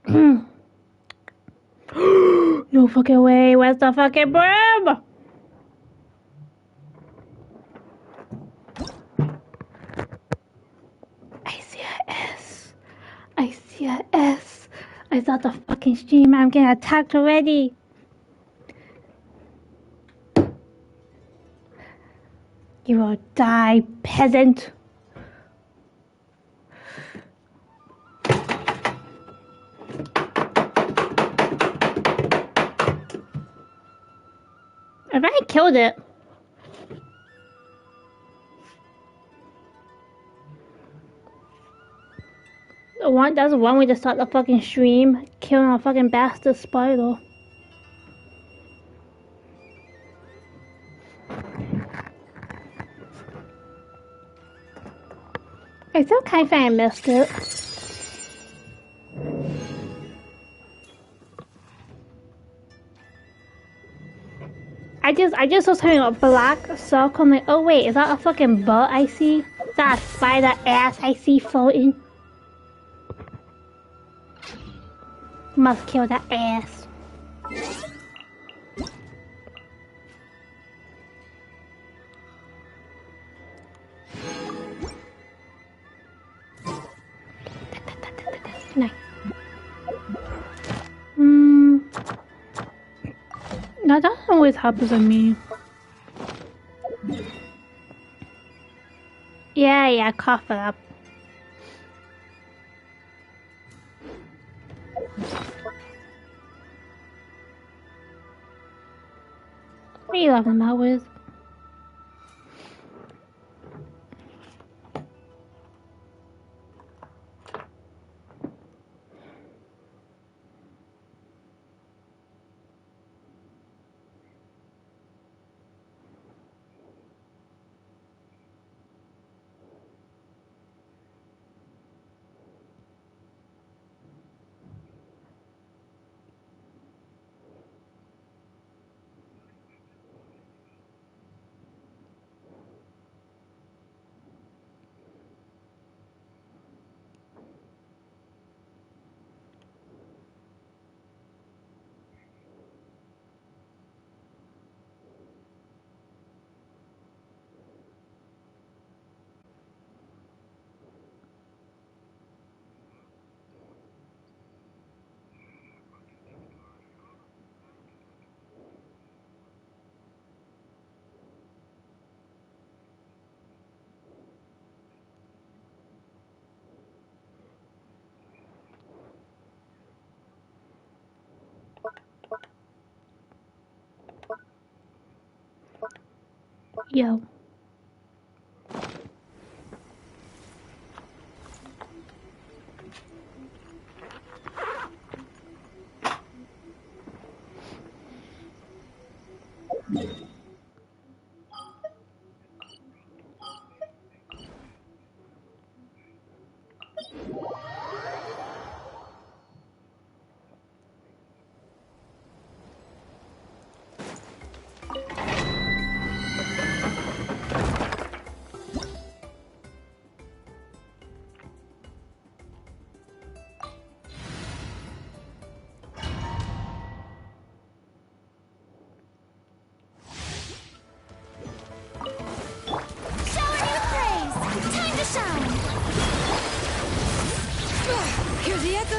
No fucking way. Where's the fucking broom? I see a S. I see a S. I thought the fucking stream. I'm getting attacked already. You will die, peasant. If I killed it. That's one way to start the fucking stream. Killing a fucking bastard spider. I still kind of think I missed it. I just was having a black circle. I'm like, oh wait, is that a fucking butt I see? Is that a spider ass I see floating? Must kill that ass. Nice. No, that always happens to me. Yeah, cough it up. What are you laughing about, Wiz? Yo.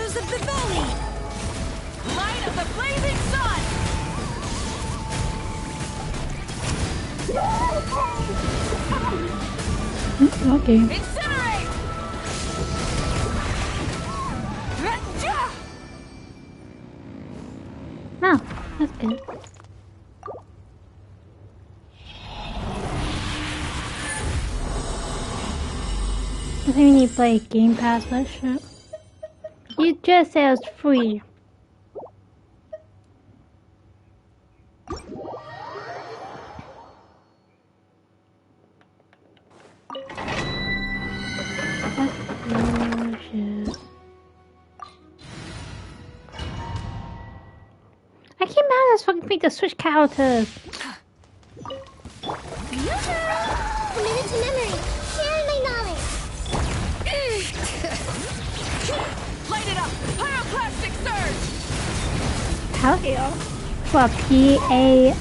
Of the valley! Light of the blazing sun! Okay. Incinerate! Oh, that's good. I think we need to play Game Pass, that shit. You just said it's free. That's bullshit. I keep mad at this fucking thing to switch characters. Committed to memory. Sharing my knowledge. Light it up! Pyroclastic Palia. What, Palia?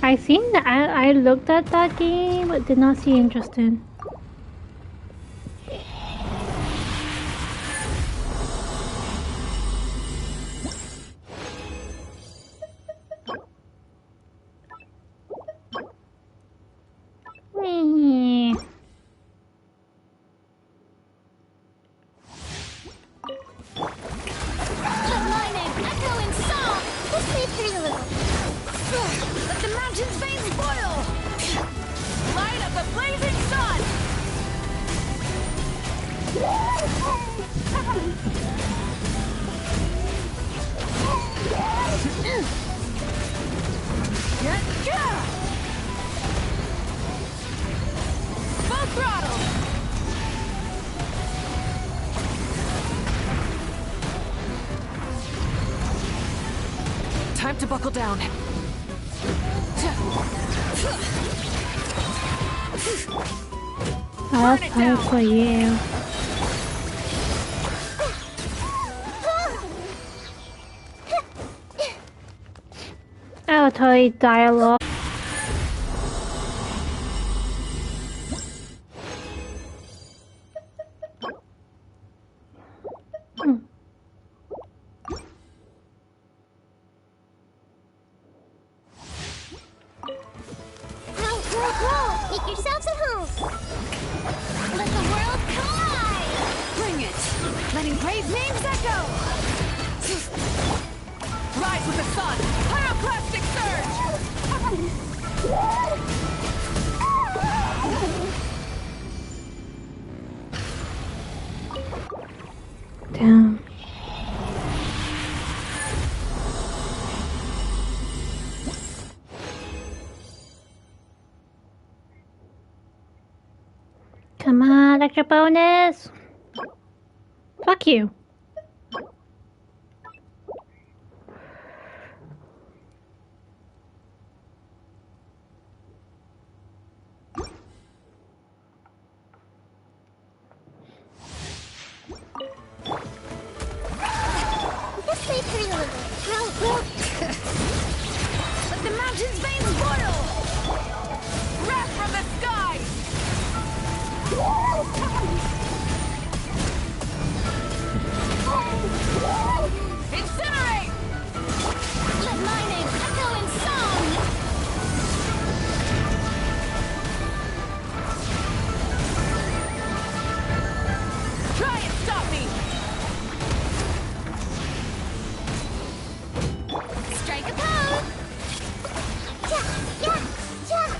I looked at that game, but did not see interest in. Time to buckle down. I'll fight for you. I'll tell you dialogue. Make yourselves at home. Let the world collide. Bring it. Letting brave names echo. Rise with the sun. Pyroclastic surge. Damn. Come on, extra bonus! Fuck you. This may hurt a little. Well. Let the mountain's veins boil. Wrath from the sky. Incinerate! Let my name echo in song. Try and stop me! Strike a pose. Yeah.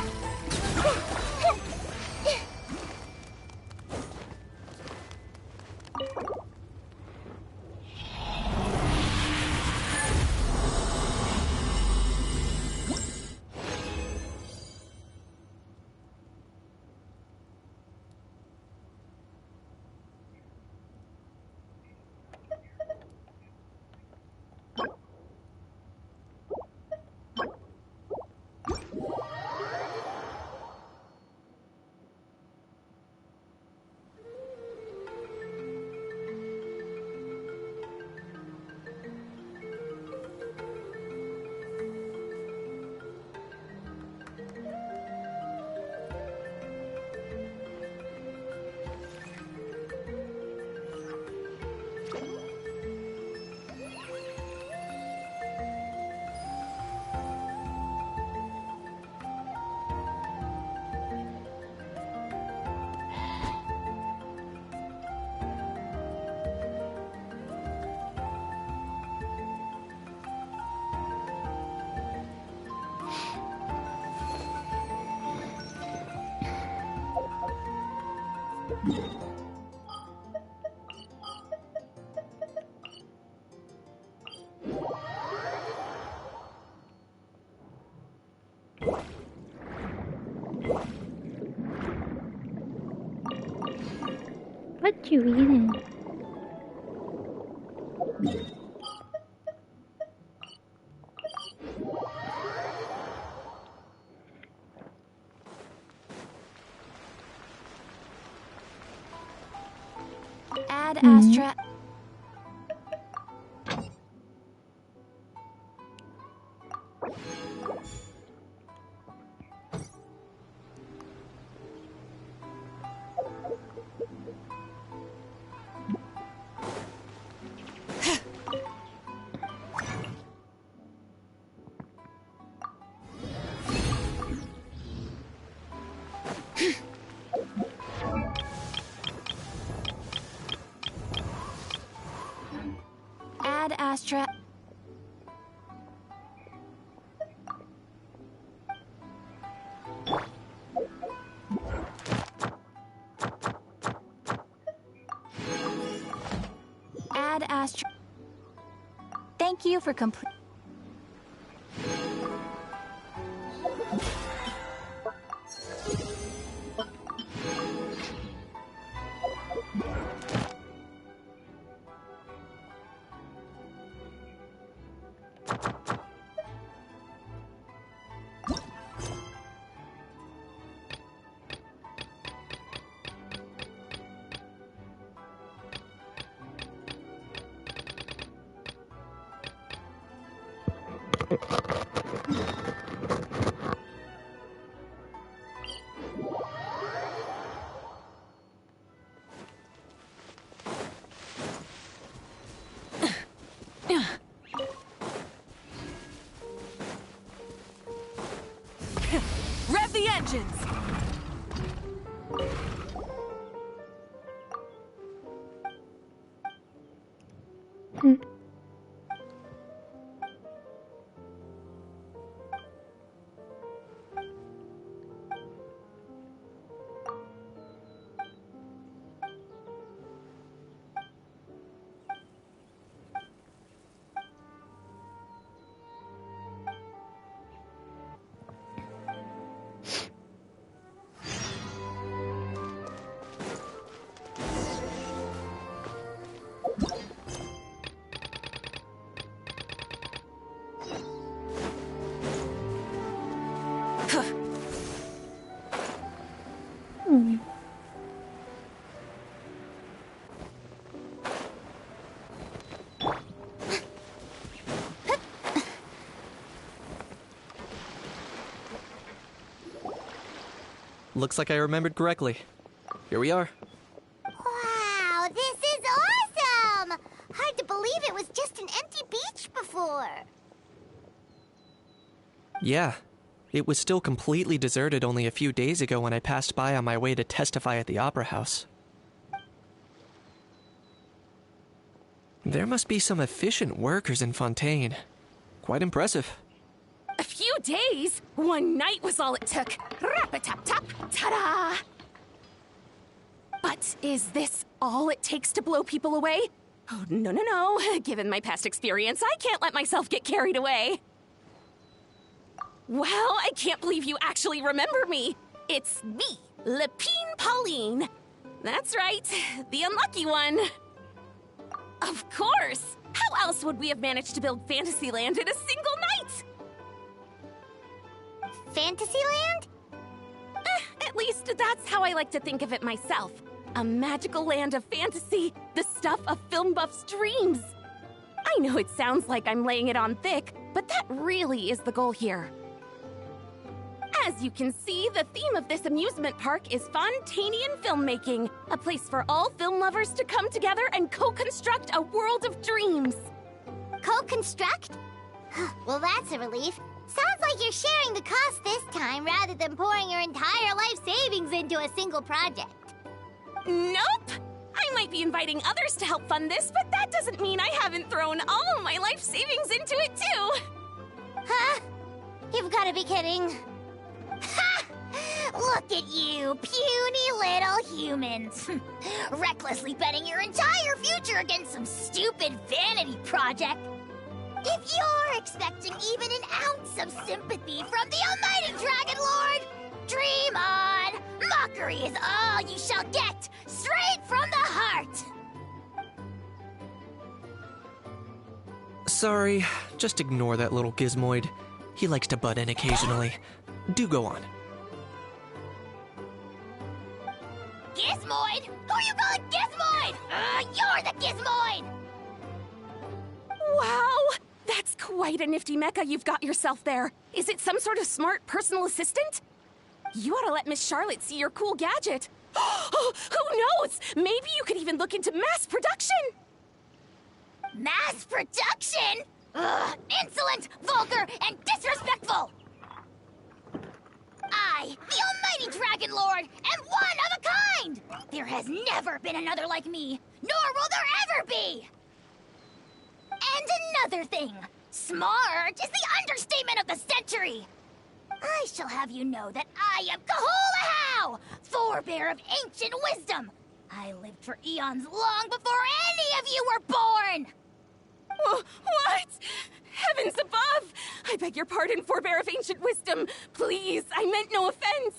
What you eating? Add Astra. Add Astra. Add Astra. Thank you for complete. Rev the engines! Looks like I remembered correctly. Here we are. Wow, this is awesome! Hard to believe it was just an empty beach before. Yeah, it was still completely deserted only a few days ago when I passed by on my way to testify at the Opera House. There must be some efficient workers in Fontaine. Quite impressive. A few days? One night was all it took. Rap-a-tap-tap, ta-da! But is this all it takes to blow people away? Oh, no, no, no. Given my past experience, I can't let myself get carried away. Well, I can't believe you actually remember me. It's me, Lepine Pauline. That's right, the unlucky one. Of course! How else would we have managed to build Fantasyland in a single night? Fantasyland? At least that's how I like to think of it myself. A magical land of fantasy, the stuff of film buffs' dreams. I know it sounds like I'm laying it on thick, but that really is the goal here. As you can see, the theme of this amusement park is Fontainian filmmaking, a place for all film lovers to come together and co-construct a world of dreams. Co-construct? Well, that's a relief. Sounds like you're sharing the cost this time rather than pouring your entire life savings into a single project. Nope! I might be inviting others to help fund this, but that doesn't mean I haven't thrown all of my life savings into it too! Huh? You've got to be kidding. Ha! Look at you, puny little humans. Recklessly betting your entire future against some stupid vanity project. If you're expecting even an ounce of sympathy from the almighty Dragon Lord, dream on! Mockery is all you shall get, straight from the heart! Sorry, just ignore that little gizmoid. He likes to butt in occasionally. Do go on. Gizmoid? Who are you calling Gizmoid? You're the gizmoid! Wow! That's quite a nifty mecha you've got yourself there. Is it some sort of smart personal assistant? You ought to let Miss Charlotte see your cool gadget. Oh, who knows? Maybe you could even look into mass production! Mass production? Ugh, insolent, vulgar, and disrespectful! I, the almighty Dragon Lord, am one of a kind! There has never been another like me, nor will there ever be! And another thing, smart is the understatement of the century! I shall have you know that I am Kahulahau, forebear of ancient wisdom! I lived for eons long before any of you were born! What? Heavens above! I beg your pardon, forebear of ancient wisdom. Please, I meant no offense.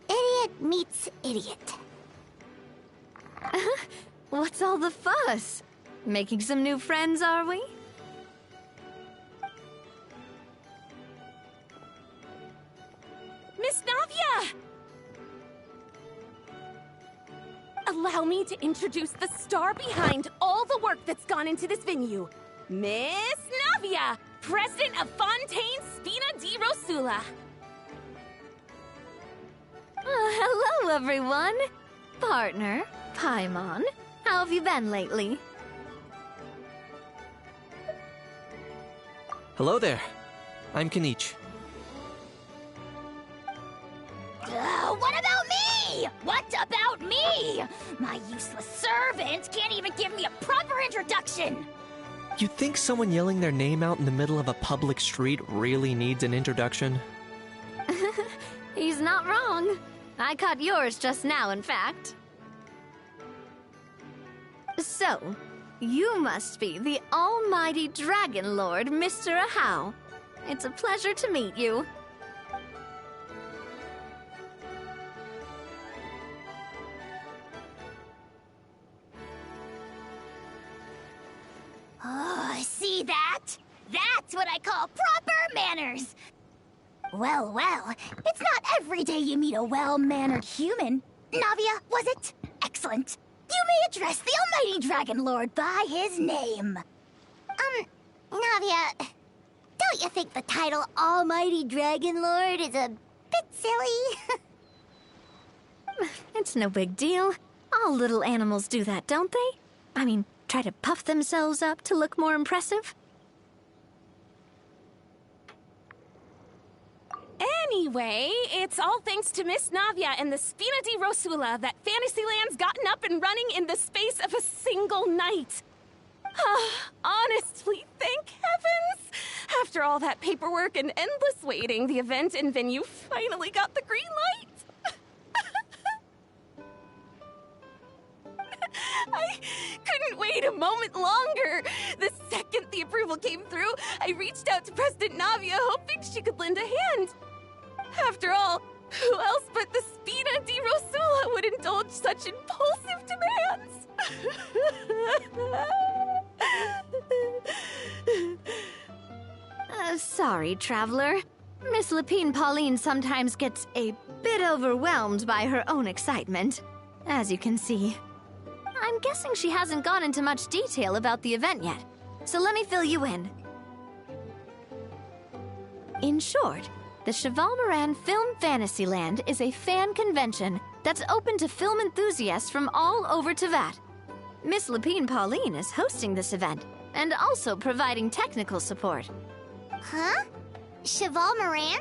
Idiot meets idiot. What's all the fuss? Making some new friends, are we? Miss Navia! Allow me to introduce the star behind all the work that's gone into this venue. Miss Navia, President of Fontain Spina di Rosula. Hello, everyone. Partner, Paimon, how have you been lately? Hello there. I'm Kanich. What about me? What about me? My useless servant can't even give me a proper introduction. You think someone yelling their name out in the middle of a public street really needs an introduction? He's not wrong. I caught yours just now, in fact. So, you must be the almighty Dragon Lord, Mr. Ahau. It's a pleasure to meet you. Oh, see that? That's what I call proper manners. Well, it's not every day you meet a well-mannered human. Navia, was it? Excellent. You may address the almighty Dragon Lord by his name. Navia, don't you think the title Almighty Dragon Lord is a bit silly? It's no big deal. All little animals do that, don't they? I mean, try to puff themselves up to look more impressive. Anyway, it's all thanks to Miss Navia and the Spina di Rosula that Fantasyland's gotten up and running in the space of a single night. Honestly, thank heavens! After all that paperwork and endless waiting, the event and venue finally got the green light. I couldn't wait a moment longer. The second the approval came through, I reached out to President Navia, hoping she could lend a hand. After all, who else but the Spina di Rosula would indulge such impulsive demands? Sorry, Traveler. Miss Lapine Pauline sometimes gets a bit overwhelmed by her own excitement, as you can see. I'm guessing she hasn't gone into much detail about the event yet, so let me fill you in. In short, the Cheval Moran Film Fantasyland is a fan convention that's open to film enthusiasts from all over Teyvat. Miss Lapine Pauline is hosting this event and also providing technical support. Huh? Cheval Moran?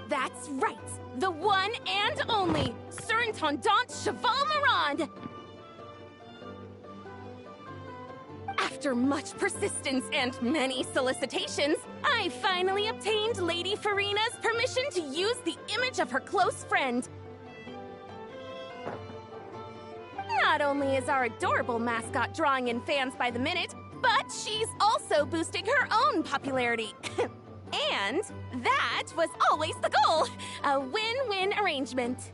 That's right, the one and only Surintendant Cheval Moran! After much persistence and many solicitations, I finally obtained Lady Farina's permission to use the image of her close friend. Not only is our adorable mascot drawing in fans by the minute, but she's also boosting her own popularity. And that was always the goal, a win-win arrangement.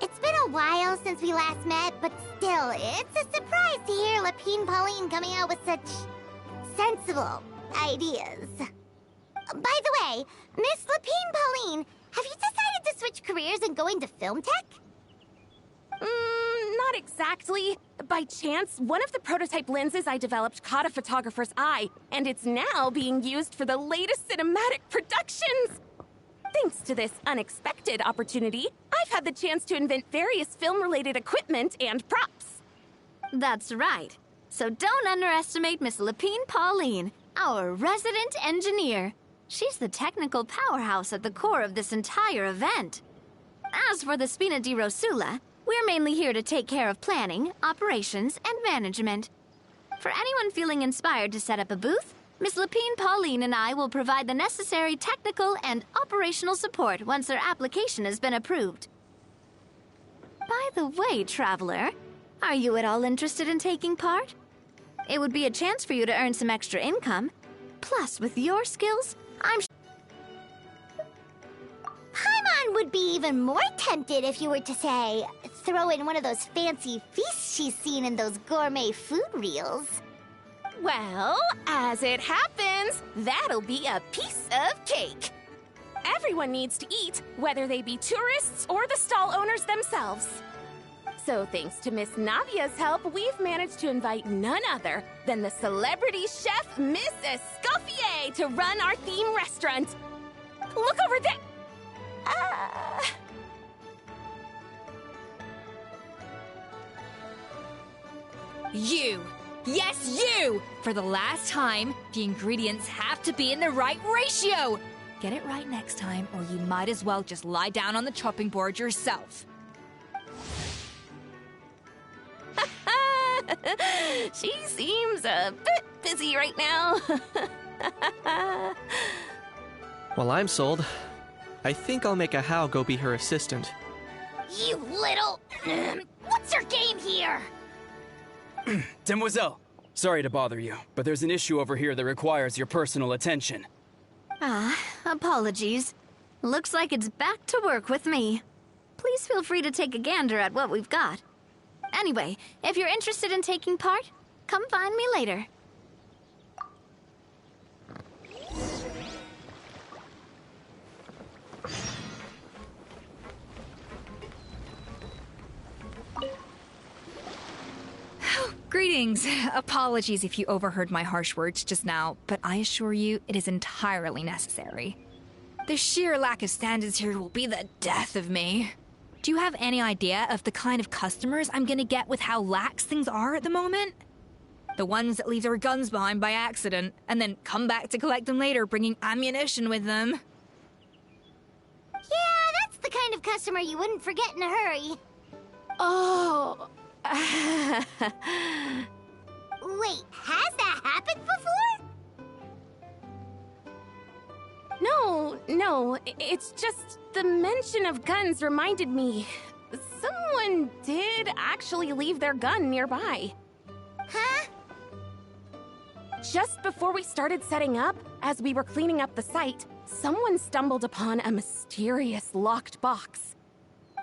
It's been a while since we last met, but still, it's a surprise to hear Lapine Pauline coming out with such sensible ideas. By the way, Miss Lapine Pauline, have you decided to switch careers and go into film tech? exactly. By chance, one of the prototype lenses I developed caught a photographer's eye, and it's now being used for the latest cinematic productions. Thanks to this unexpected opportunity, I've had the chance to invent various film-related equipment and props. That's right. So don't underestimate Miss Lapine Pauline, our resident engineer. She's the technical powerhouse at the core of this entire event. As for the Spina di Rosula, we're mainly here to take care of planning, operations, and management. For anyone feeling inspired to set up a booth, Miss Lapine Pauline and I will provide the necessary technical and operational support once their application has been approved. By the way, traveler, are you at all interested in taking part? It would be a chance for you to earn some extra income. Plus, with your skills, I'm Paimon would be even more tempted if you were to, say, throw in one of those fancy feasts she's seen in those gourmet food reels. Well, as it happens, that'll be a piece of cake. Everyone needs to eat, whether they be tourists or the stall owners themselves. So thanks to Miss Navia's help, we've managed to invite none other than the celebrity chef, Miss Escoffier, to run our theme restaurant. Look over there! You! Yes, you! For the last time, the ingredients have to be in the right ratio! Get it right next time, or you might as well just lie down on the chopping board yourself. She seems a bit busy right now. Well, I'm sold. I think I'll make a How go be her assistant. You little... What's your game here? Demoiselle, sorry to bother you, but there's an issue over here that requires your personal attention. Apologies. Looks like it's back to work with me. Please feel free to take a gander at what we've got. Anyway, if you're interested in taking part, come find me later. Greetings. Apologies if you overheard my harsh words just now, but I assure you it is entirely necessary. The sheer lack of standards here will be the death of me. Do you have any idea of the kind of customers I'm gonna get with how lax things are at the moment? The ones that leave their guns behind by accident, and then come back to collect them later, bringing ammunition with them. Yeah, that's the kind of customer you wouldn't forget in a hurry. Oh... Wait, has that happened before? No, it's just the mention of guns reminded me. Someone did actually leave their gun nearby. Huh? Just before we started setting up, as we were cleaning up the site, someone stumbled upon a mysterious locked box.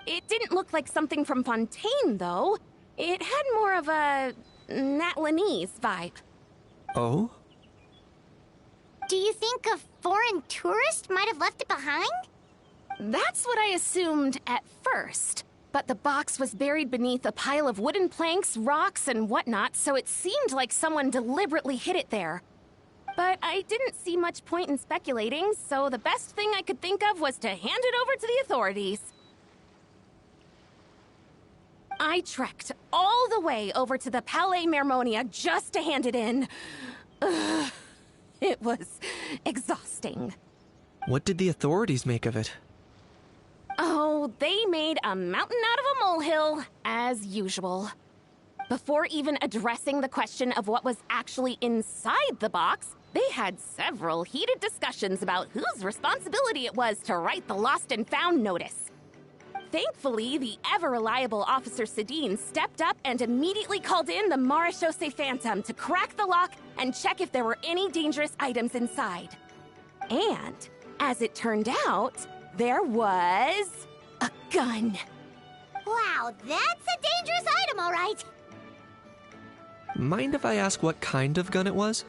It didn't look like something from Fontaine, though. It had more of a natlanese vibe. Oh? Do you think a foreign tourist might have left it behind? That's what I assumed at first. But the box was buried beneath a pile of wooden planks, rocks, and whatnot, so it seemed like someone deliberately hid it there. But I didn't see much point in speculating, so the best thing I could think of was to hand it over to the authorities. I trekked all the way over to the Palais Mermonia just to hand it in. Ugh, it was exhausting. What did the authorities make of it? Oh, they made a mountain out of a molehill, as usual. Before even addressing the question of what was actually inside the box, they had several heated discussions about whose responsibility it was to write the lost and found notice. Thankfully, the ever-reliable Officer Sedine stepped up and immediately called in the Marechaussee Phantom to crack the lock and check if there were any dangerous items inside. And, as it turned out, there was a gun. Wow, that's a dangerous item, all right. Mind if I ask what kind of gun it was?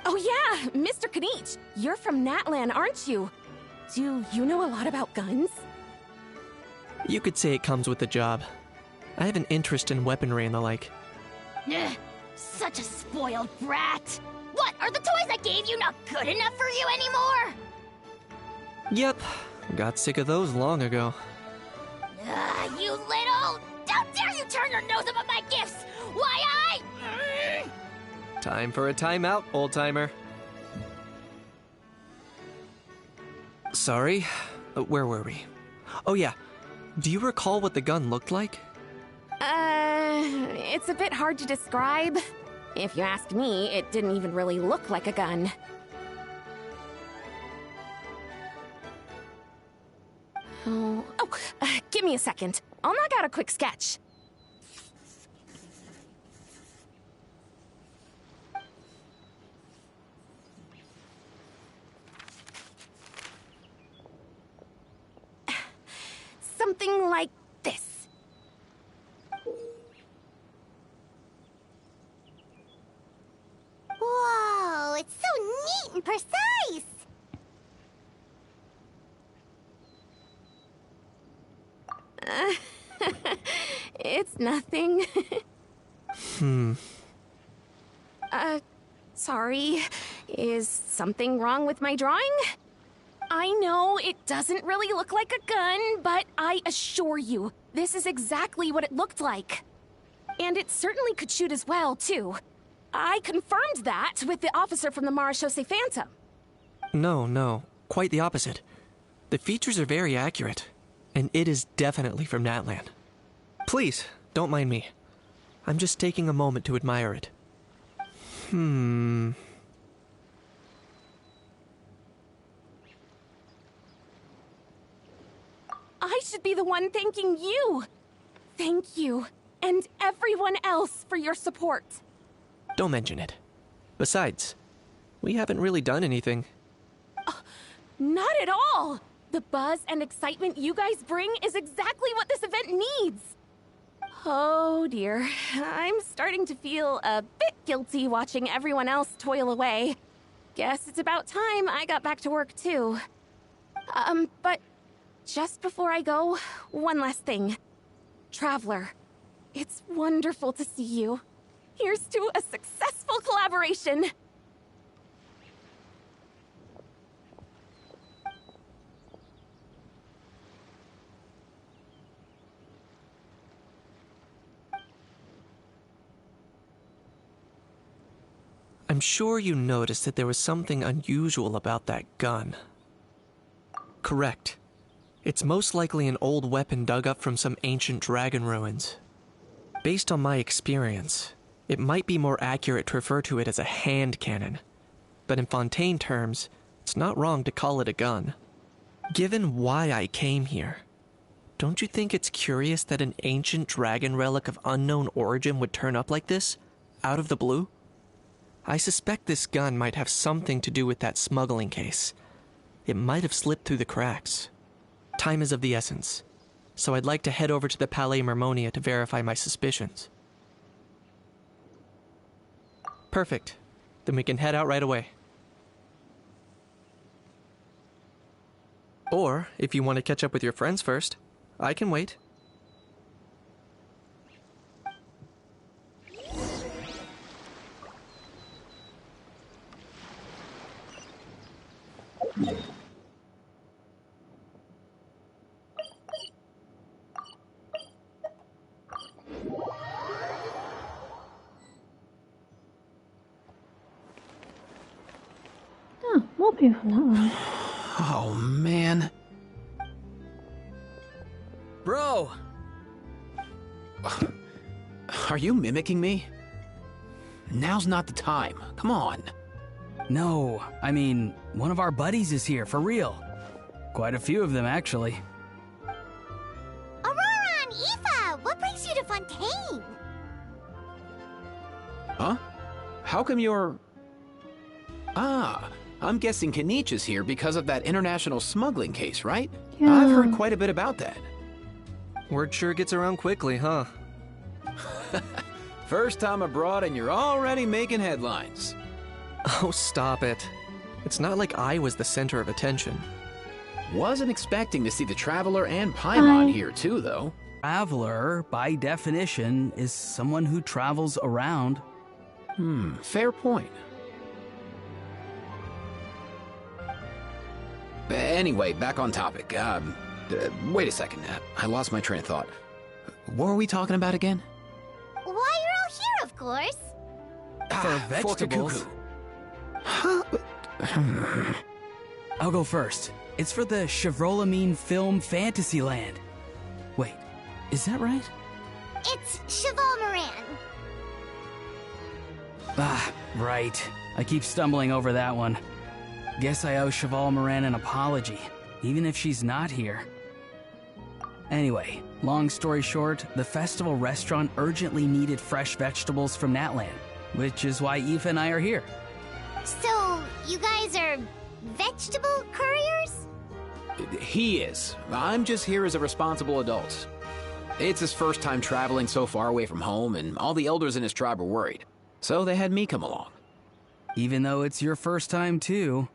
Oh yeah, Mr. Kanich, you're from Natlan, aren't you? Do you know a lot about guns? You could say it comes with the job. I have an interest in weaponry and the like. Ugh, such a spoiled brat. What, are the toys I gave you not good enough for you anymore? Yep, got sick of those long ago. You little... How dare you turn your nose up at my gifts! Why Time for a timeout, old-timer. Sorry, where were we? Oh yeah, do you recall what the gun looked like? It's a bit hard to describe. If you ask me, it didn't even really look like a gun. Give me a second. I'll knock out a quick sketch. Something like this. Whoa, it's so neat and precise! It's nothing. Sorry. Is something wrong with my drawing? I know it doesn't really look like a gun, but I assure you, this is exactly what it looked like. And it certainly could shoot as well, too. I confirmed that with the officer from the Marechaussee Phantom. No, quite the opposite. The features are very accurate, and it is definitely from Natlan. Please, don't mind me. I'm just taking a moment to admire it. I should be the one thanking you. Thank you, and everyone else for your support. Don't mention it. Besides, we haven't really done anything. Not at all! The buzz and excitement you guys bring is exactly what this event needs. Oh dear, I'm starting to feel a bit guilty watching everyone else toil away. Guess it's about time I got back to work too. But just before I go, one last thing. Traveler, it's wonderful to see you. Here's to a successful collaboration! I'm sure you noticed that there was something unusual about that gun. Correct. It's most likely an old weapon dug up from some ancient dragon ruins. Based on my experience, it might be more accurate to refer to it as a hand cannon. But in Fontaine terms, it's not wrong to call it a gun. Given why I came here, don't you think it's curious that an ancient dragon relic of unknown origin would turn up like this, out of the blue? I suspect this gun might have something to do with that smuggling case. It might have slipped through the cracks. Time is of the essence, so I'd like to head over to the Palais Mermonia to verify my suspicions. Perfect. Then we can head out right away. Or, if you want to catch up with your friends first, I can wait. Oh, more people that one. Oh, man. Bro! Are you mimicking me? Now's not the time. Come on. No, I mean, one of our buddies is here, for real. Quite a few of them, actually. Aurora and Aoife, what brings you to Fontaine? Huh? How come you're... Ah, I'm guessing Kanich is here because of that international smuggling case, right? Yeah. I've heard quite a bit about that. Word sure gets around quickly, huh? First time abroad and you're already making headlines. Oh, stop it. It's not like I was the center of attention. Wasn't expecting to see the Traveler and Paimon here too, though. Traveler, by definition, is someone who travels around. Fair point. Anyway, back on topic. Wait a second. I lost my train of thought. What were we talking about again? Why, you're all here, of course. For vegetables. I'll go first. It's for the Chevrolamine Film Fantasyland. Wait, is that right? It's Cheval Moran. Right. I keep stumbling over that one. Guess I owe Cheval Moran an apology, even if she's not here. Anyway, long story short, the festival restaurant urgently needed fresh vegetables from Natlan, which is why Aoife and I are here. So, you guys are vegetable couriers? He is. I'm just here as a responsible adult. It's his first time traveling so far away from home, and all the elders in his tribe were worried. So they had me come along. Even though it's your first time too.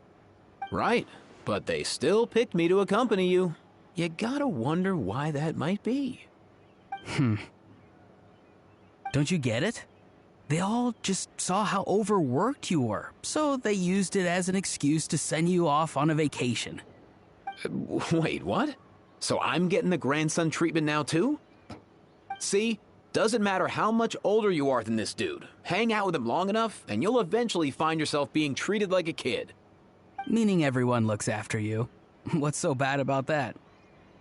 Right, but they still picked me to accompany you. You gotta wonder why that might be. Don't you get it? They all just saw how overworked you were, so they used it as an excuse to send you off on a vacation. Wait, what? So I'm getting the grandson treatment now too? See? Doesn't matter how much older you are than this dude. Hang out with him long enough, and you'll eventually find yourself being treated like a kid. Meaning everyone looks after you. What's so bad about that?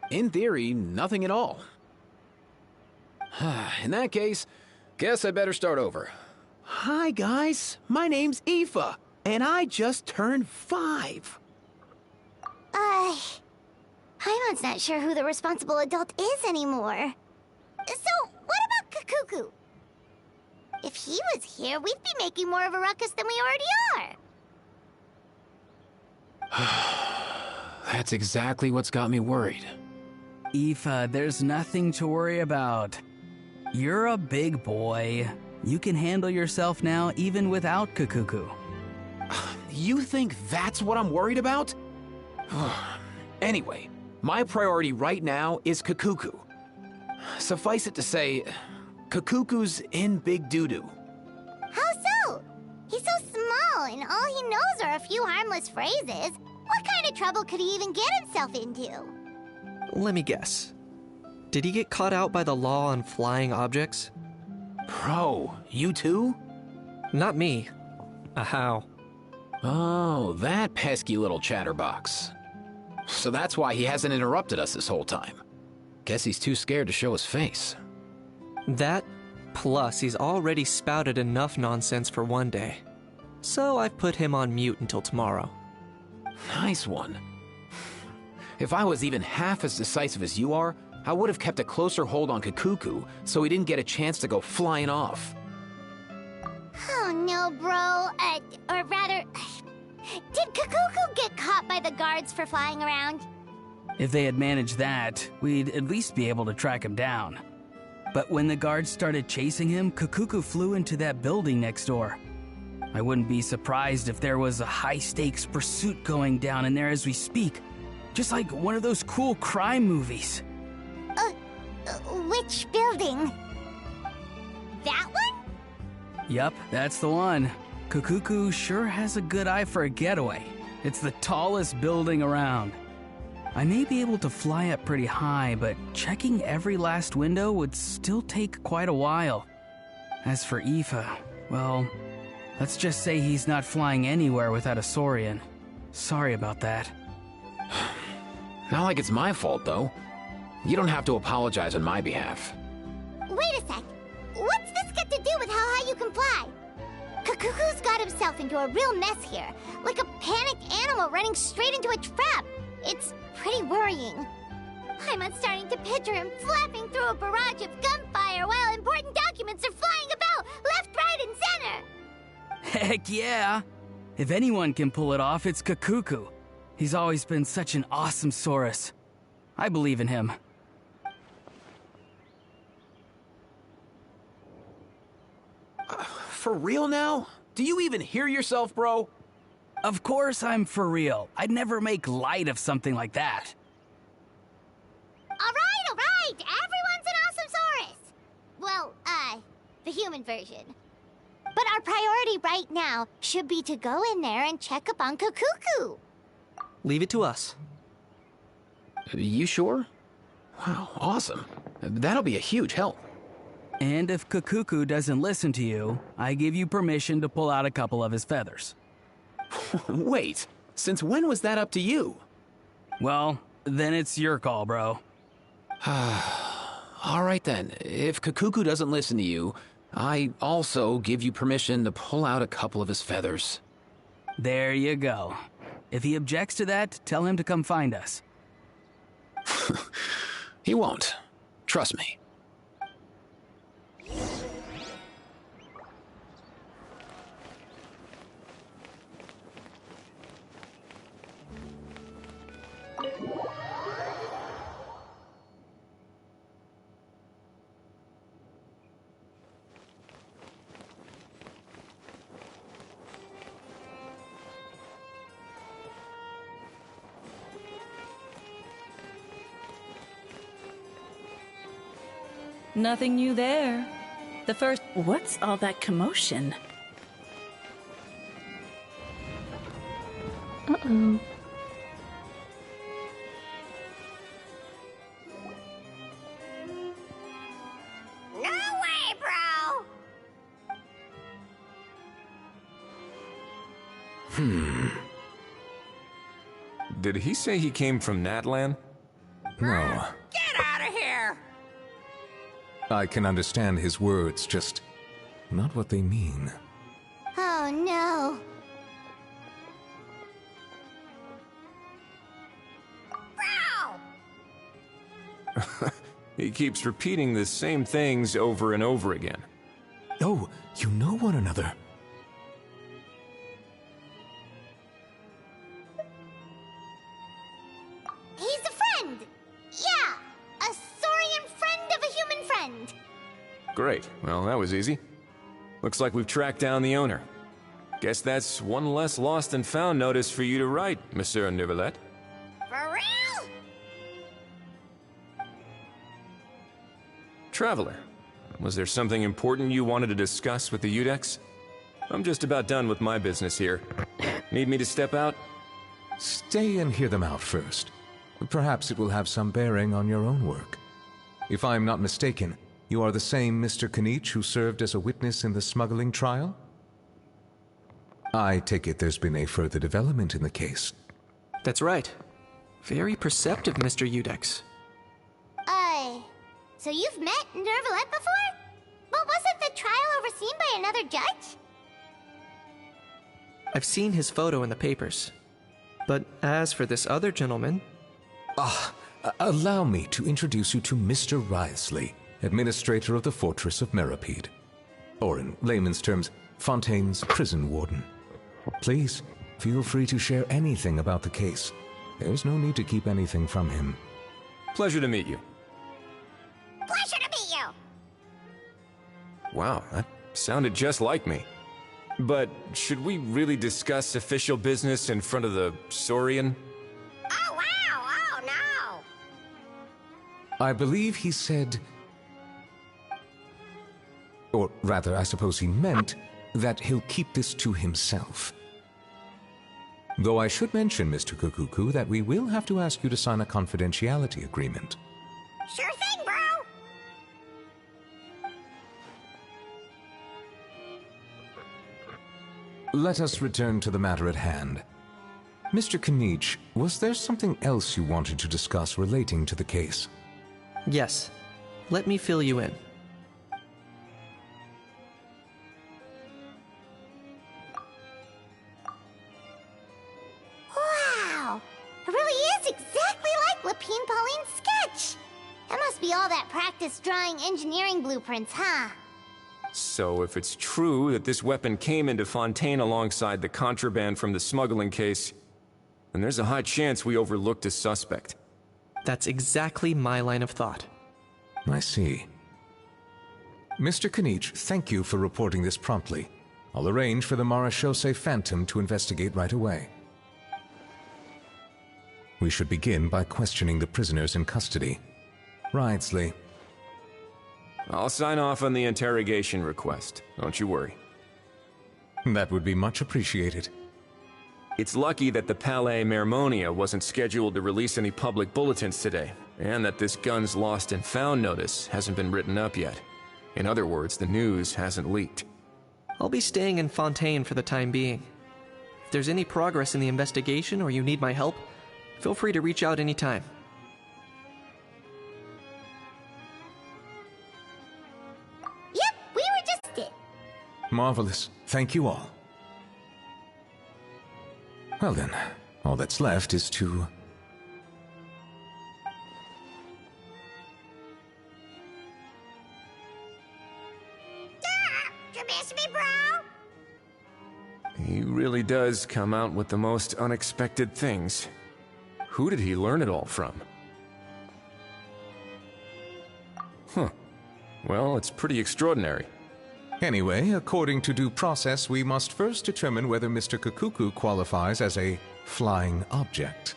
In theory, nothing at all. In that case, guess I better start over. Hi guys, my name's Aoife, and I just turned 5. Paimon's not sure who the responsible adult is anymore. So, what about Kakuku? If he was here, we'd be making more of a ruckus than we already are. That's exactly what's got me worried. Aoife, there's nothing to worry about. You're a big boy. You can handle yourself now even without Kakuku. You think that's what I'm worried about? Anyway, my priority right now is Kakuku. Suffice it to say, Kakuku's in big doo-doo. How so? He's so small, and all he knows are a few harmless phrases. What kind of trouble could he even get himself into? Let me guess. Did he get caught out by the law on flying objects? Bro, you too? Not me. How? Oh, that pesky little chatterbox. So that's why he hasn't interrupted us this whole time. Guess he's too scared to show his face. That, plus he's already spouted enough nonsense for one day. So I've put him on mute until tomorrow. Nice one. If I was even half as decisive as you are, I would have kept a closer hold on Kakuku so he didn't get a chance to go flying off. Oh no, bro. Or rather, did Kakuku get caught by the guards for flying around? If they had managed that, we'd at least be able to track him down. But when the guards started chasing him, Kakuku flew into that building next door. I wouldn't be surprised if there was a high-stakes pursuit going down in there as we speak. Just like one of those cool crime movies. Which building? That one? Yup, that's the one. Kakuku sure has a good eye for a getaway. It's the tallest building around. I may be able to fly up pretty high, but checking every last window would still take quite a while. As for Aoife, well, let's just say he's not flying anywhere without a Saurian. Sorry about that. Not like it's my fault, though. You don't have to apologize on my behalf. Wait a sec. What's this got to do with how high you can fly? Kakuku's got himself into a real mess here, like a panicked animal running straight into a trap. It's pretty worrying. I'm starting to picture him flapping through a barrage of gunfire while important documents are flying about left, right, and center. Heck yeah! If anyone can pull it off, it's Kakuku. He's always been such an awesome Saurus. I believe in him. For real now? Do you even hear yourself, bro? Of course I'm for real. I'd never make light of something like that. All right. Everyone's an awesome Saurus. Well, the human version. But our priority right now should be to go in there and check up on Kukuku. Leave it to us. You sure? Wow, awesome. That'll be a huge help. And if Kukuku doesn't listen to you, I give you permission to pull out a couple of his feathers. Wait, since when was that up to you? Well, then it's your call, bro. All right then, if Kukuku doesn't listen to you, I also give you permission to pull out a couple of his feathers. There you go. If he objects to that, tell him to come find us. He won't. Trust me. Nothing new there. The first... What's all that commotion? Uh-oh. No way, bro! Did he say he came from Natlan? No. Get out of here! I can understand his words, just not what they mean. Oh no. Bro! He keeps repeating the same things over and over again. Oh, you know one another. He's a friend! Yeah! A saurian friend of a human friend! Great. Well, that was easy. Looks like we've tracked down the owner. Guess that's one less lost and found notice for you to write, Monsieur Neuvillette. For real? Traveler, was there something important you wanted to discuss with the Udex? I'm just about done with my business here. Need me to step out? Stay and hear them out first. Perhaps it will have some bearing on your own work. If I'm not mistaken, you are the same Mr. Kanich who served as a witness in the smuggling trial? I take it there's been a further development in the case. That's right. Very perceptive, Mr. Udex. So you've met Neuvillette before? But wasn't the trial overseen by another judge? I've seen his photo in the papers. But as for this other gentleman... Allow me to introduce you to Mr. Wriothesley, administrator of the Fortress of Meripede. Or in layman's terms, Fontaine's prison warden. Please, feel free to share anything about the case. There's no need to keep anything from him. Pleasure to meet you. Pleasure to meet you! Wow, that sounded just like me. But should we really discuss official business in front of the Saurian? Oh wow! Oh no! I believe he said... Or rather, I suppose he meant that he'll keep this to himself. Though I should mention, Mr. Kukuku, that we will have to ask you to sign a confidentiality agreement. Sure thing, bro! Let us return to the matter at hand. Mr. Kanich, was there something else you wanted to discuss relating to the case? Yes. Let me fill you in. Wow! It really is exactly like Lapine Pauline's sketch! That must be all that practice drawing engineering blueprints, huh? So if it's true that this weapon came into Fontaine alongside the contraband from the smuggling case, then there's a high chance we overlooked a suspect. That's exactly my line of thought. I see. Mr. Kanich, thank you for reporting this promptly. I'll arrange for the Marechaussee Phantom to investigate right away. We should begin by questioning the prisoners in custody. Ridesley. I'll sign off on the interrogation request. Don't you worry. That would be much appreciated. It's lucky that the Palais Mermonia wasn't scheduled to release any public bulletins today, and that this gun's lost and found notice hasn't been written up yet. In other words, the news hasn't leaked. I'll be staying in Fontaine for the time being. If there's any progress in the investigation or you need my help, feel free to reach out anytime. Yep, we were just it. Marvelous. Thank you all. Well then, all that's left is to... You miss me, bro? He really does come out with the most unexpected things. Who did he learn it all from? Huh. Well, it's pretty extraordinary. Anyway, according to due process, we must first determine whether Mr. Kakuku qualifies as a flying object.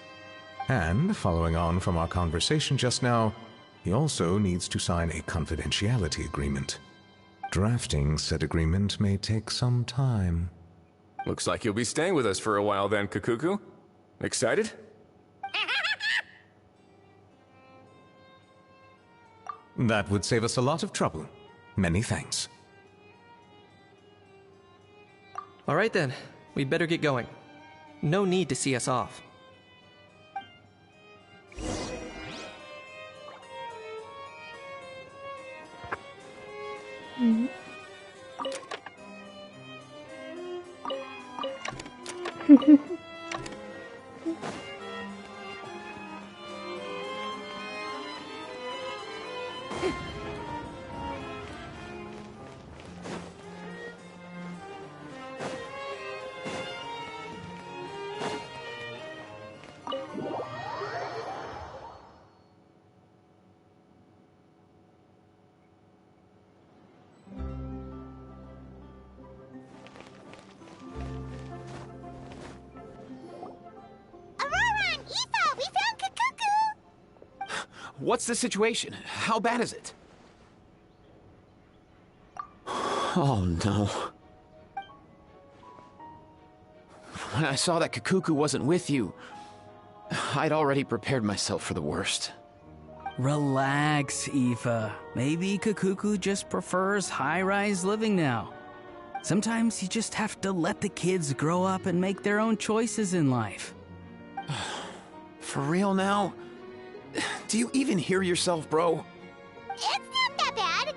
And, following on from our conversation just now, he also needs to sign a confidentiality agreement. Drafting said agreement may take some time. Looks like you'll be staying with us for a while then, Kakuku. Excited? That would save us a lot of trouble. Many thanks. All right then, we'd better get going. No need to see us off. What's the situation? How bad is it? Oh no. When I saw that Kakuku wasn't with you, I'd already prepared myself for the worst. Relax, Aoife. Maybe Kakuku just prefers high-rise living now. Sometimes you just have to let the kids grow up and make their own choices in life. For real now? Do you even hear yourself, bro? It's not that bad.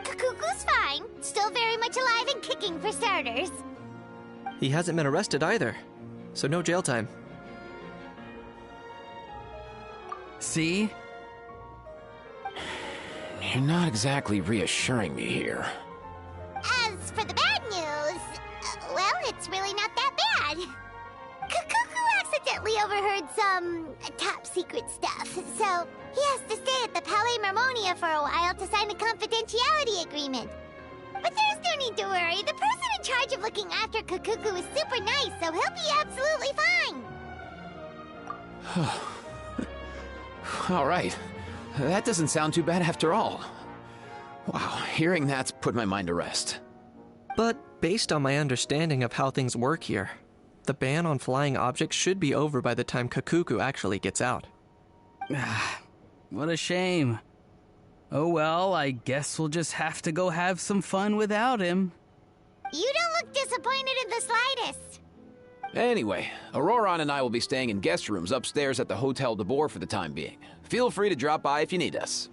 Kakuku's fine. Still very much alive and kicking for starters. He hasn't been arrested either, so no jail time. See? You're not exactly reassuring me here. As for the bad news, well, it's really not that bad. Kakuku accidentally overheard some top-secret stuff, so he has to stay at the Palais Mermonia for a while to sign a confidentiality agreement. But there's no need to worry. The person in charge of looking after Kakuku is super nice, so he'll be absolutely fine. All right. That doesn't sound too bad after all. Wow, hearing that's put my mind to rest. But based on my understanding of how things work here, the ban on flying objects should be over by the time Kakuku actually gets out. What a shame. Oh well, I guess we'll just have to go have some fun without him. You don't look disappointed in the slightest. Anyway, Auroron and I will be staying in guest rooms upstairs at the Hotel de Boer for the time being. Feel free to drop by if you need us.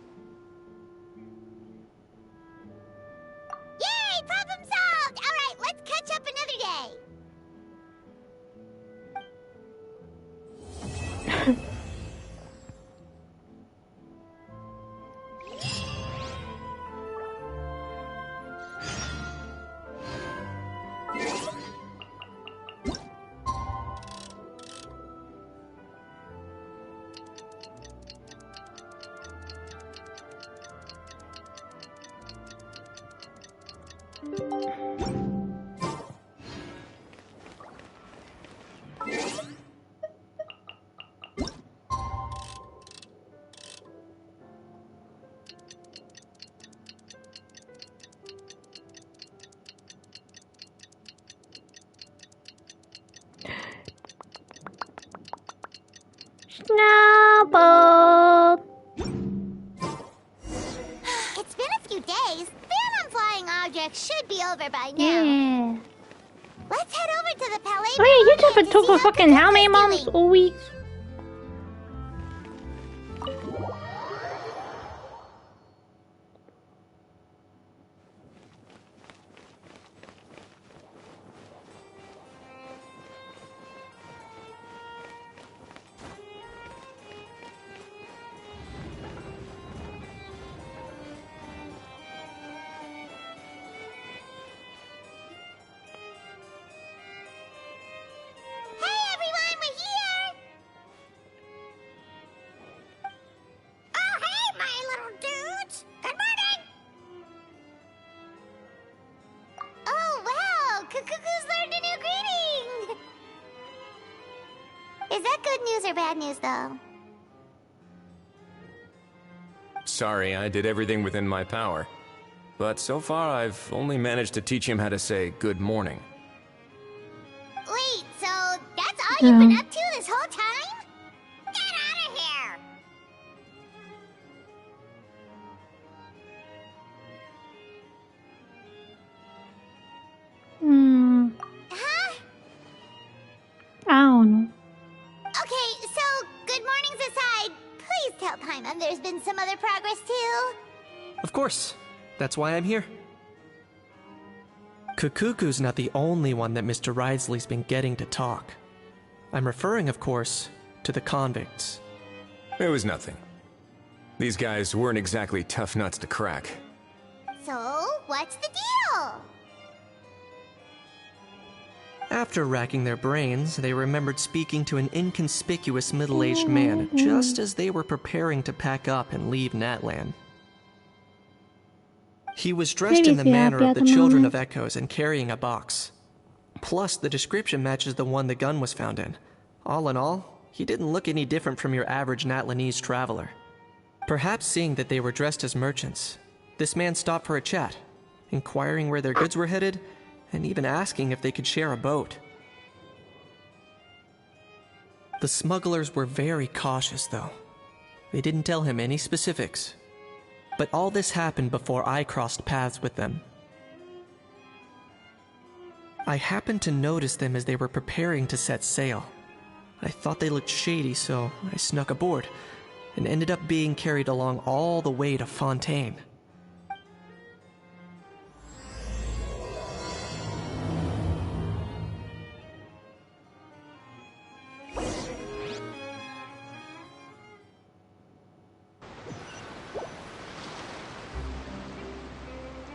Yay! Problem solved! Alright, let's catch up another day. project should be over by now. Yeah. Let's head over to the Palais. Oh yeah, you Marmonia just took see for fucking how many months? doing. All weeks? Hey everyone, we're here! Oh hey, my little dudes! Good morning! Oh wow, Cuckoo's learned a new greeting! Is that good news or bad news though? Sorry, I did everything within my power. But so far, I've only managed to teach him how to say good morning. Wait, so that's all you've been up to this whole time? Get out of here! Huh? I don't know. Okay, so good mornings aside, please tell Paimon there's been some other progress too. Of course. That's why I'm here. Kukuku's not the only one that Mr. Ridesley's been getting to talk. I'm referring, of course, to the convicts. It was nothing. These guys weren't exactly tough nuts to crack. So, what's the deal? After racking their brains, they remembered speaking to an inconspicuous middle-aged man just as they were preparing to pack up and leave Natlan. He was dressed in the manner of the Children of Echoes and carrying a box. Plus, the description matches the one the gun was found in. All in all, he didn't look any different from your average Natlanese traveler. Perhaps seeing that they were dressed as merchants, this man stopped for a chat, inquiring where their goods were headed, and even asking if they could share a boat. The smugglers were very cautious, though. They didn't tell him any specifics. But all this happened before I crossed paths with them. I happened to notice them as they were preparing to set sail. I thought they looked shady, so I snuck aboard, and ended up being carried along all the way to Fontaine.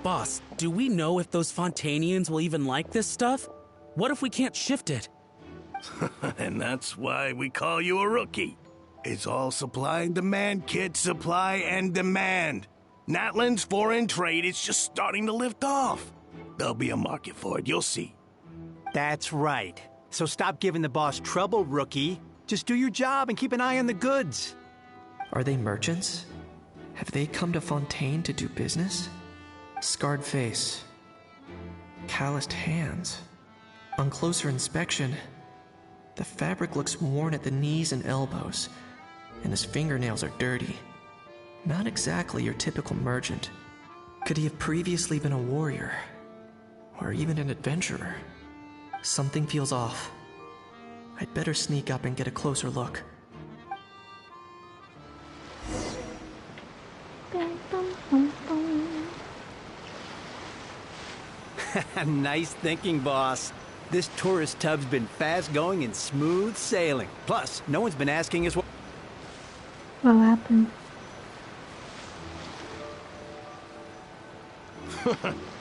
Boss, do we know if those Fontainians will even like this stuff? What if we can't shift it? And that's why we call you a rookie. It's all supply and demand, kid. Supply and demand. Natlan's foreign trade is just starting to lift off. There'll be a market for it, you'll see. That's right. So stop giving the boss trouble, rookie. Just do your job and keep an eye on the goods. Are they merchants? Have they come to Fontaine to do business? Scarred face. Calloused hands. On closer inspection, the fabric looks worn at the knees and elbows, and his fingernails are dirty. Not exactly your typical merchant. Could he have previously been a warrior? Or even an adventurer? Something feels off. I'd better sneak up and get a closer look. Nice thinking, boss. This tourist tub's been fast-going and smooth sailing. Plus, no one's been asking us what happened?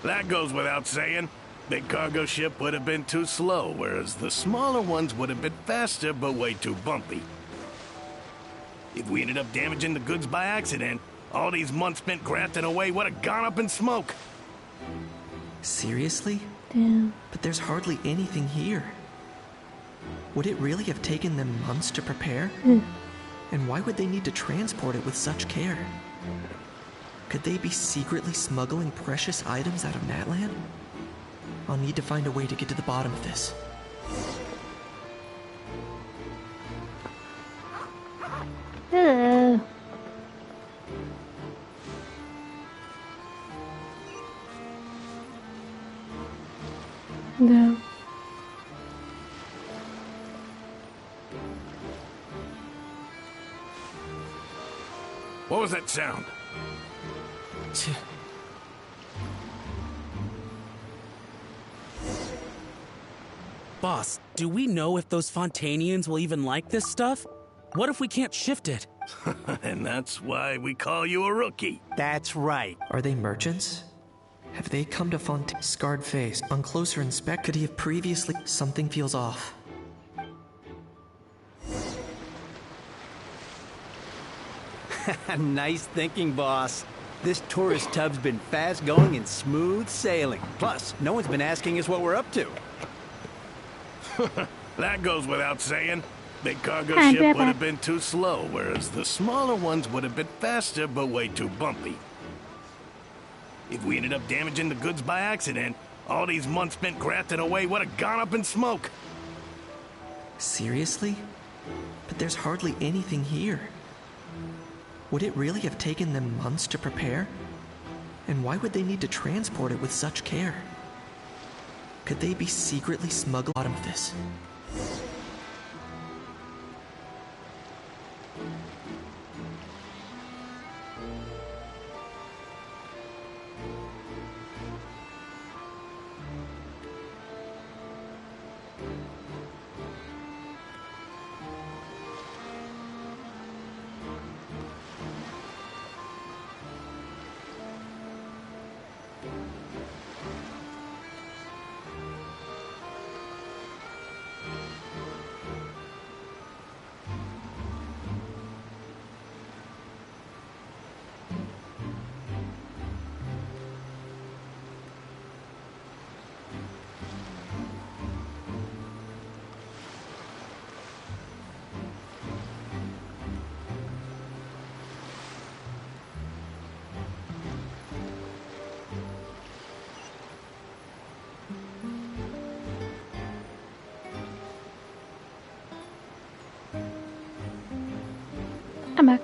That goes without saying. Big cargo ship would have been too slow, whereas the smaller ones would have been faster but way too bumpy. If we ended up damaging the goods by accident, all these months spent grafting away would have gone up in smoke. Seriously? Damn. But there's hardly anything here. Would it really have taken them months to prepare? And why would they need to transport it with such care? Could they be secretly smuggling precious items out of Natlan? I'll need to find a way to get to the bottom of this. Hello. No. What was that sound? Boss, do we know if those Fontanians will even like this stuff? What if we can't shift it? And that's why we call you a rookie. That's right. Are they merchants? Have they come to Fontaine? Scarred face. On closer inspect, could he have previously? Something feels off. Nice thinking, boss. This tourist tub's been fast going and smooth sailing. Plus, no one's been asking us what we're up to. That goes without saying. Big cargo Hi, ship Grandpa. would have been too slow, whereas the smaller ones would have been faster but way too bumpy. If we ended up damaging the goods by accident, all these months spent grafting away would have gone up in smoke. Seriously? But there's hardly anything here. Would it really have taken them months to prepare? And why would they need to transport it with such care? Could they be secretly smuggling bottom of this? I'm back.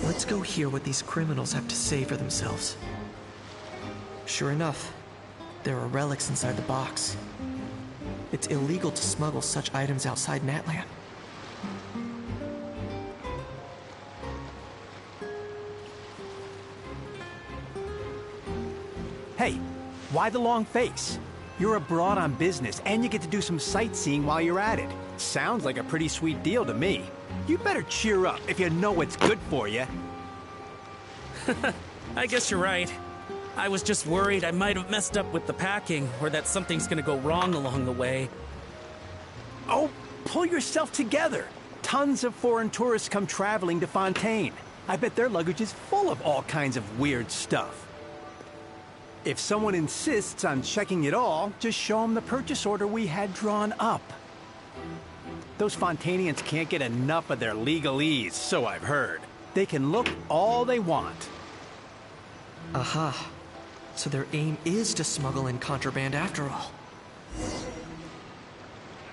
Let's go hear what these criminals have to say for themselves. Sure enough, there are relics inside the box. It's illegal to smuggle such items outside Natlan. Hey, why the long face? You're abroad on business, and you get to do some sightseeing while you're at it. Sounds like a pretty sweet deal to me. You better cheer up if you know what's good for you. I guess you're right. I was just worried I might have messed up with the packing, or that something's gonna go wrong along the way. Oh, pull yourself together. Tons of foreign tourists come traveling to Fontaine. I bet their luggage is full of all kinds of weird stuff. If someone insists on checking it all, just show them the purchase order we had drawn up. Those Fontainians can't get enough of their legalese, so I've heard. They can look all they want. Aha. So their aim is to smuggle in contraband after all.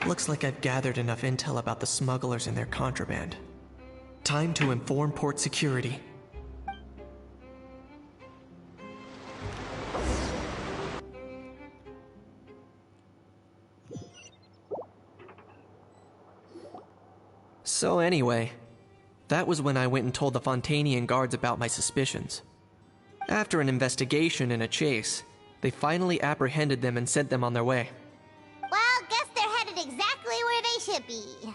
Looks like I've gathered enough intel about the smugglers and their contraband. Time to inform port security. So anyway, that was when I went and told the Fontainian guards about my suspicions. After an investigation and a chase, they finally apprehended them and sent them on their way. Well, guess they're headed exactly where they should be.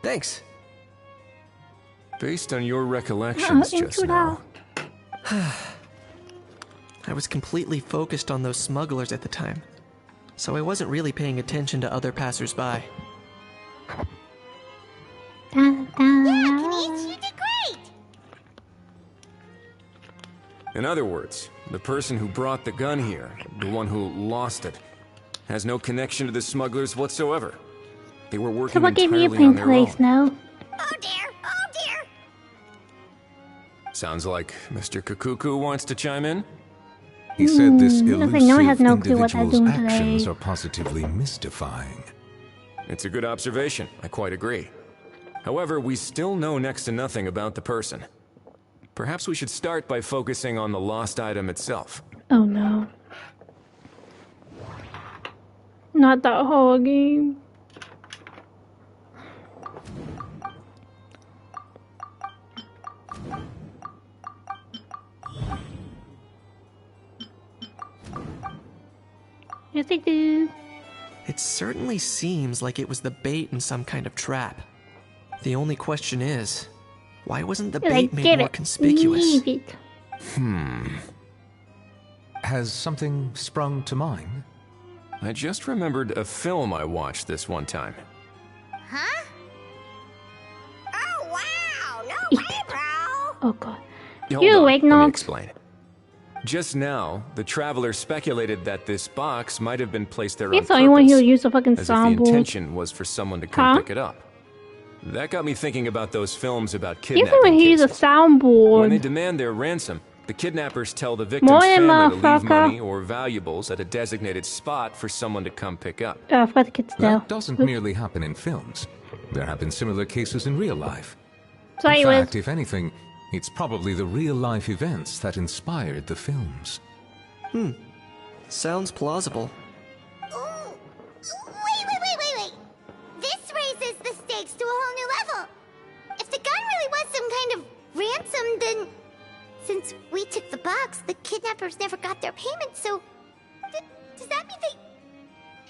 Thanks. Based on your recollections just now... I was completely focused on those smugglers at the time, so I wasn't really paying attention to other passers-by. Yeah, Kenichi, you did great! In other words, the person who brought the gun here, the one who lost it, has no connection to the smugglers whatsoever. They were working So what gave me a entirely on plain their place own. now? Oh dear, oh dear! Sounds like Mr. Kakuku wants to chime in? He said this Nothing, no one has elusive no clue what they're individual's doing actions today. are positively mystifying. It's a good observation, I quite agree. However, we still know next to nothing about the person. Perhaps we should start by focusing on the lost item itself. Oh no. Not that whole game. Yes, I do. It certainly seems like it was the bait in some kind of trap. The only question is, why wasn't the bait made more conspicuous? Leave it. Has something sprung to mind? I just remembered a film I watched this one time. Huh? Oh wow! No way, bro! Oh god. Hold You on, wake let me not. explain. Just now, the traveler speculated that this box might have been placed there on He's the only one purpose, who'll use a fucking as if the soundboard. intention was for someone to come Huh? pick it up. That got me thinking about those films about He's the one kidnapping who uses a cases. When they soundboard. demand their ransom, the kidnappers tell the victim's Morning, family to leave motherfucker. money or valuables at a designated spot for someone to come pick up. Oh, I forgot the kids still. That doesn't merely happen in films. There have been similar cases in real life. So In anyways, fact, if anything, it's probably the real-life events that inspired the films. Sounds plausible. Ooh. Wait. This raises the stakes to a whole new level. If the gun really was some kind of ransom, then... Since we took the box, the kidnappers never got their payment, so... does that mean they...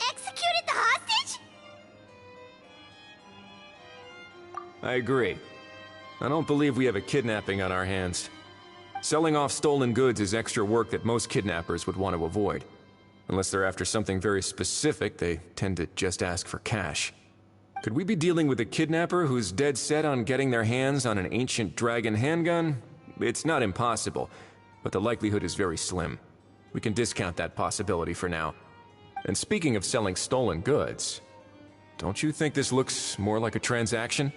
executed the hostage? I agree. I don't believe we have a kidnapping on our hands. Selling off stolen goods is extra work that most kidnappers would want to avoid. Unless they're after something very specific, they tend to just ask for cash. Could we be dealing with a kidnapper who's dead set on getting their hands on an ancient dragon handgun? It's not impossible, but the likelihood is very slim. We can discount that possibility for now. And speaking of selling stolen goods, don't you think this looks more like a transaction?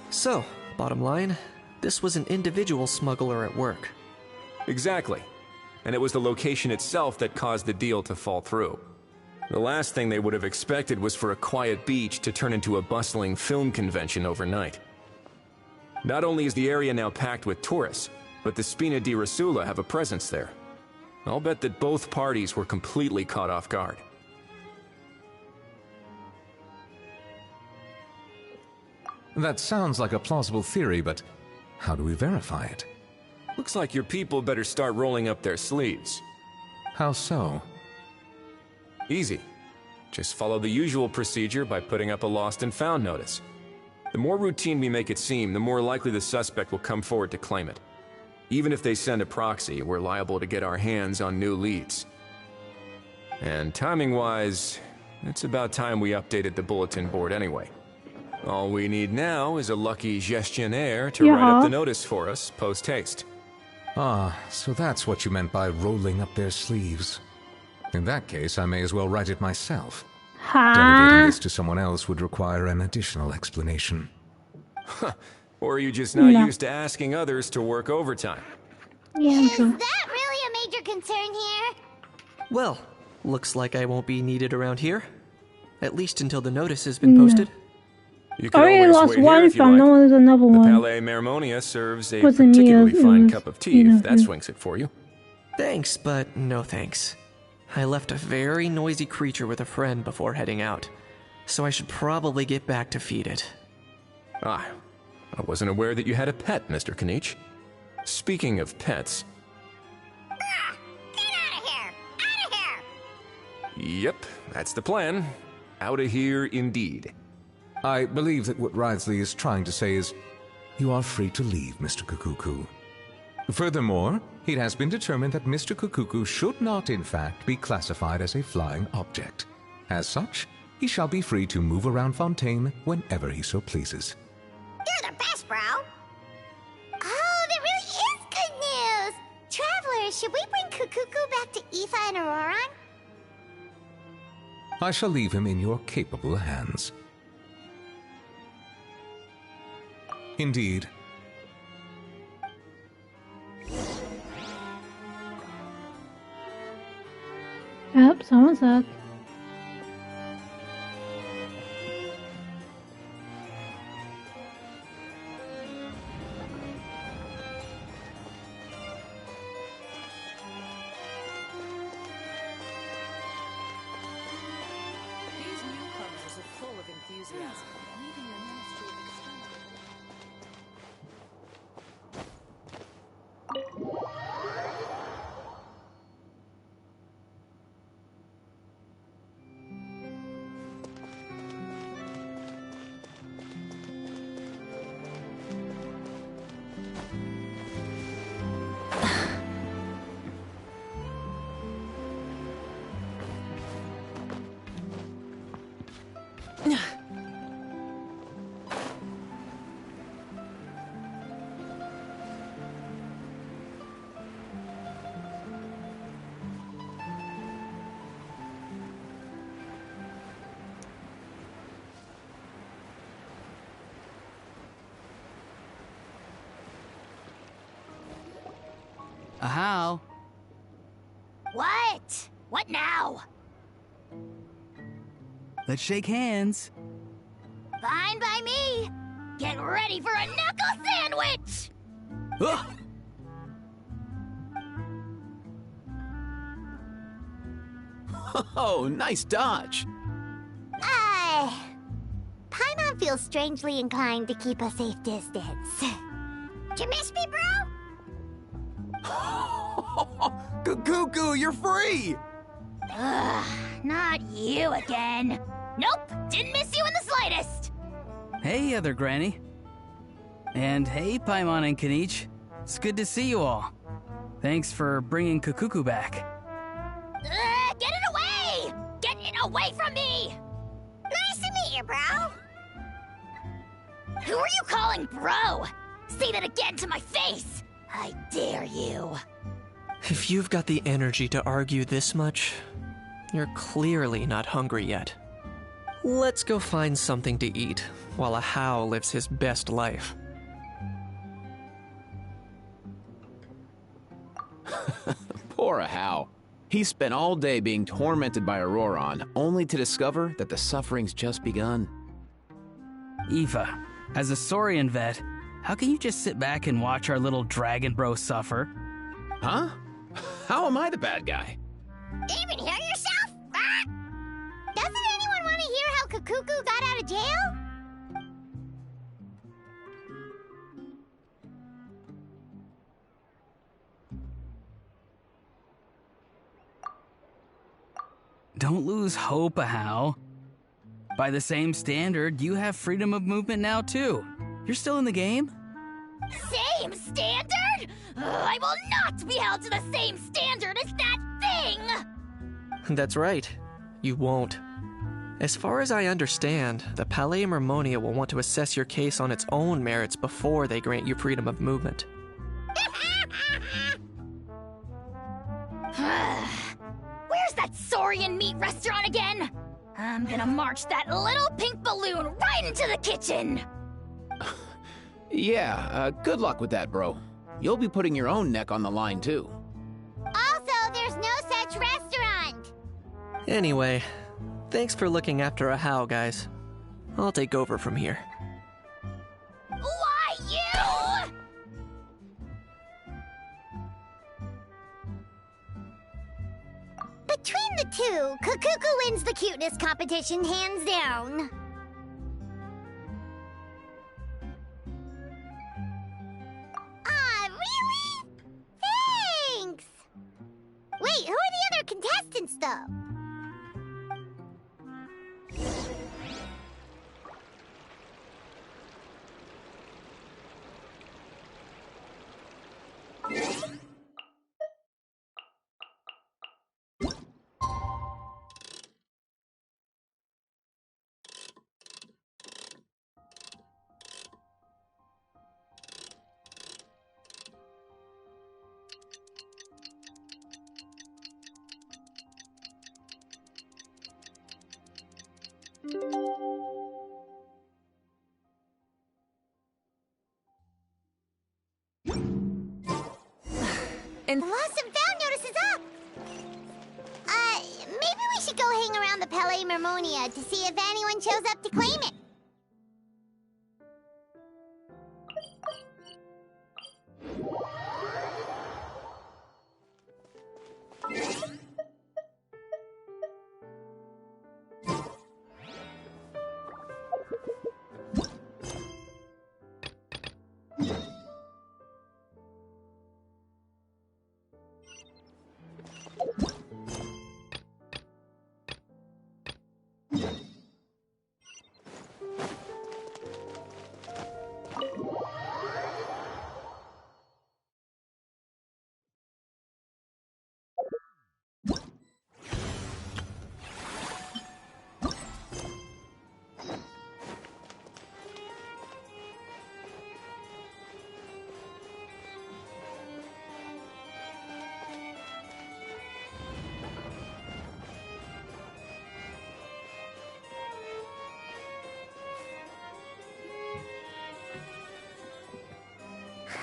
So, bottom line, this was an individual smuggler at work. Exactly. And it was the location itself that caused the deal to fall through. The last thing they would have expected was for a quiet beach to turn into a bustling film convention overnight. Not only is the area now packed with tourists, but the Spina di Rosula have a presence there. I'll bet that both parties were completely caught off guard. That sounds like a plausible theory, but How do we verify it? Looks like your people better start rolling up their sleeves. How so? Easy. Just follow the usual procedure by putting up a lost and found notice. The more routine we make it seem, the more likely the suspect will come forward to claim it. Even if they send a proxy, we're liable to get our hands on new leads. And timing-wise, it's about time we updated the bulletin board anyway. All we need now is a lucky gestionnaire to write up the notice for us post-haste. Ah, so that's what you meant by rolling up their sleeves. In that case, I may as well write it myself. Delegating this to someone else would require an additional explanation. Or are you just not used to asking others to work overtime? Is that really a major concern here? Well, looks like I won't be needed around here. At least until the notice has been posted. You can always lost wait one here if you from, like. no, there's another The one. Palais Mermonia serves a Wasn't me, particularly it fine was, cup of tea if that swings it for you. Thanks, but no thanks. I left a very noisy creature with a friend before heading out, so I should probably get back to feed it. Ah, I wasn't aware that you had a pet, Mr. Kanich. Speaking of pets... Get out of here! Out of here! Yep, that's the plan. Out of here indeed. I believe that what Wriothesley is trying to say is, you are free to leave, Mr. Kukuku. Furthermore, it has been determined that Mr. Kukuku should not, in fact, be classified as a flying object. As such, he shall be free to move around Fontaine whenever he so pleases. You're the best, bro! Oh, that really is good news! Travelers, should we bring Kukuku back to Aoife and Auroran? I shall leave him in your capable hands. Indeed. Yep, someone's up. These newcomers are full of enthusiasm, leaving the Ministry of External. How? What? What now? Let's shake hands. Fine by me! Get ready for a knuckle sandwich! Ugh. Oh, nice dodge. Paimon feels strangely inclined to keep a safe distance. Did you miss me, bro? Cuckoo, you're free! Ugh, not you again. Nope, didn't miss you in the slightest. Hey, other granny. And hey, Paimon and Kanich. It's good to see you all. Thanks for bringing Kukuku back. Get it away! Get it away from me! Nice to meet you, bro. Who are you calling bro? Say that again to my face! I dare you. If you've got the energy to argue this much, you're clearly not hungry yet. Let's go find something to eat while a How lives his best life. Poor How. He spent all day being tormented by Auroran, only to discover that the suffering's just begun. Aoife, as a Saurian vet, how can you just sit back and watch our little dragon bro suffer? Huh? How am I the bad guy? Even hear yourself? Ah! Doesn't anyone want to hear how Kukuku got out of jail? don't lose hope, Ahau. By the same standard, you have freedom of movement now, too. You're still in the game? Same standard? I will not be held to the same standard as that thing! That's right. You won't. As far as I understand, the Palais Mermonia will want to assess your case on its own merits before they grant you freedom of movement. Where's that Saurian meat restaurant again? I'm gonna march that little pink balloon right into the kitchen! Yeah, good luck with that, bro. You'll be putting your own neck on the line, too. Also, there's no such restaurant! Anyway, thanks for looking after Ahau, guys. I'll take over from here. Why, you?! Between the two, Kukuku wins the cuteness competition hands down. Ah, really? Thanks! Wait, who are the other contestants, though? And the lost and found notice is up! Maybe we should go hang around the Palais Mermonia to see if anyone shows up to claim it.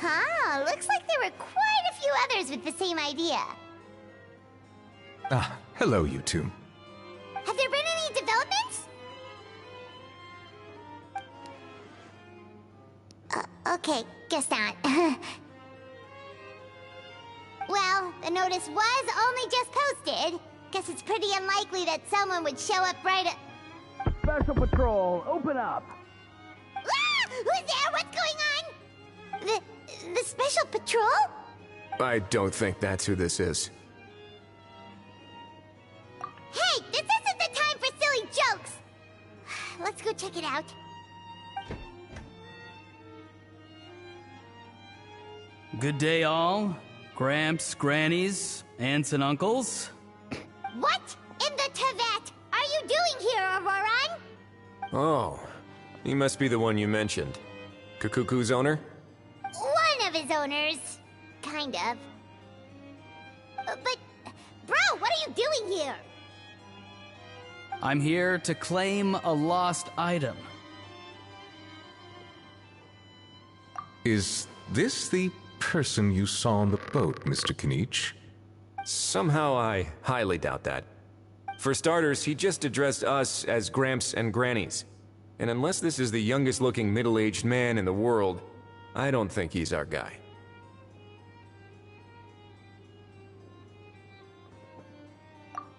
Huh, looks like there were quite a few others with the same idea. Ah, hello, you two. Have there been any developments? Okay, guess not. Well, the notice was only just posted. Guess it's pretty unlikely that someone would show up right at... Special Patrol, open up! Ah! Who's there? What's going on? The Special Patrol? I don't think that's who this is. Hey, this isn't the time for silly jokes! Let's go check it out. Good day, all. Gramps, grannies, aunts and uncles. What in the Tevat are you doing here, Auroran? Oh, he must be the one you mentioned. Kukuku's owner? One of his owners. Kind of. But, bro, what are you doing here? I'm here to claim a lost item. Is this the person you saw on the boat, Mr. Kinich? Somehow I highly doubt that. For starters, he just addressed us as Gramps and Grannies. And unless this is the youngest looking middle-aged man in the world, I don't think he's our guy.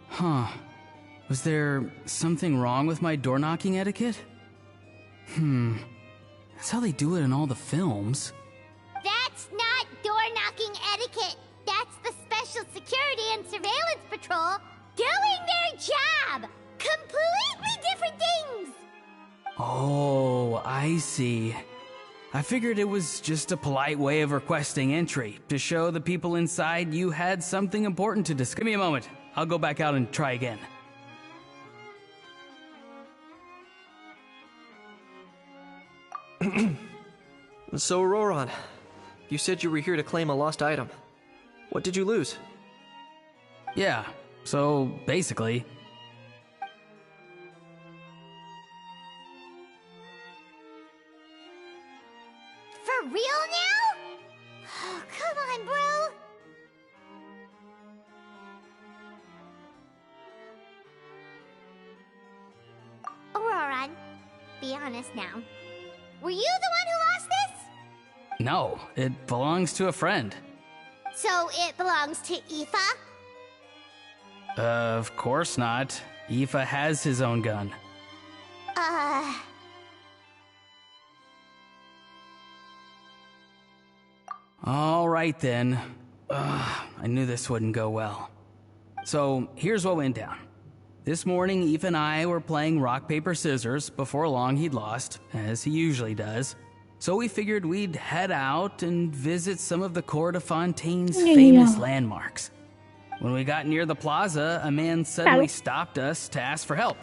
Huh. Was there something wrong with my door-knocking etiquette? That's how they do it in all the films. That's not door-knocking etiquette. That's the Special Security and Surveillance Patrol. Doing their job! Completely different things! Oh, I see. I figured it was just a polite way of requesting entry, to show the people inside you had something important to discuss. Give me a moment. I'll go back out and try again. So, Roran, you said you were here to claim a lost item. What did you lose? Yeah, so basically... For real now? Oh, come on, bro. Auroran, be honest now. Were you the one who lost this? No, it belongs to a friend. So it belongs to Aoife? Of course not. Aoife has his own gun. All right then. I knew this wouldn't go well. So here's what went down. This morning, Aoife and I were playing rock, paper, scissors. Before long, he'd lost, as he usually does. So we figured we'd head out and visit some of the Court of Fontaine's famous landmarks. When we got near the plaza, a man suddenly stopped us to ask for help.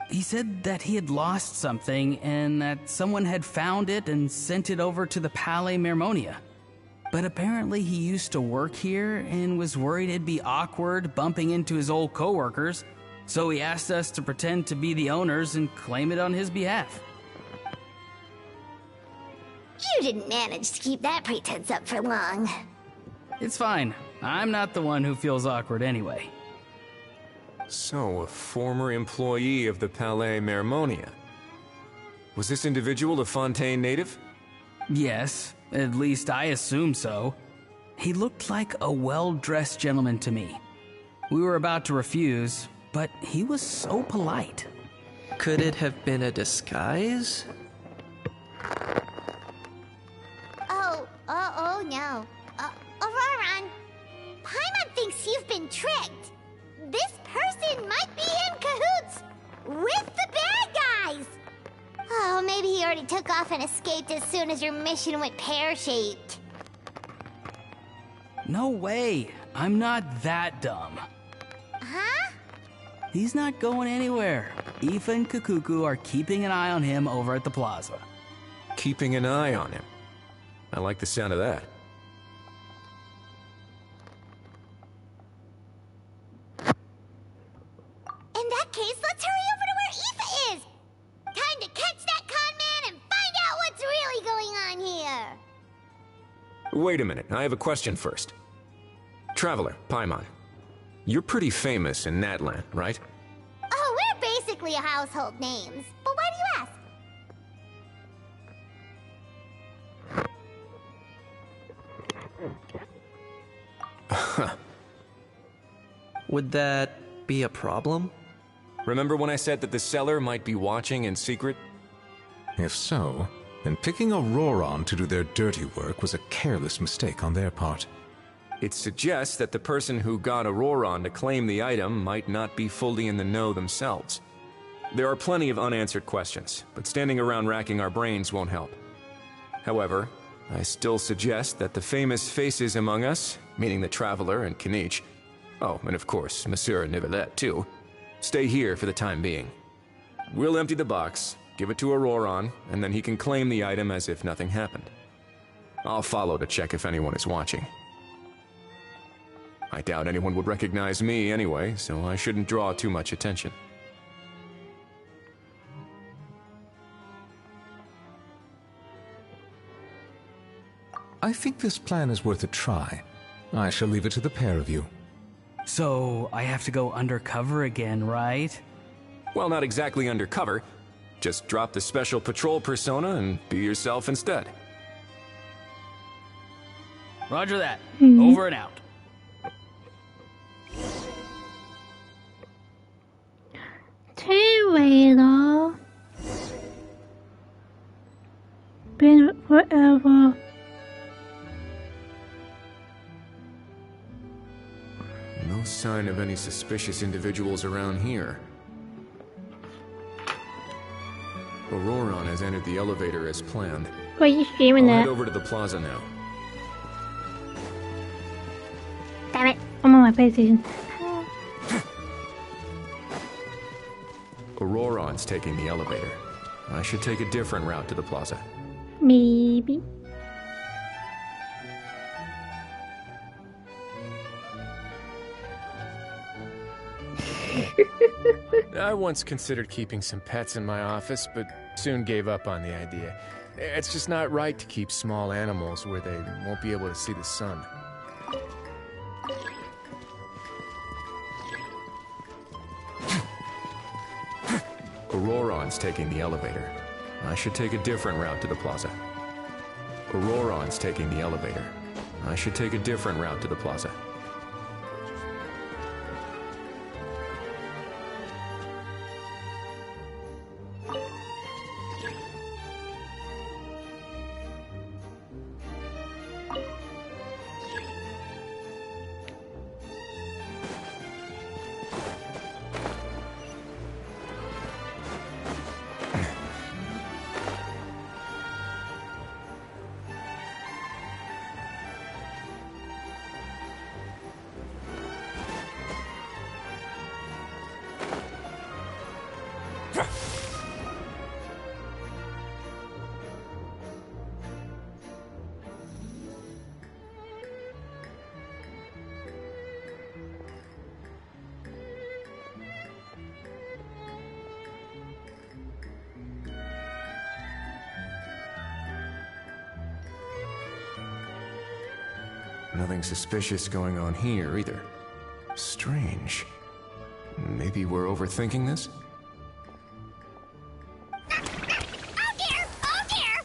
He said that he had lost something and that someone had found it and sent it over to the Palais Mermonia. But apparently he used to work here and was worried it'd be awkward bumping into his old coworkers, so he asked us to pretend to be the owners and claim it on his behalf. You didn't manage to keep that pretense up for long. It's fine. I'm not the one who feels awkward anyway. So, a former employee of the Palais Mermonia. Was this individual a Fontaine native? Yes, at least I assume so. He looked like a well-dressed gentleman to me. We were about to refuse, but he was so polite. Could it have been a disguise? Oh no. Auroran, Paimon thinks you've been tricked. This person might be in cahoots with the bad guys. Oh, maybe he already took off and escaped as soon as your mission went pear-shaped. No way. I'm not that dumb. Huh? He's not going anywhere. Aoife and Kukuku are keeping an eye on him over at the plaza. Keeping an eye on him. I like the sound of that. In that case, let's hurry over to where Aoife is! Time to catch that con man and find out what's really going on here! Wait a minute, I have a question first. Traveler, Paimon, you're pretty famous in Natlan, right? Oh, we're basically household names. But why do you ask? Would that be a problem? Remember when I said that the seller might be watching in secret? If so, then picking a Roran to do their dirty work was a careless mistake on their part. It suggests that the person who got Auroran to claim the item might not be fully in the know themselves. There are plenty of unanswered questions, but standing around racking our brains won't help. However, I still suggest that the famous faces among us, meaning the Traveler and Kinich, oh, and of course, Monsieur Nivelette too, stay here for the time being. We'll empty the box, give it to Auroran, and then he can claim the item as if nothing happened. I'll follow to check if anyone is watching. I doubt anyone would recognize me anyway, so I shouldn't draw too much attention. I think this plan is worth a try. I shall leave it to the pair of you. So, I have to go undercover again, right? Well, not exactly undercover. Just drop the special patrol persona and be yourself instead. Roger that. Over and out. Later. Been forever. No sign of any suspicious individuals around here. Auroron has entered the elevator as planned. Why are you streaming I'll that? head over to the plaza now. Damn it, I'm on my PlayStation. Auroron's taking the elevator. I should take a different route to the plaza. Maybe. I once considered keeping some pets in my office, but soon gave up on the idea. It's just not right to keep small animals where they won't be able to see the sun. Auroron's taking the elevator. I should take a different route to the plaza. Auroron's taking the elevator. I should take a different route to the plaza. Nothing suspicious going on here, either. Strange. Maybe we're overthinking this? Oh dear! Oh dear!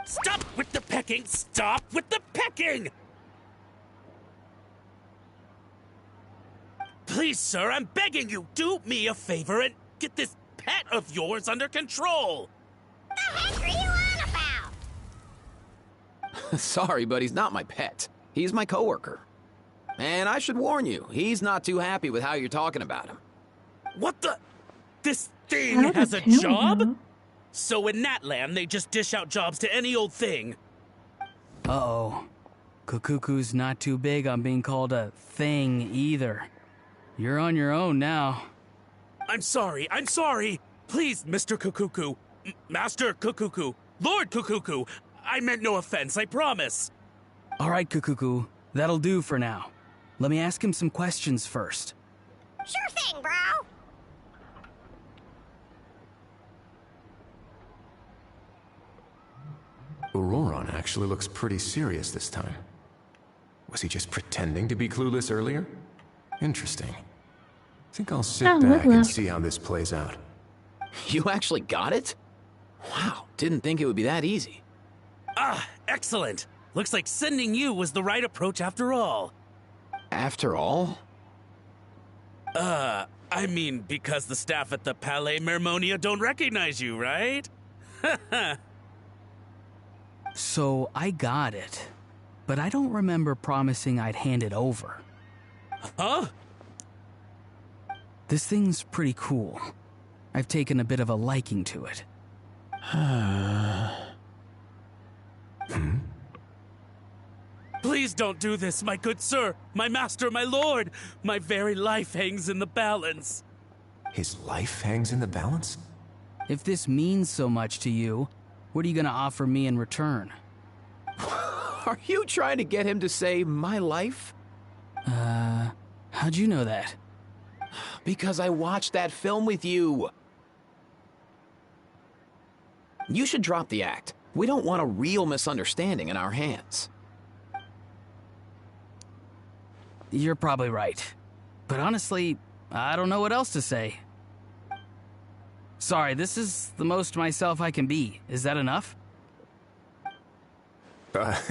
Stop with the pecking! Stop with the pecking! Please, sir, I'm begging you, do me a favor and get this pet of yours under control! The heck are you on about? Sorry, but he's not my pet. He's my coworker. And I should warn you, he's not too happy with how you're talking about him. What the? This thing How has a did you job? know? So in Natlan, they just dish out jobs to any old thing. Uh-oh. Kukuku's not too big on being called a thing either. You're on your own now. I'm sorry. Please, Mr. Kukuku. Master Kukuku. Lord Kukuku. I meant no offense, I promise. All right, Kukuku. That'll do for now. Let me ask him some questions first. Sure thing, bro. Auroron actually looks pretty serious this time. Was he just pretending to be clueless earlier? Interesting. Think I'll sit back and see how this plays out. You actually got it? Wow, didn't think it would be that easy. Ah, excellent. Looks like sending you was the right approach after all. After all? I mean, because the staff at the Palais Mermonia don't recognize you, right? So I got it, but I don't remember promising I'd hand it over. Huh? This thing's pretty cool. I've taken a bit of a liking to it. Please don't do this, my good sir, my master, my lord. My very life hangs in the balance. His life hangs in the balance? If this means so much to you, what are you gonna offer me in return? Are you trying to get him to say my life? How'd you know that? Because I watched that film with you. You should drop the act. We don't want a real misunderstanding in our hands. You're probably right. But honestly, I don't know what else to say. Sorry, this is the most myself I can be. Is that enough?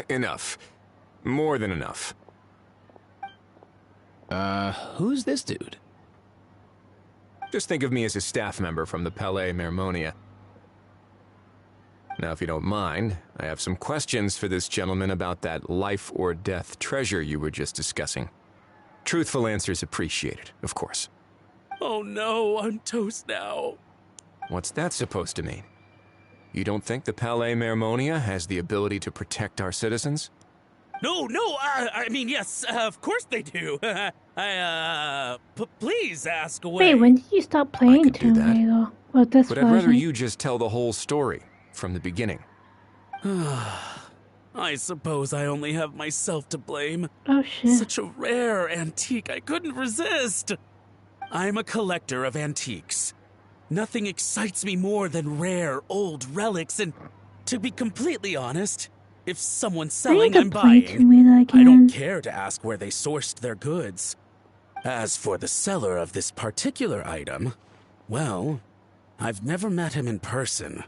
Enough. More than enough. Who's this dude? Just think of me as a staff member from the Palais Mermonia. Now, if you don't mind, I have some questions for this gentleman about that life or death treasure you were just discussing. Truthful answers appreciated, of course. Oh no, I'm toast now. What's that supposed to mean? You don't think the Palais Mermonia has the ability to protect our citizens? No, I mean, yes, of course they do. Please ask away. Wait, when did you stop playing Tomb Raider? Well, this but I'd rather you just tell the whole story from the beginning. I suppose I only have myself to blame. Oh, shit. Such a rare antique, I couldn't resist. I'm a collector of antiques. Nothing excites me more than rare, old relics, and to be completely honest, if someone's selling, I'm buying. I don't care to ask where they sourced their goods. As for the seller of this particular item, well, I've never met him in person.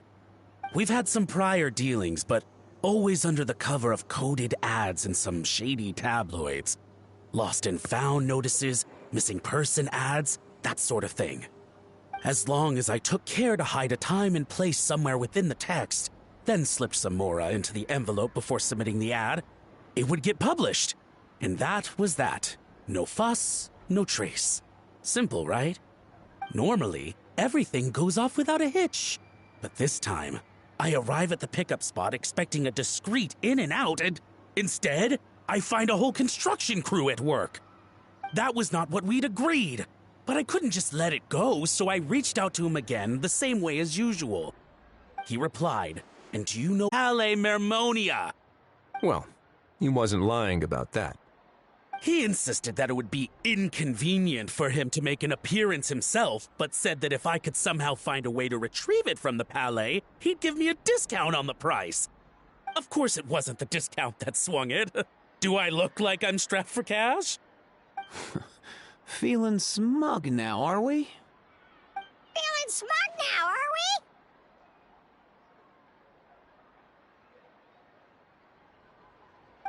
We've had some prior dealings, but always under the cover of coded ads in some shady tabloids. Lost and found notices, missing person ads, that sort of thing. As long as I took care to hide a time and place somewhere within the text, then slipped some mora into the envelope before submitting the ad, it would get published. And that was that. No fuss, no trace. Simple, right? Normally, everything goes off without a hitch. But this time, I arrive at the pickup spot expecting a discreet in and out, and instead, I find a whole construction crew at work. That was not what we'd agreed. But I couldn't just let it go, so I reached out to him again the same way as usual. He replied, and do you know Palais Mermonia? Well, he wasn't lying about that. He insisted that it would be inconvenient for him to make an appearance himself, but said that if I could somehow find a way to retrieve it from the Palais, he'd give me a discount on the price. Of course it wasn't the discount that swung it. Do I look like I'm strapped for cash? Feeling smug now, are we? Feeling smug now, are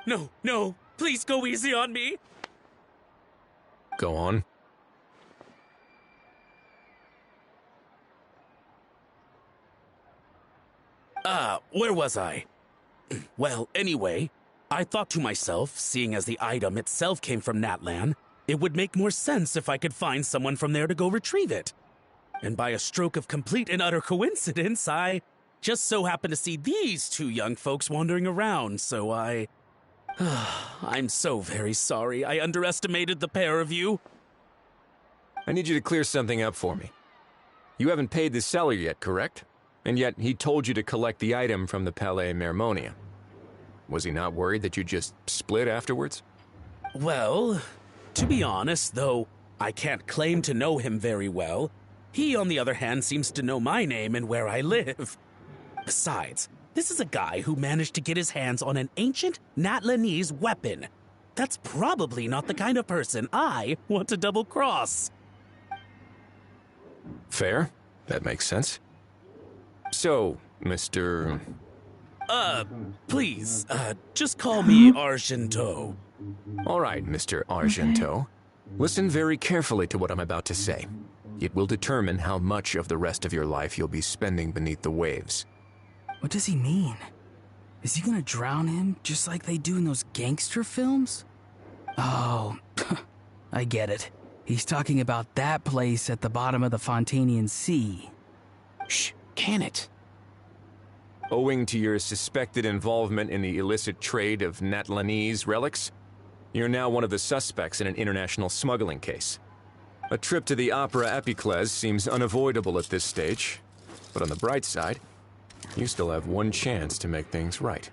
we? No, please go easy on me. Go on. Where was I? Well, anyway, I thought to myself, seeing as the item itself came from Natlan, it would make more sense if I could find someone from there to go retrieve it. And by a stroke of complete and utter coincidence, I just so happened to see these two young folks wandering around, so I'm so very sorry. I underestimated the pair of you. I need you to clear something up for me. You haven't paid the seller yet, correct? And yet he told you to collect the item from the Palais Mermonia. Was he not worried that you'd just split afterwards? Well, to be honest, though I can't claim to know him very well, he, on the other hand, seems to know my name and where I live. Besides, this is a guy who managed to get his hands on an ancient Natlanese weapon. That's probably not the kind of person I want to double-cross. Fair. That makes sense. So, Mr. Please, just call me Argento. All right, Mr. Argento. Listen very carefully to what I'm about to say. It will determine how much of the rest of your life you'll be spending beneath the waves. What does he mean? Is he gonna drown him just like they do in those gangster films? Oh, I get it. He's talking about that place at the bottom of the Fontainian Sea. Shh, can it? Owing to your suspected involvement in the illicit trade of Natlanese relics, you're now one of the suspects in an international smuggling case. A trip to the Opera Epiclese seems unavoidable at this stage, but on the bright side, you still have one chance to make things right.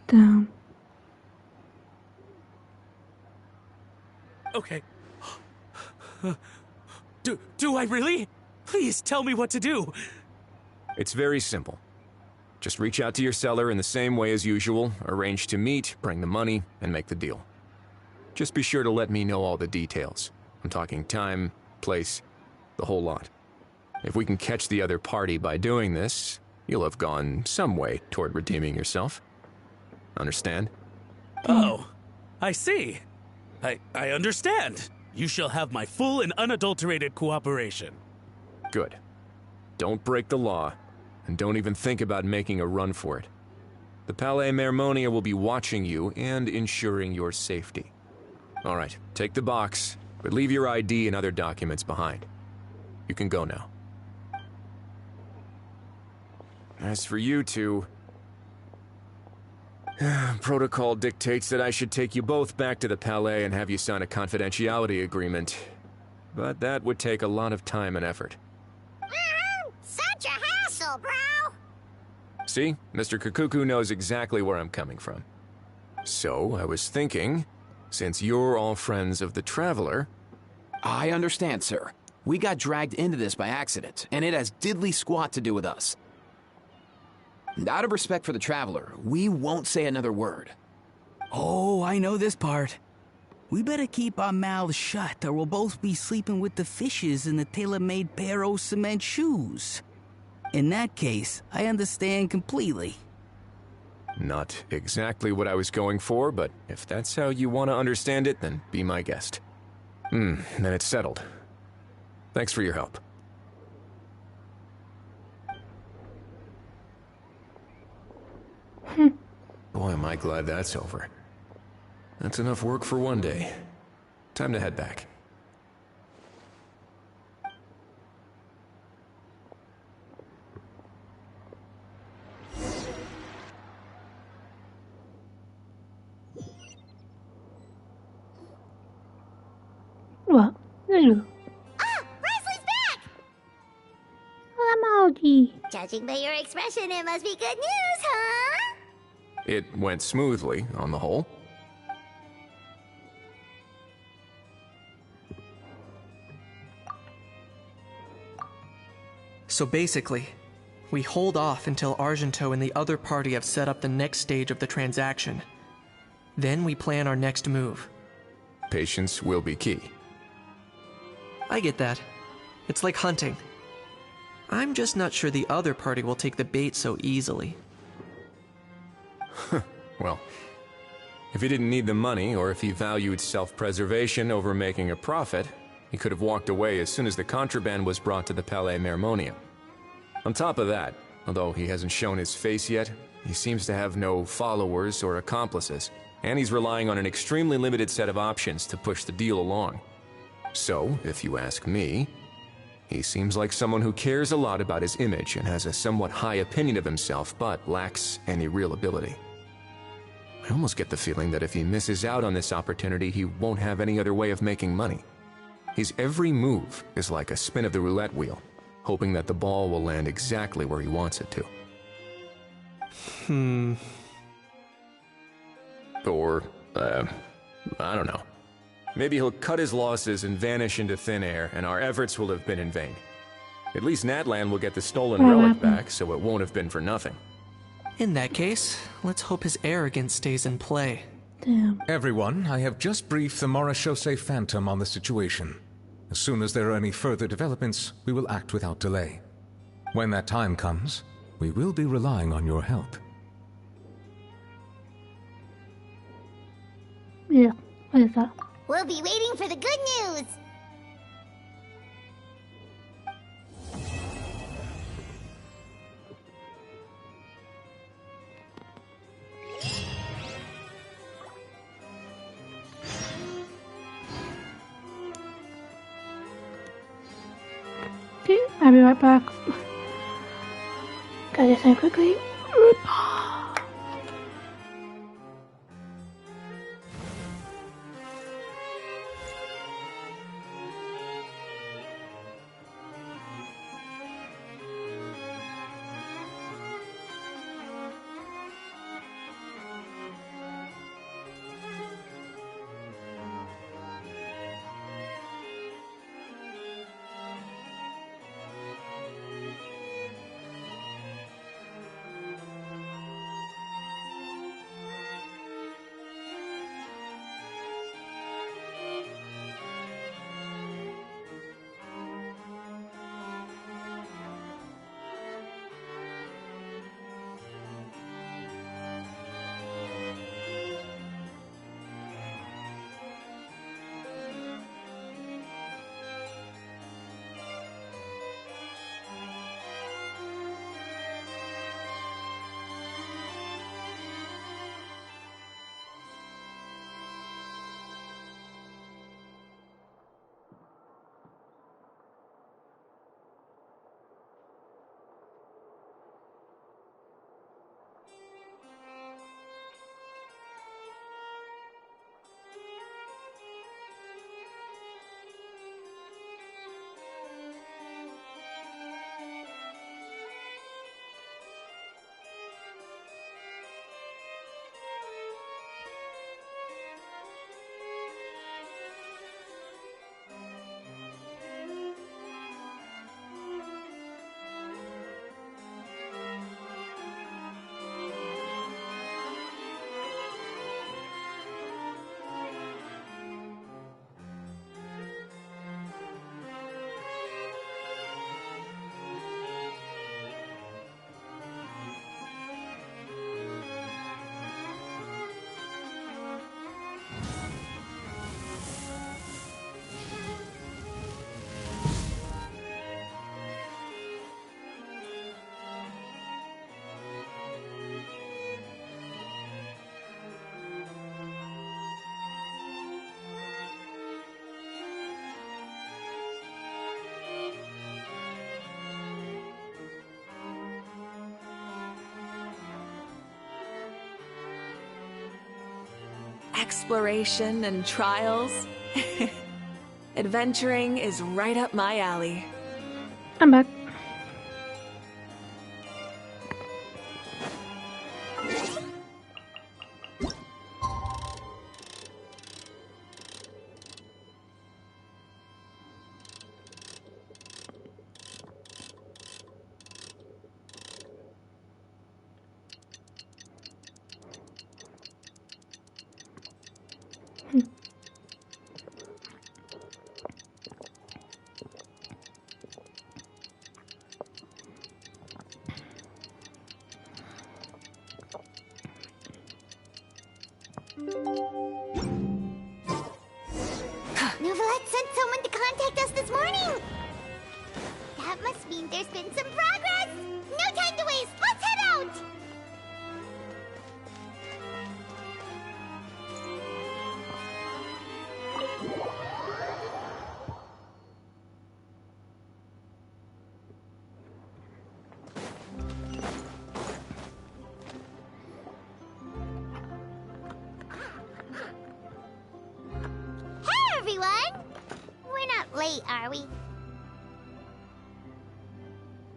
Damn. Okay. Do I really? Please tell me what to do. It's very simple. Just reach out to your seller in the same way as usual, arrange to meet, bring the money, and make the deal. Just be sure to let me know all the details. I'm talking time, place, the whole lot. If we can catch the other party by doing this, you'll have gone some way toward redeeming yourself. Understand? Oh, I see. I understand. You shall have my full and unadulterated cooperation. Good. Don't break the law, and don't even think about making a run for it. The Palais Mermonia will be watching you and ensuring your safety. All right, take the box, but leave your ID and other documents behind. You can go now. As for you two, protocol dictates that I should take you both back to the Palais and have you sign a confidentiality agreement. But that would take a lot of time and effort. Such a hassle, bro! See, Mr. Kakuku knows exactly where I'm coming from. So, I was thinking, since you're all friends of the Traveler... I understand, sir. We got dragged into this by accident, and it has diddly squat to do with us. Out of respect for the Traveler, we won't say another word. Oh, I know this part. We better keep our mouths shut, or we'll both be sleeping with the fishes in the tailor-made pair of cement shoes. In that case, I understand completely. Not exactly what I was going for, but if that's how you want to understand it, then be my guest. Then it's settled. Thanks for your help. Boy, am I glad that's over. That's enough work for one day. Time to head back. What? Hello. Ah! Wrestler's back! Emoji. Judging by your expression, it must be good news, huh? It went smoothly, on the whole. So basically, we hold off until Argento and the other party have set up the next stage of the transaction. Then we plan our next move. Patience will be key. I get that. It's like hunting. I'm just not sure the other party will take the bait so easily. Well, if he didn't need the money, or if he valued self-preservation over making a profit, he could have walked away as soon as the contraband was brought to the Palais Mermonia. On top of that, although he hasn't shown his face yet, he seems to have no followers or accomplices, and he's relying on an extremely limited set of options to push the deal along. So, if you ask me, he seems like someone who cares a lot about his image and has a somewhat high opinion of himself, but lacks any real ability. I almost get the feeling that if he misses out on this opportunity, he won't have any other way of making money. His every move is like a spin of the roulette wheel, hoping that the ball will land exactly where he wants it to. Or, I don't know. Maybe he'll cut his losses and vanish into thin air, and our efforts will have been in vain. At least Natlan will get the stolen relic back, so it won't have been for nothing. In that case, let's hope his arrogance stays in play. Damn. Everyone, I have just briefed the Marechaussee Phantom on the situation. As soon as there are any further developments, we will act without delay. When that time comes, we will be relying on your help. Yeah, what is that? We'll be waiting for the good news! Okay, I'll be right back. Gotta do something quickly. exploration and trials. Adventuring is right up my alley. I'm back. Novelette sent someone to contact us this morning! That must mean there's been some progress! No time to waste! Let's head out! Hey, everyone! We're not late, are we?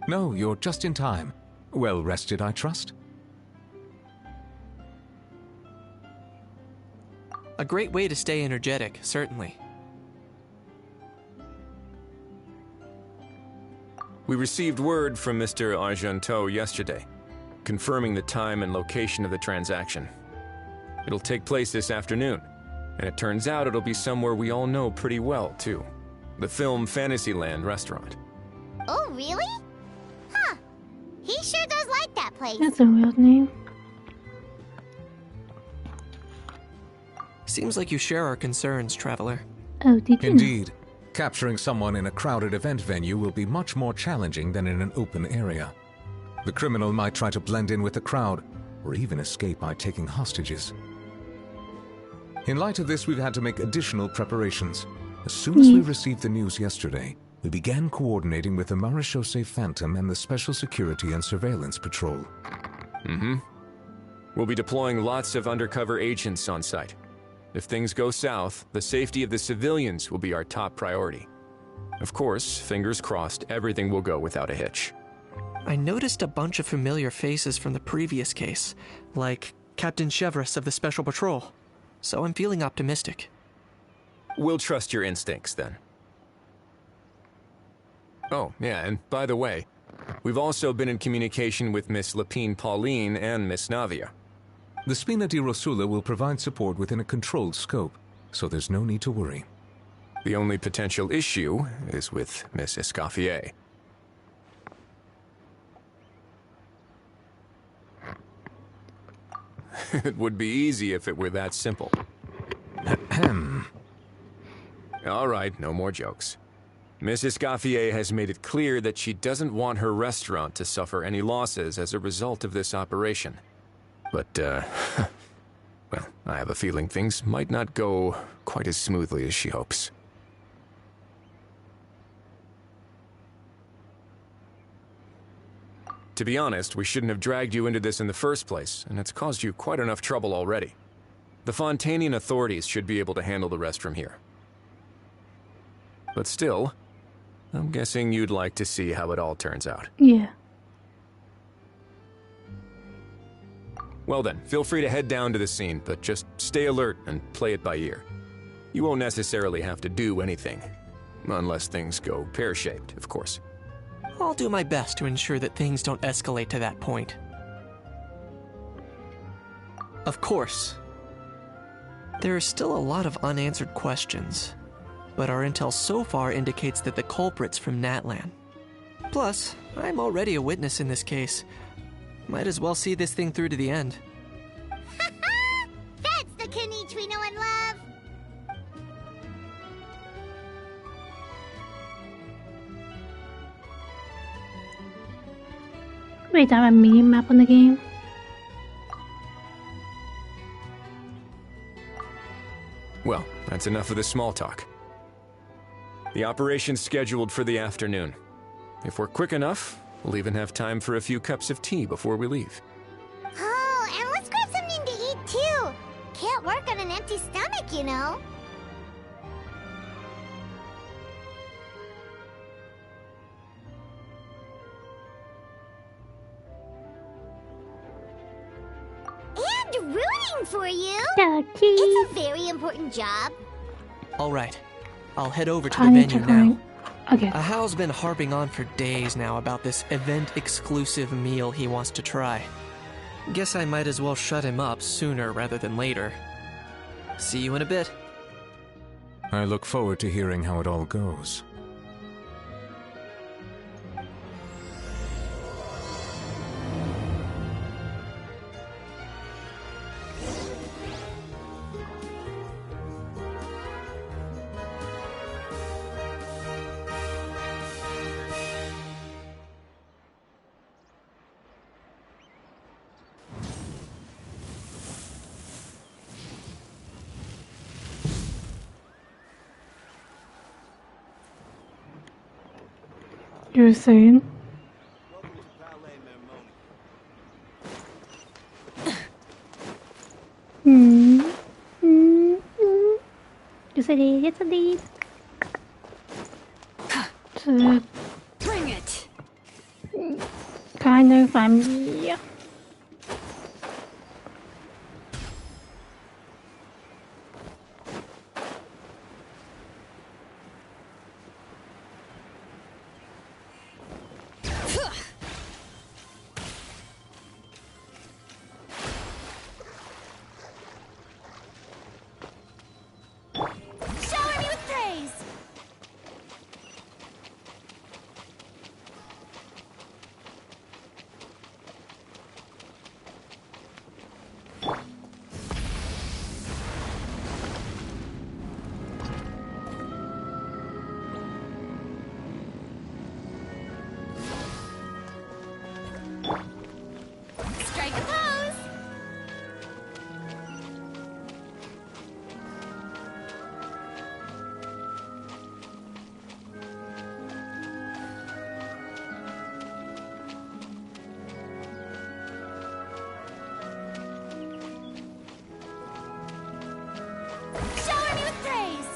No, you're just in time. Well rested, I trust? A great way to stay energetic, certainly. We received word from Mr. Argenteau yesterday, confirming the time and location of the transaction. It'll take place this afternoon, and it turns out it'll be somewhere we all know pretty well, too. The Film Fantasyland restaurant. Oh, really? Huh. He sure does like that place. That's a weird name. Seems like you share our concerns, Traveler. Oh, did you? Indeed. Capturing someone in a crowded event venue will be much more challenging than in an open area. The criminal might try to blend in with the crowd, or even escape by taking hostages. In light of this, we've had to make additional preparations. As soon as we received the news yesterday, we began coordinating with the Marechaussee Phantom and the Special Security and Surveillance Patrol. Mm-hmm. We'll be deploying lots of undercover agents on site. If things go south, the safety of the civilians will be our top priority. Of course, fingers crossed, everything will go without a hitch. I noticed a bunch of familiar faces from the previous case, like Captain Chevres of the Special Patrol, so I'm feeling optimistic. We'll trust your instincts, then. Oh, yeah, and by the way, we've also been in communication with Miss Lapine Pauline and Miss Navia. The Spina di Rosula will provide support within a controlled scope, so there's no need to worry. The only potential issue is with Miss Escoffier. It would be easy if it were that simple. All right, no more jokes. Miss Escoffier has made it clear that she doesn't want her restaurant to suffer any losses as a result of this operation. But, well, I have a feeling things might not go quite as smoothly as she hopes. To be honest, we shouldn't have dragged you into this in the first place, and it's caused you quite enough trouble already. The Fontainian authorities should be able to handle the rest from here. But still, I'm guessing you'd like to see how it all turns out. Yeah. Well then, feel free to head down to the scene, but just stay alert and play it by ear. You won't necessarily have to do anything, unless things go pear-shaped, of course. I'll do my best to ensure that things don't escalate to that point. Of course. There are still a lot of unanswered questions, but our intel so far indicates that the culprit's from Natlan. Plus, I'm already a witness in this case. Might as well see this thing through to the end. That's the Kenichi we know and love! Wait, I have a mini map on the game. Well, that's enough of the small talk. The operation's scheduled for the afternoon. If we're quick enough, we'll even have time for a few cups of tea before we leave. Oh, and let's grab something to eat too! Can't not work on an empty stomach, you know. And rooting for you. It's a very important job. Alright, I'll head over to the Honey venue chicken. now. Okay. Ahal's been harping on for days now about this event-exclusive meal he wants to try. Guess I might as well shut him up sooner rather than later. See you in a bit. I look forward to hearing how it all goes. You were saying? Yes, I did. Yes, I did. Bring it. Kind of family. Shower me with praise. Strike a pose. Shower me with praise.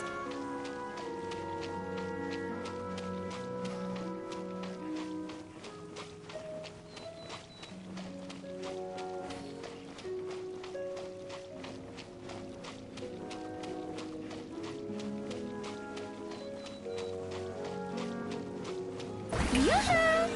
Yoo-hoo!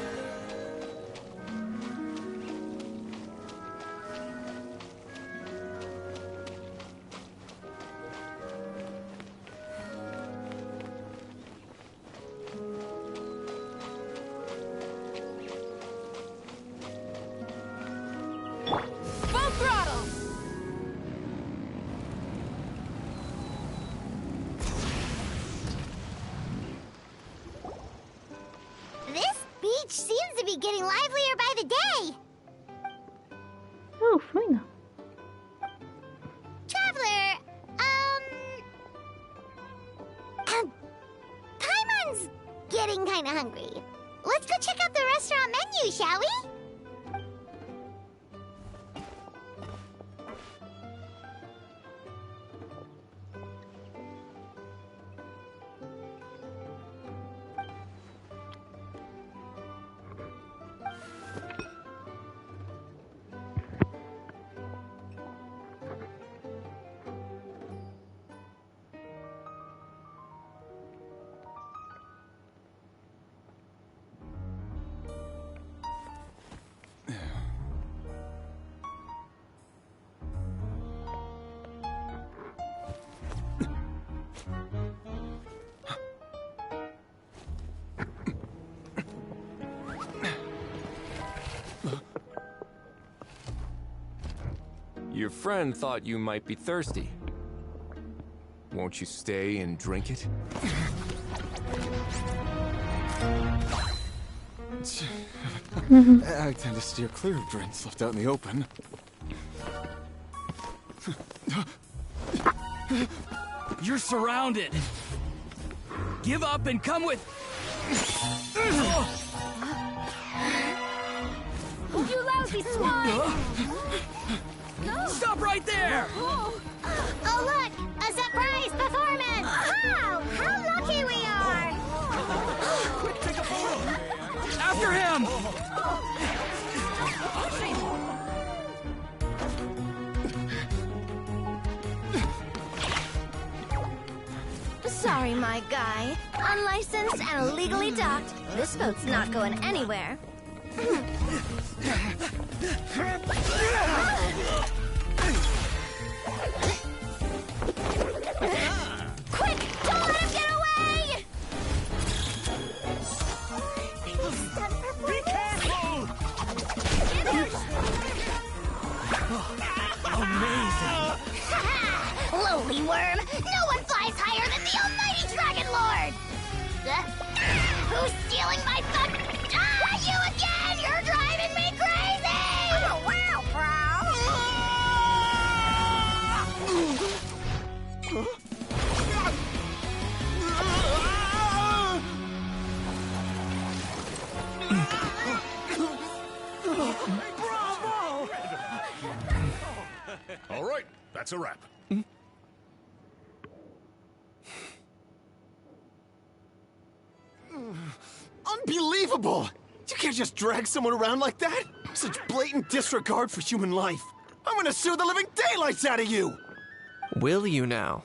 Full throttle! This beach seems to be getting livelier by the day. Oh, fine. Traveler, Paimon's getting kinda hungry. Let's go check out the restaurant menu, shall we? Your friend thought you might be thirsty. Won't you stay and drink it? I tend to steer clear of drinks left out in the open. You're surrounded. Give up and come with. You lousy swine! Stop right there! After him! Sorry, my guy. Unlicensed and illegally docked. This boat's not going anywhere. Quick! Don't let him get away! Be careful! Amazing! Lowly worm! No one flies higher than the almighty Dragon Lord! Who's stealing my fun? Ah, you again! You're driving me crazy! Oh, wow, Bravo! All right, that's a wrap. Unbelievable! You can't just drag someone around like that! Such blatant disregard for human life! I'm gonna sue the living daylights out of you! Will you now?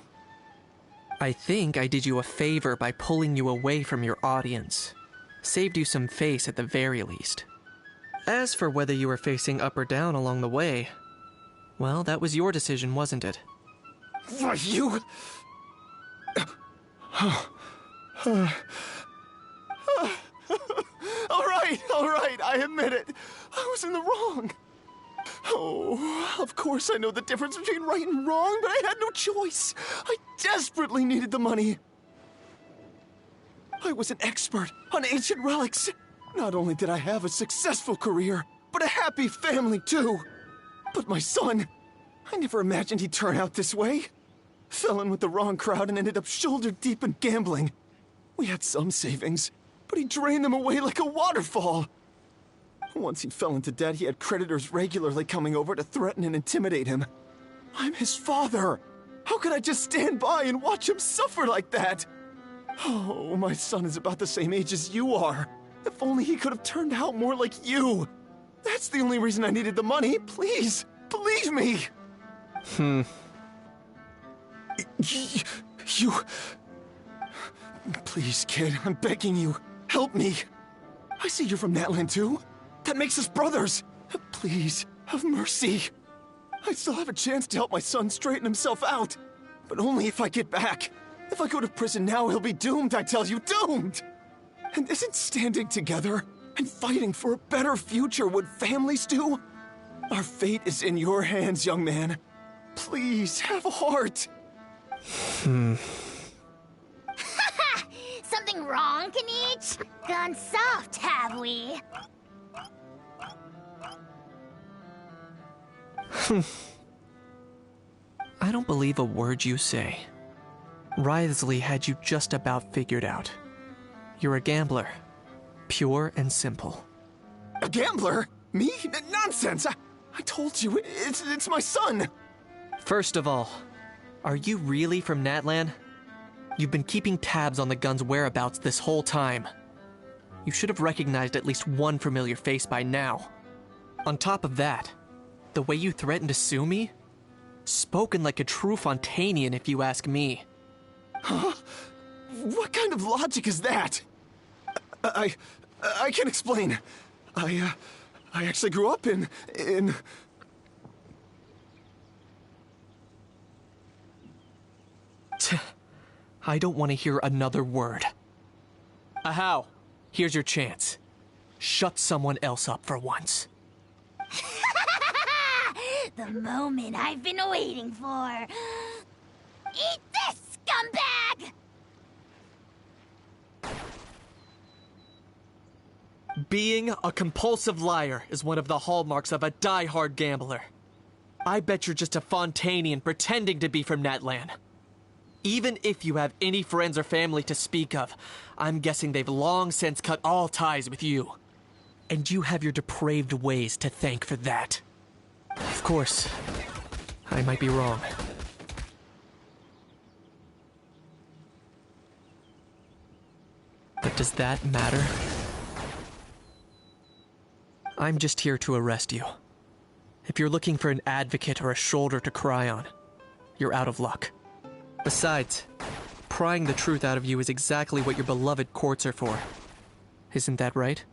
I think I did you a favor by pulling you away from your audience. Saved you some face at the very least. As for whether you were facing up or down along the way, well, that was your decision, wasn't it? Why, you... All right, I admit it. I was in the wrong. Oh, of course I know the difference between right and wrong, but I had no choice. I desperately needed the money. I was an expert on ancient relics. Not only did I have a successful career, but a happy family too. But my son, I never imagined he'd turn out this way. Fell in with the wrong crowd and ended up shoulder deep in gambling. We had some savings, but he drained them away like a waterfall. Once he fell into debt, he had creditors regularly coming over to threaten and intimidate him. I'm his father. How could I just stand by and watch him suffer like that? Oh, my son is about the same age as you are. If only he could have turned out more like you. That's the only reason I needed the money. Please, believe me. You... Please, kid, I'm begging you. Help me. I see you're from Natlan too. That makes us brothers. Please, have mercy. I still have a chance to help my son straighten himself out. But only if I get back. If I go to prison now, he'll be doomed, I tell you, doomed! And isn't standing together and fighting for a better future what families do? Our fate is in your hands, young man. Please, have a heart. Something wrong, Kanich? Gone soft, have we? I don't believe a word you say. Wriothesley had you just about figured out. You're a gambler. Pure and simple. A gambler? Me? Nonsense! I told you, it's my son! First of all, are you really from Natlan? You've been keeping tabs on the gun's whereabouts this whole time. You should have recognized at least one familiar face by now. On top of that, the way you threatened to sue me? Spoken like a true Fontainian, if you ask me. Huh? What kind of logic is that? I can't explain. I actually grew up in... I don't want to hear another word. Ahau, here's your chance. Shut someone else up for once. The moment I've been waiting for. Eat this, scumbag! Being a compulsive liar is one of the hallmarks of a die-hard gambler. I bet you're just a Fontainian pretending to be from Natlan. Even if you have any friends or family to speak of, I'm guessing they've long since cut all ties with you. And you have your depraved ways to thank for that. Of course, I might be wrong. But does that matter? I'm just here to arrest you. If you're looking for an advocate or a shoulder to cry on, you're out of luck. Besides, prying the truth out of you is exactly what your beloved courts are for. Isn't that right?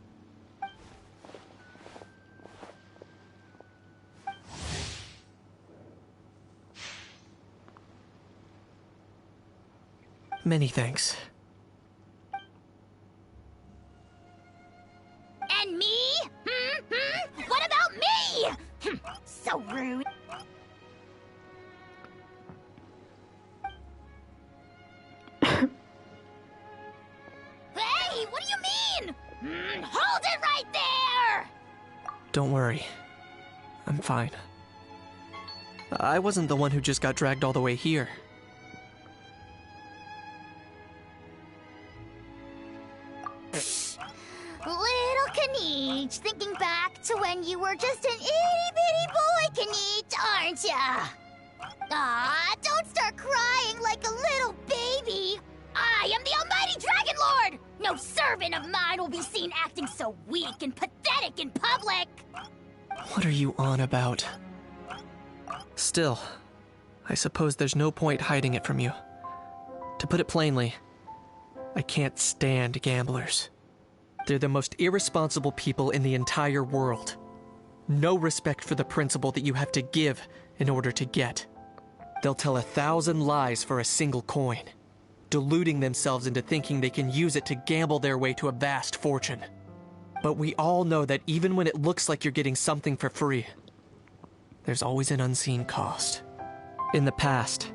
Many thanks. And me? What about me? So rude. Hey, what do you mean? Hold it right there! Don't worry. I'm fine. I wasn't the one who just got dragged all the way here. Little Kaniche, thinking back to when you were just an itty-bitty boy, Kaniche, aren't ya? Aw, don't start crying like a little baby. I am the Almighty Dragon Lord! No servant of mine will be seen acting so weak and pathetic in public! What are you on about? Still, I suppose there's no point hiding it from you. To put it plainly, I can't stand gamblers. They're the most irresponsible people in the entire world. No respect for the principle that you have to give in order to get. They'll tell 1,000 lies for a single coin, deluding themselves into thinking they can use it to gamble their way to a vast fortune. But we all know that even when it looks like you're getting something for free, there's always an unseen cost. In the past,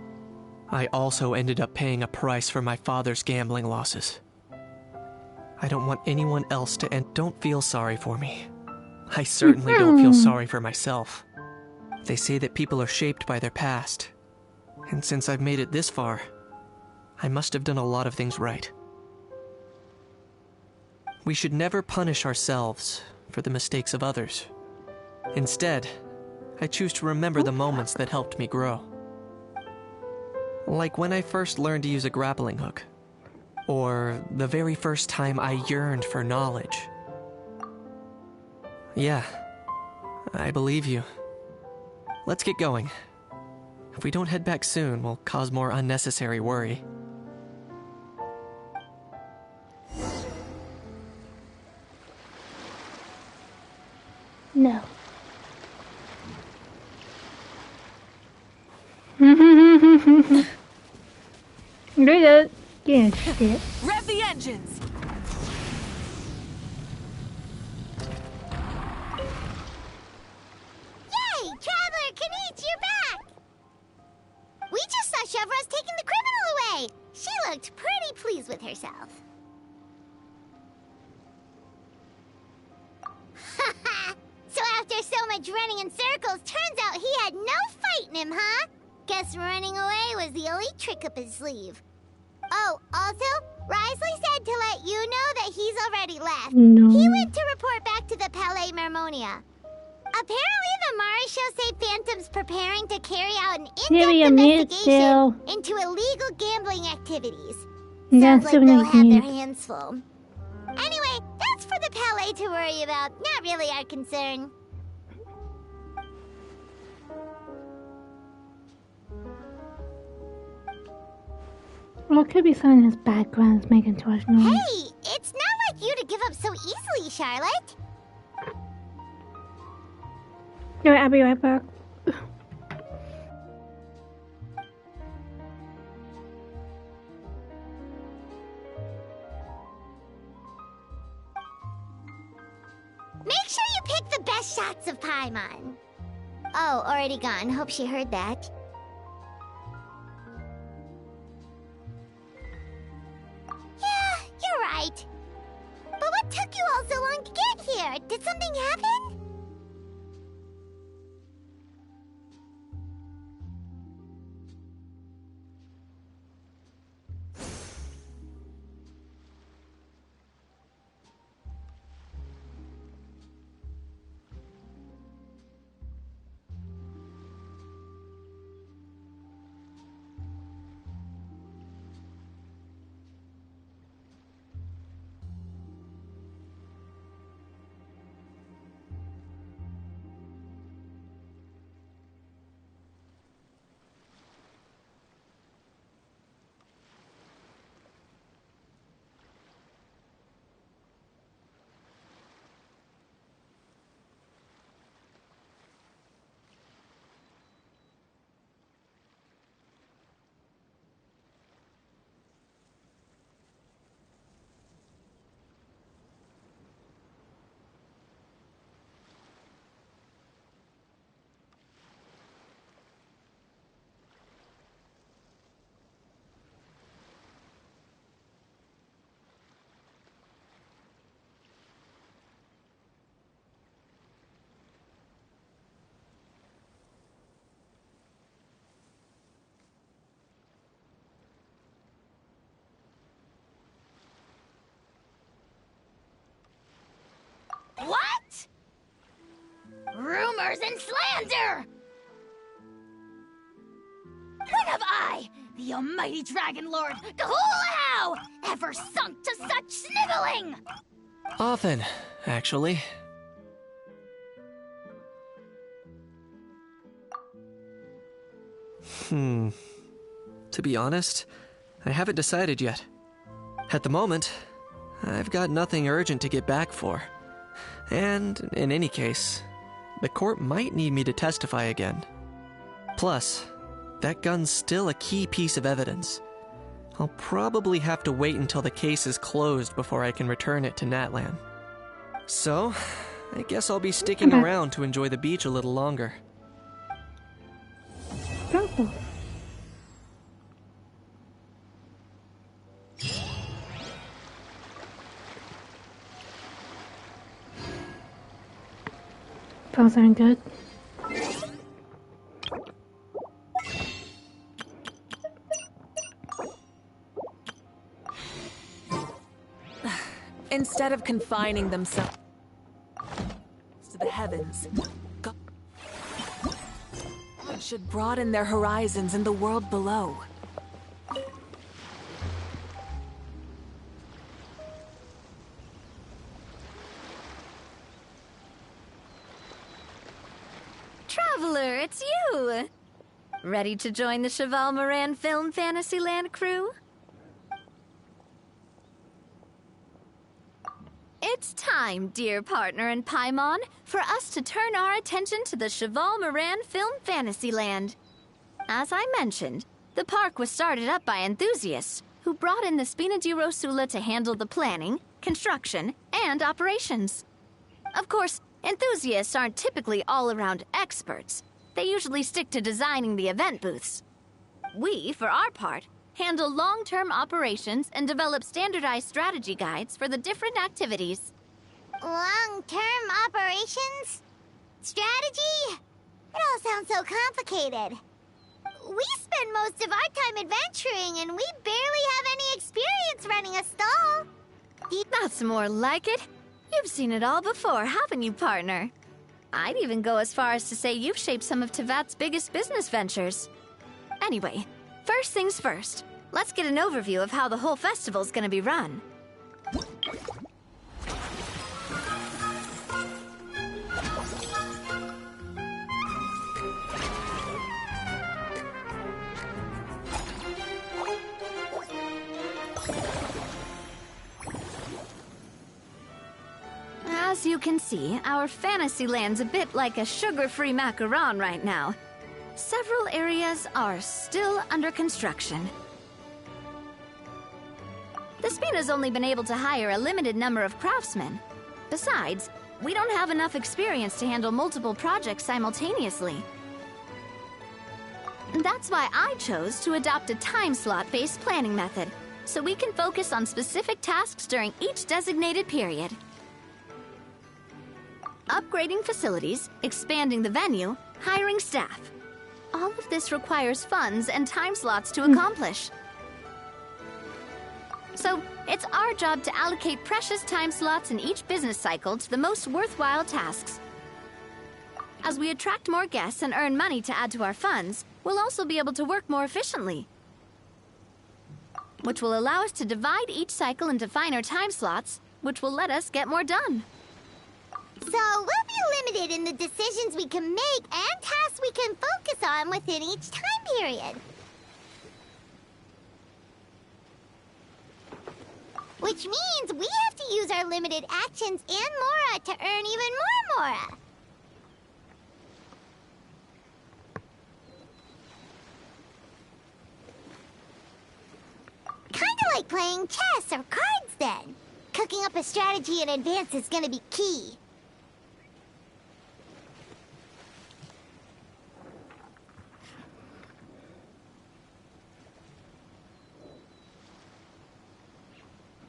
I also ended up paying a price for my father's gambling losses. I don't want anyone else to end. Don't feel sorry for me. I certainly don't feel sorry for myself. They say that people are shaped by their past, and since I've made it this far, I must have done a lot of things right. We should never punish ourselves for the mistakes of others. Instead, I choose to remember the moments that helped me grow. Like when I first learned to use a grappling hook, or the very first time I yearned for knowledge. Yeah, I believe you. Let's get going. If we don't head back soon, we'll cause more unnecessary worry. No. You're getting shit. Rev the engines! Yay! Traveler Kaniche, you're back! We just saw Chevro's taking the criminal away! She looked pretty pleased with herself. So after so much running in circles, turns out he had no fight in him, huh? Guess running away was the only trick up his sleeve. Oh, also, Risley said to let you know that he's already left. No. He went to report back to the Palais Mermonia. Apparently, the Marisho say Phantom's preparing to carry out an in-depth investigation into illegal gambling activities. Sounds like they'll have their hands full. Anyway, that's for the Palais to worry about, not really our concern. Well, it could be someone in his background is making too much noise. Hey, it's not like you to give up so easily, Charlotte. Alright, I'll be right back. Make sure you pick the best shots of Paimon. Oh, already gone. Hope she heard that. Yeah, you're right. But what took you all so long to get here? Did something happen? and slander! When have I, the almighty Dragon Lord, Kahulahau, ever sunk to such sniveling? Often, actually. To be honest, I haven't decided yet. At the moment, I've got nothing urgent to get back for. And, in any case, the court might need me to testify again. Plus, that gun's still a key piece of evidence. I'll probably have to wait until the case is closed before I can return it to Natlan. So, I guess I'll be sticking around to enjoy the beach a little longer. Purple. Pearls aren't good. Instead of confining themselves to the heavens, God should broaden their horizons in the world below. Traveler, it's you! Ready to join the Cheval Moran Film Fantasyland crew? It's time, dear partner and Paimon, for us to turn our attention to the Cheval Moran Film Fantasyland. As I mentioned, the park was started up by enthusiasts who brought in the Spina di Rosula to handle the planning, construction, and operations. Of course, enthusiasts aren't typically all-around experts. They usually stick to designing the event booths. We, for our part, handle long-term operations and develop standardized strategy guides for the different activities. Long-term operations? Strategy? It all sounds so complicated. We spend most of our time adventuring, and we barely have any experience running a stall. That's more like it. You've seen it all before, haven't you, partner? I'd even go as far as to say you've shaped some of Tevat's biggest business ventures. Anyway, first things first. Let's get an overview of how the whole festival's gonna be run. As you can see, our Fantasyland's a bit like a sugar-free macaron right now. Several areas are still under construction. The Spina's only been able to hire a limited number of craftsmen. Besides, we don't have enough experience to handle multiple projects simultaneously. That's why I chose to adopt a time slot-based planning method, so we can focus on specific tasks during each designated period. Upgrading facilities, expanding the venue, hiring staff. All of this requires funds and time slots to accomplish. So, it's our job to allocate precious time slots in each business cycle to the most worthwhile tasks. As we attract more guests and earn money to add to our funds, we'll also be able to work more efficiently, which will allow us to divide each cycle into finer time slots, which will let us get more done. So we'll be limited in the decisions we can make and tasks we can focus on within each time period. Which means we have to use our limited actions and Mora to earn even more Mora. Kinda like playing chess or cards then. Cooking up a strategy in advance is gonna be key.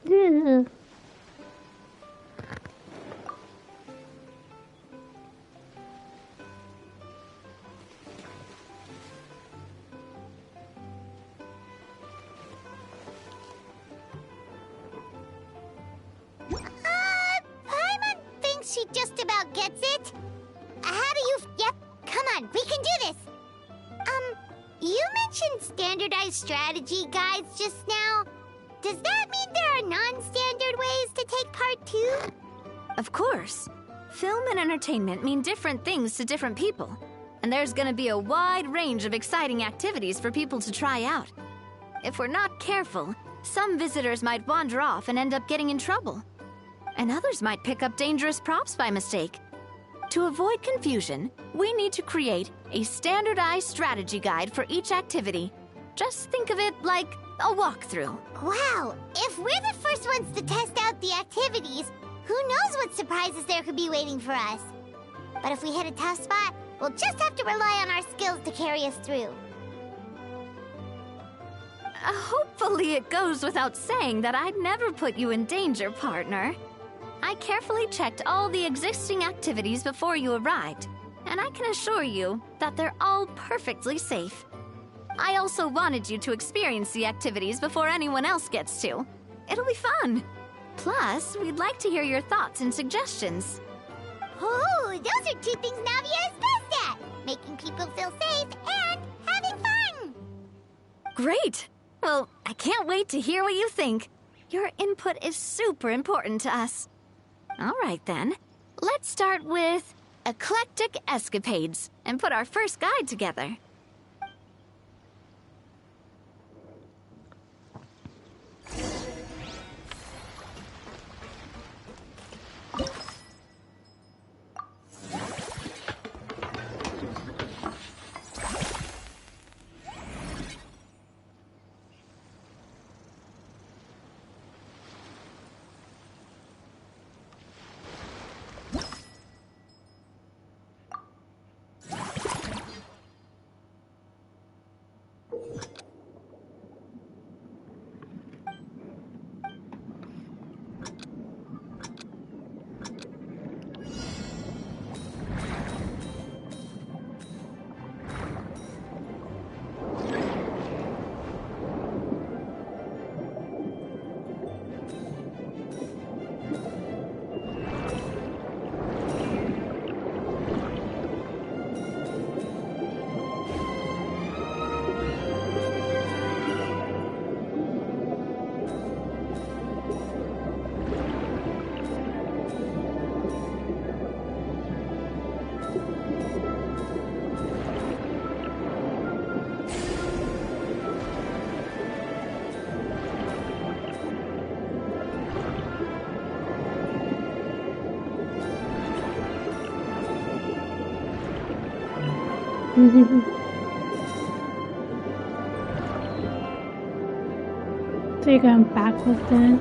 Yeah. Paimon thinks she just about gets it. how do you... Yep, come on, we can do this! You mentioned standardized strategy guides just now. Does that mean there are non-standard ways to take part too? Of course. Film and entertainment mean different things to different people. And there's gonna be a wide range of exciting activities for people to try out. If we're not careful, some visitors might wander off and end up getting in trouble. And others might pick up dangerous props by mistake. To avoid confusion, we need to create a standardized strategy guide for each activity. Just think of it like a walkthrough. Wow, if we're the first ones to test out the activities, who knows what surprises there could be waiting for us? But if we hit a tough spot, we'll just have to rely on our skills to carry us through. Hopefully it goes without saying that I'd never put you in danger, partner. I carefully checked all the existing activities before you arrived, and I can assure you that they're all perfectly safe. I also wanted you to experience the activities before anyone else gets to. It'll be fun. Plus, we'd like to hear your thoughts and suggestions. Oh, those are two things Navia is best at! Making people feel safe and having fun! Great! Well, I can't wait to hear what you think. Your input is super important to us. All right, then. Let's start with eclectic escapades and put our first guide together. So you're going backwards then?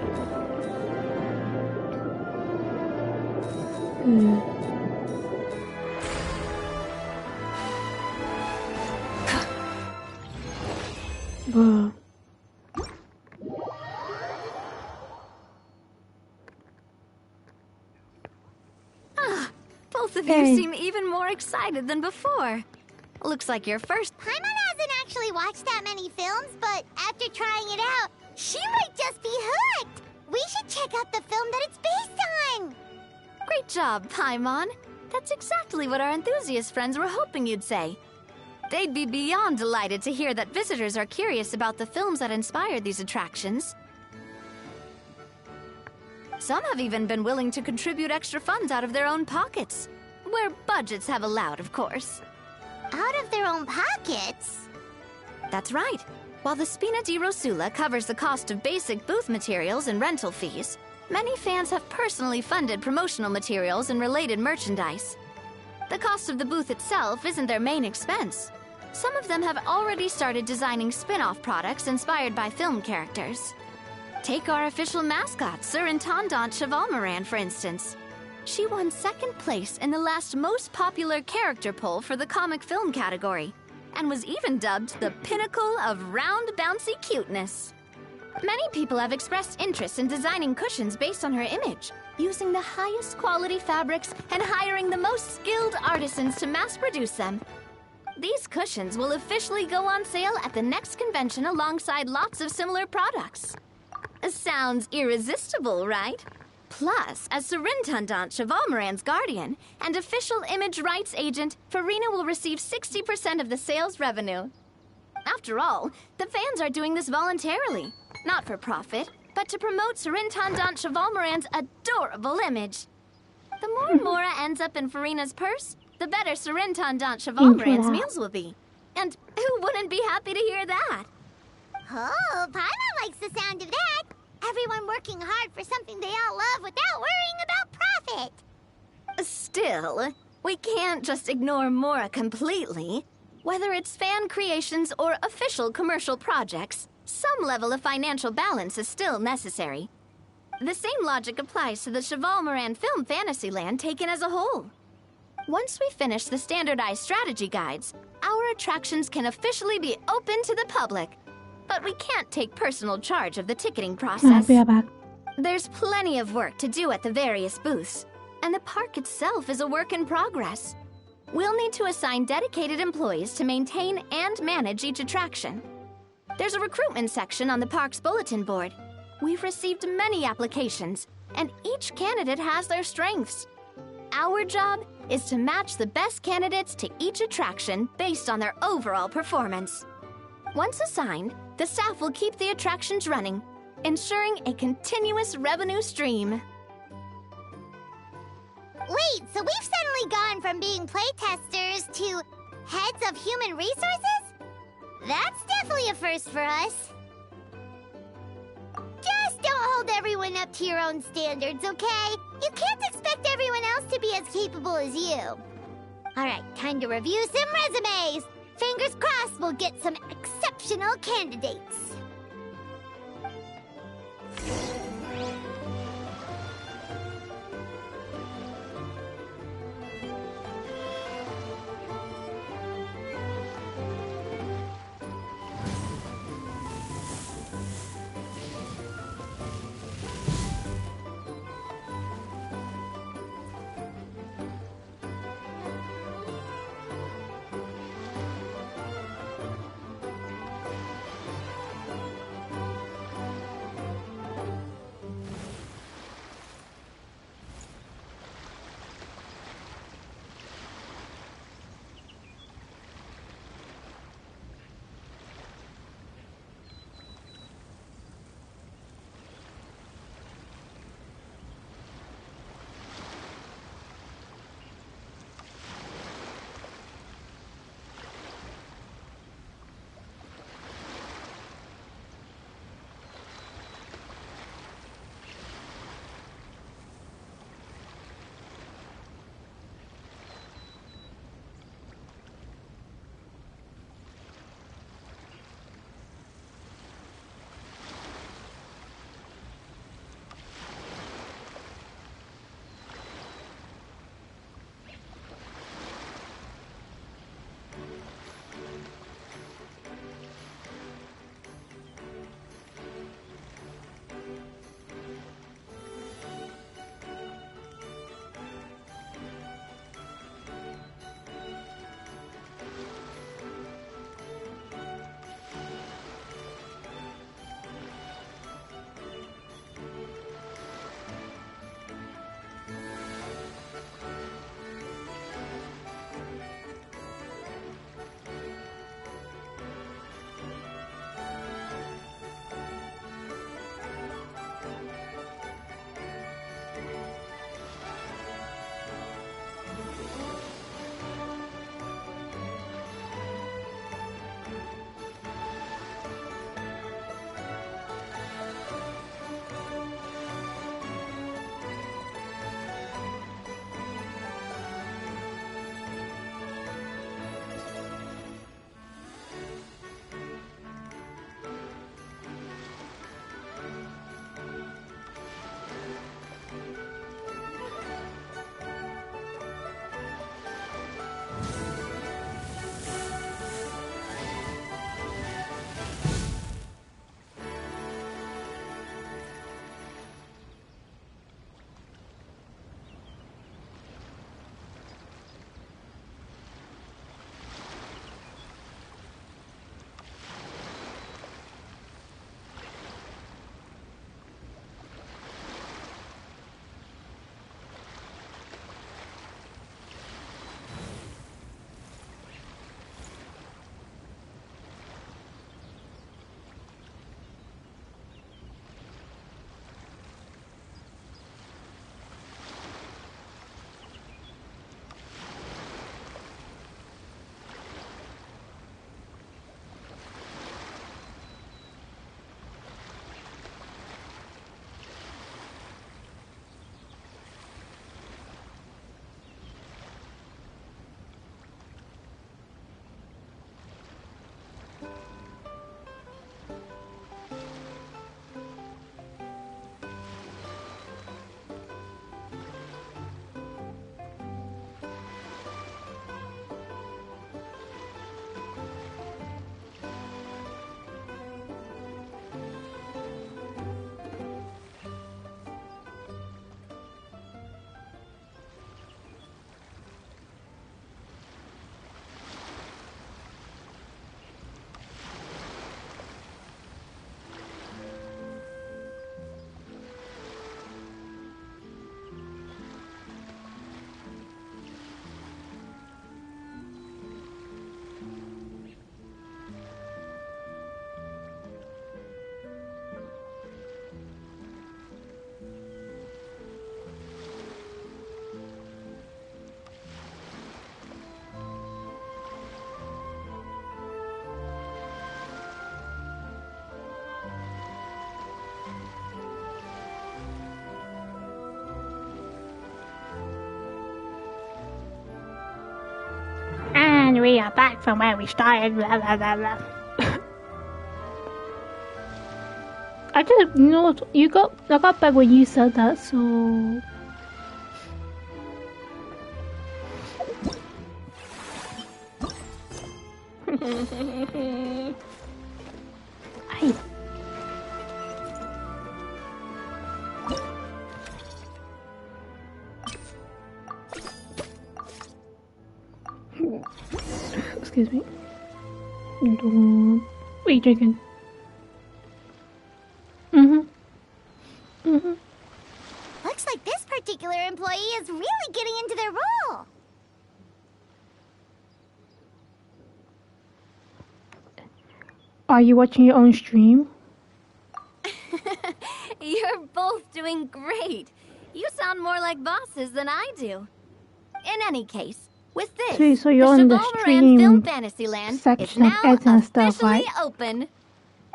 Whoa. Both of you seem even more excited than before. Looks like your first... Paimon hasn't actually watched that many films, but after trying it out, she might just be hooked! We should check out the film that it's based on! Great job, Paimon. That's exactly what our enthusiast friends were hoping you'd say. They'd be beyond delighted to hear that visitors are curious about the films that inspired these attractions. Some have even been willing to contribute extra funds out of their own pockets. Where budgets have allowed, of course. Out of their own pockets? That's right. While the Spina di Rosula covers the cost of basic booth materials and rental fees, many fans have personally funded promotional materials and related merchandise. The cost of the booth itself isn't their main expense. Some of them have already started designing spin-off products inspired by film characters. Take our official mascot, Sir Intendant Chevalmoran, for instance. She won second place in the last most popular character poll for the comic film category, and was even dubbed the pinnacle of round, bouncy cuteness. Many people have expressed interest in designing cushions based on her image, using the highest quality fabrics and hiring the most skilled artisans to mass produce them. These cushions will officially go on sale at the next convention alongside lots of similar products. Sounds irresistible, right? Plus, as Surintendant Chevalmoran's guardian and official image rights agent, Farina will receive 60% of the sales revenue. After all, the fans are doing this voluntarily, not for profit, but to promote Surintendant Chevalmoran's adorable image. The more Mora ends up in Farina's purse, the better Surintendant Chevalmoran's meals will be. And who wouldn't be happy to hear that? Oh, Paimon likes the sound of that. Everyone working hard for something they all love without worrying about profit. Still, we can't just ignore Mora completely. Whether it's fan creations or official commercial projects, some level of financial balance is still necessary. The same logic applies to the Chevalmoran Film Fantasyland taken as a whole. Once we finish the standardized strategy guides, our attractions can officially be open to the public. But we can't take personal charge of the ticketing process. There's plenty of work to do at the various booths, and the park itself is a work in progress. We'll need to assign dedicated employees to maintain and manage each attraction. There's a recruitment section on the park's bulletin board. We've received many applications, and each candidate has their strengths. Our job is to match the best candidates to each attraction based on their overall performance. Once assigned, the staff will keep the attractions running, ensuring a continuous revenue stream. Wait, so we've suddenly gone from being playtesters to heads of human resources? That's definitely a first for us. Just don't hold everyone up to your own standards, okay? You can't expect everyone else to be as capable as you. Alright, time to review some resumes. Fingers crossed we'll get some exceptional candidates. And we are back from where we started, blah blah blah blah. I just, you know, I got back when you said that, so... Ay. Excuse me. What are you drinking? Looks like this particular employee is really getting into their role. Are you watching your own stream? You're both doing great. You sound more like bosses than I do. In any case, with this, Sweet, so the you're on the Cheval stream Moran Film Fantasyland is section of now Eds and stuff, officially right? open.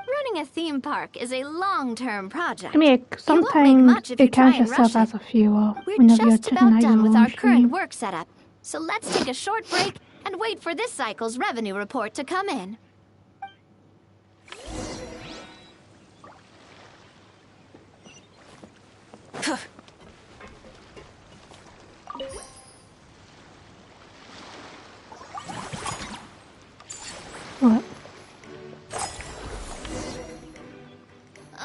Running a theme park is a long-term project. I mean, It won't make sometimes much if you it try counts and yourself rush as a viewer We're whenever you're just checking about out done your with own our stream. current work setup, so let's take a short break and wait for this cycle's revenue report to come in. What?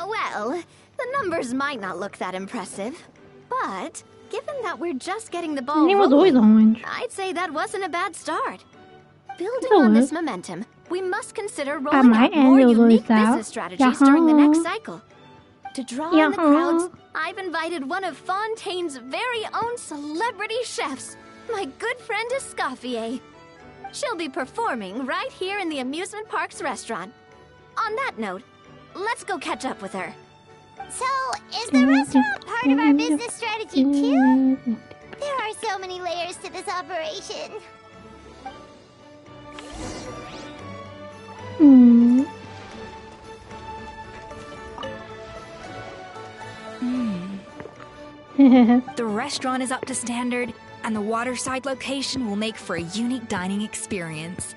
Well, the numbers might not look that impressive, but given that we're just getting the ball It was always rolling, orange. I'd say that wasn't a bad start. Building It on was. this momentum, we must consider At rolling my out end, more it was unique out. business strategies during the next cycle. To draw in the Yeah-huh. crowds, I've invited one of Fontaine's very own celebrity chefs, my good friend Escoffier. She'll be performing right here in the amusement park's restaurant. On that note, let's go catch up with her. So, is the restaurant part of our business strategy too? There are so many layers to this operation. The restaurant is up to standard, and the waterside location will make for a unique dining experience.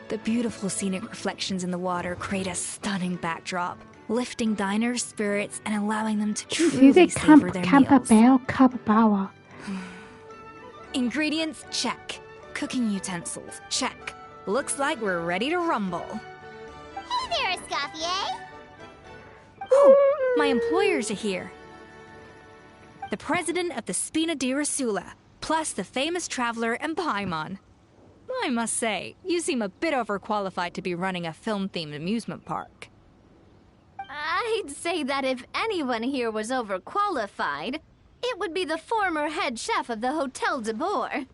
The beautiful scenic reflections in the water create a stunning backdrop, lifting diners' spirits and allowing them to truly savor their meals. Capybara. Ingredients, check. Cooking utensils, check. Looks like we're ready to rumble. Hey there, Escoffier! Oh, my employers are here. The president of the Spina di Rasula, plus the famous traveler and Paimon. I must say, you seem a bit overqualified to be running a film-themed amusement park. I'd say that if anyone here was overqualified, it would be the former head chef of the Hotel de Boer.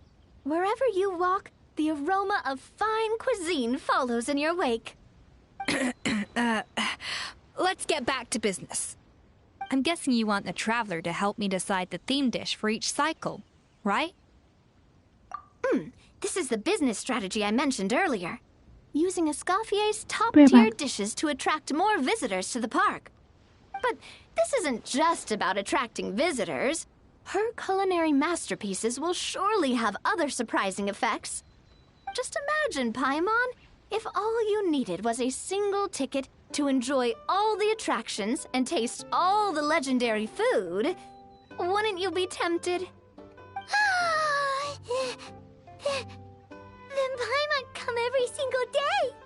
Wherever you walk, the aroma of fine cuisine follows in your wake. Let's get back to business. I'm guessing you want the traveler to help me decide the theme dish for each cycle, right? This is the business strategy I mentioned earlier. Using Escoffier's Wait, top-tier what? dishes to attract more visitors to the park. But this isn't just about attracting visitors. Her culinary masterpieces will surely have other surprising effects. Just imagine, Paimon, if all you needed was a single ticket to enjoy all the attractions and taste all the legendary food. Wouldn't you be tempted? Then Paimon come every single day!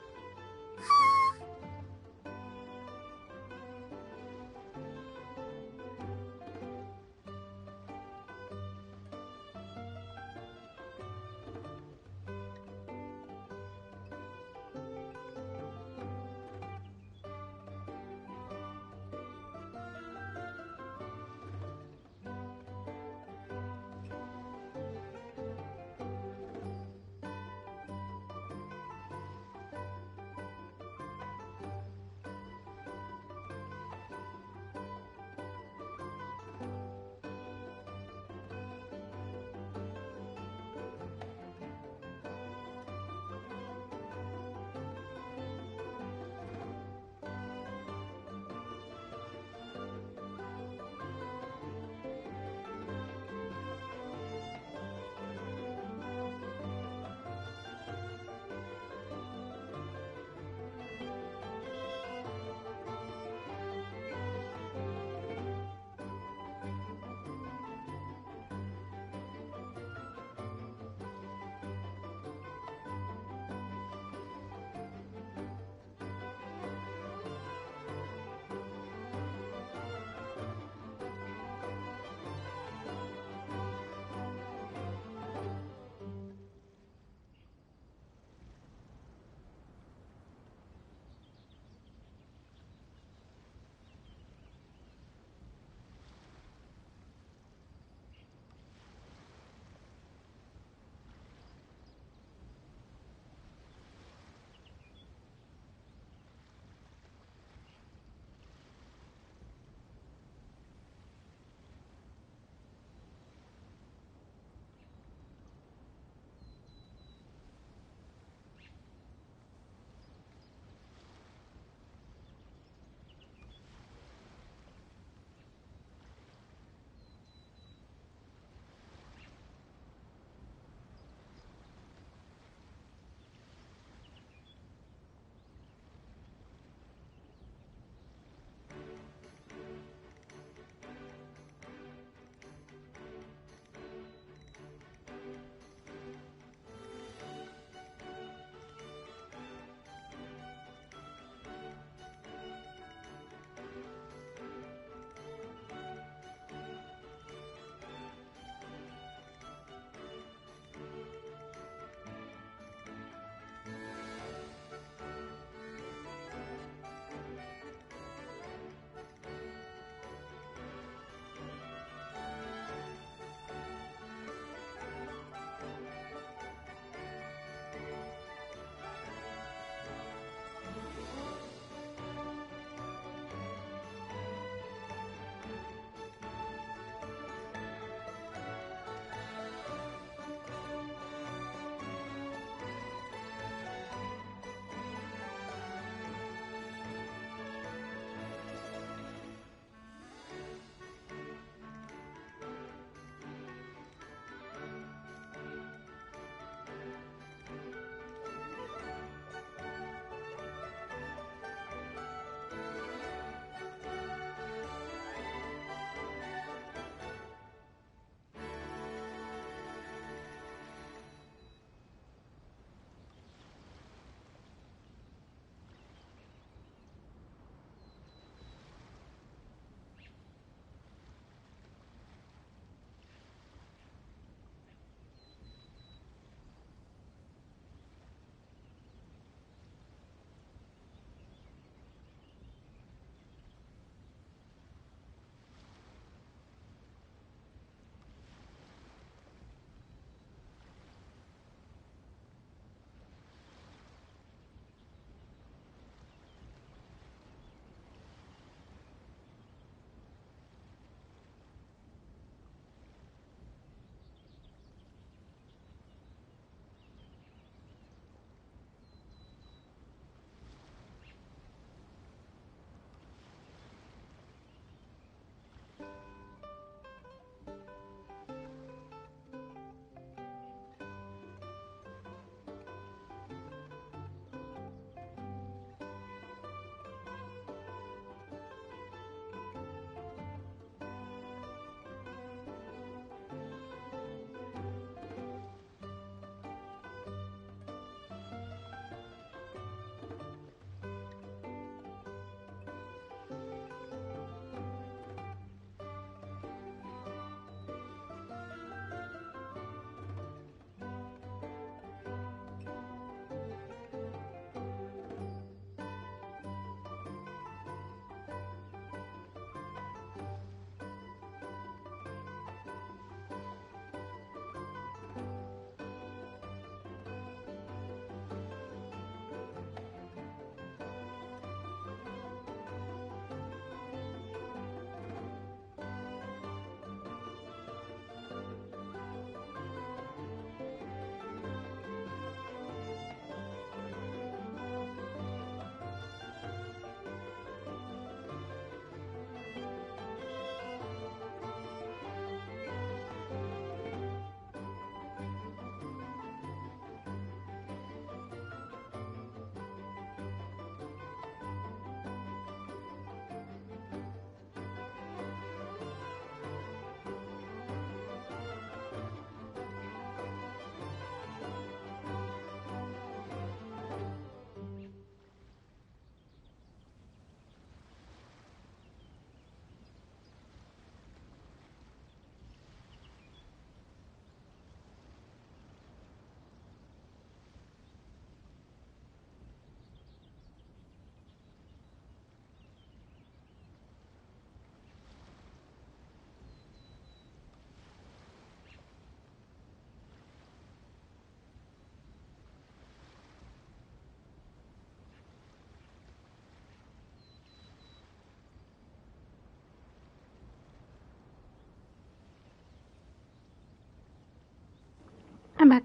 I'm back.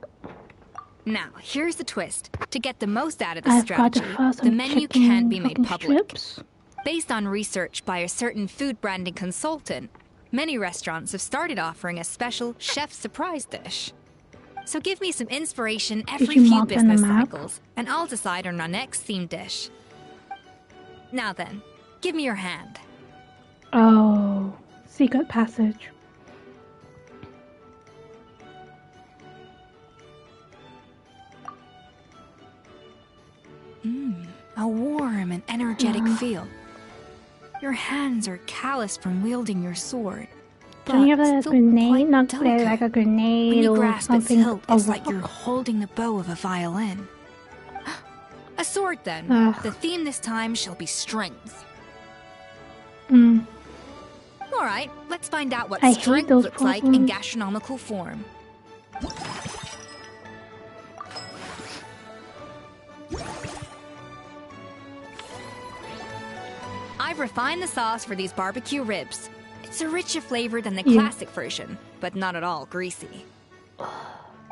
Now, here's the twist. To get the most out of the I've got to strategy, fast the on menu chicken can be made fucking public. strips. Based on research by a certain food branding consultant, many restaurants have started offering a special chef surprise dish. So give me some inspiration every you few mark down the business map? cycles, and I'll decide on our next theme dish. Now then, give me your hand. Oh, secret passage. A warm and energetic feel. Your hands are calloused from wielding your sword. Don't you have a still grenade? quite Not delicate. like a When grenade you or grasp its something. hilt, it's like rock. you're holding the bow of a violin. A sword, then. Ugh. The theme this time shall be strength. Mm. All right, let's find out what I hate strength those looks like in problems. gastronomical form. I've refined the sauce for these barbecue ribs. It's a richer flavor than the Yeah. classic version, but not at all greasy.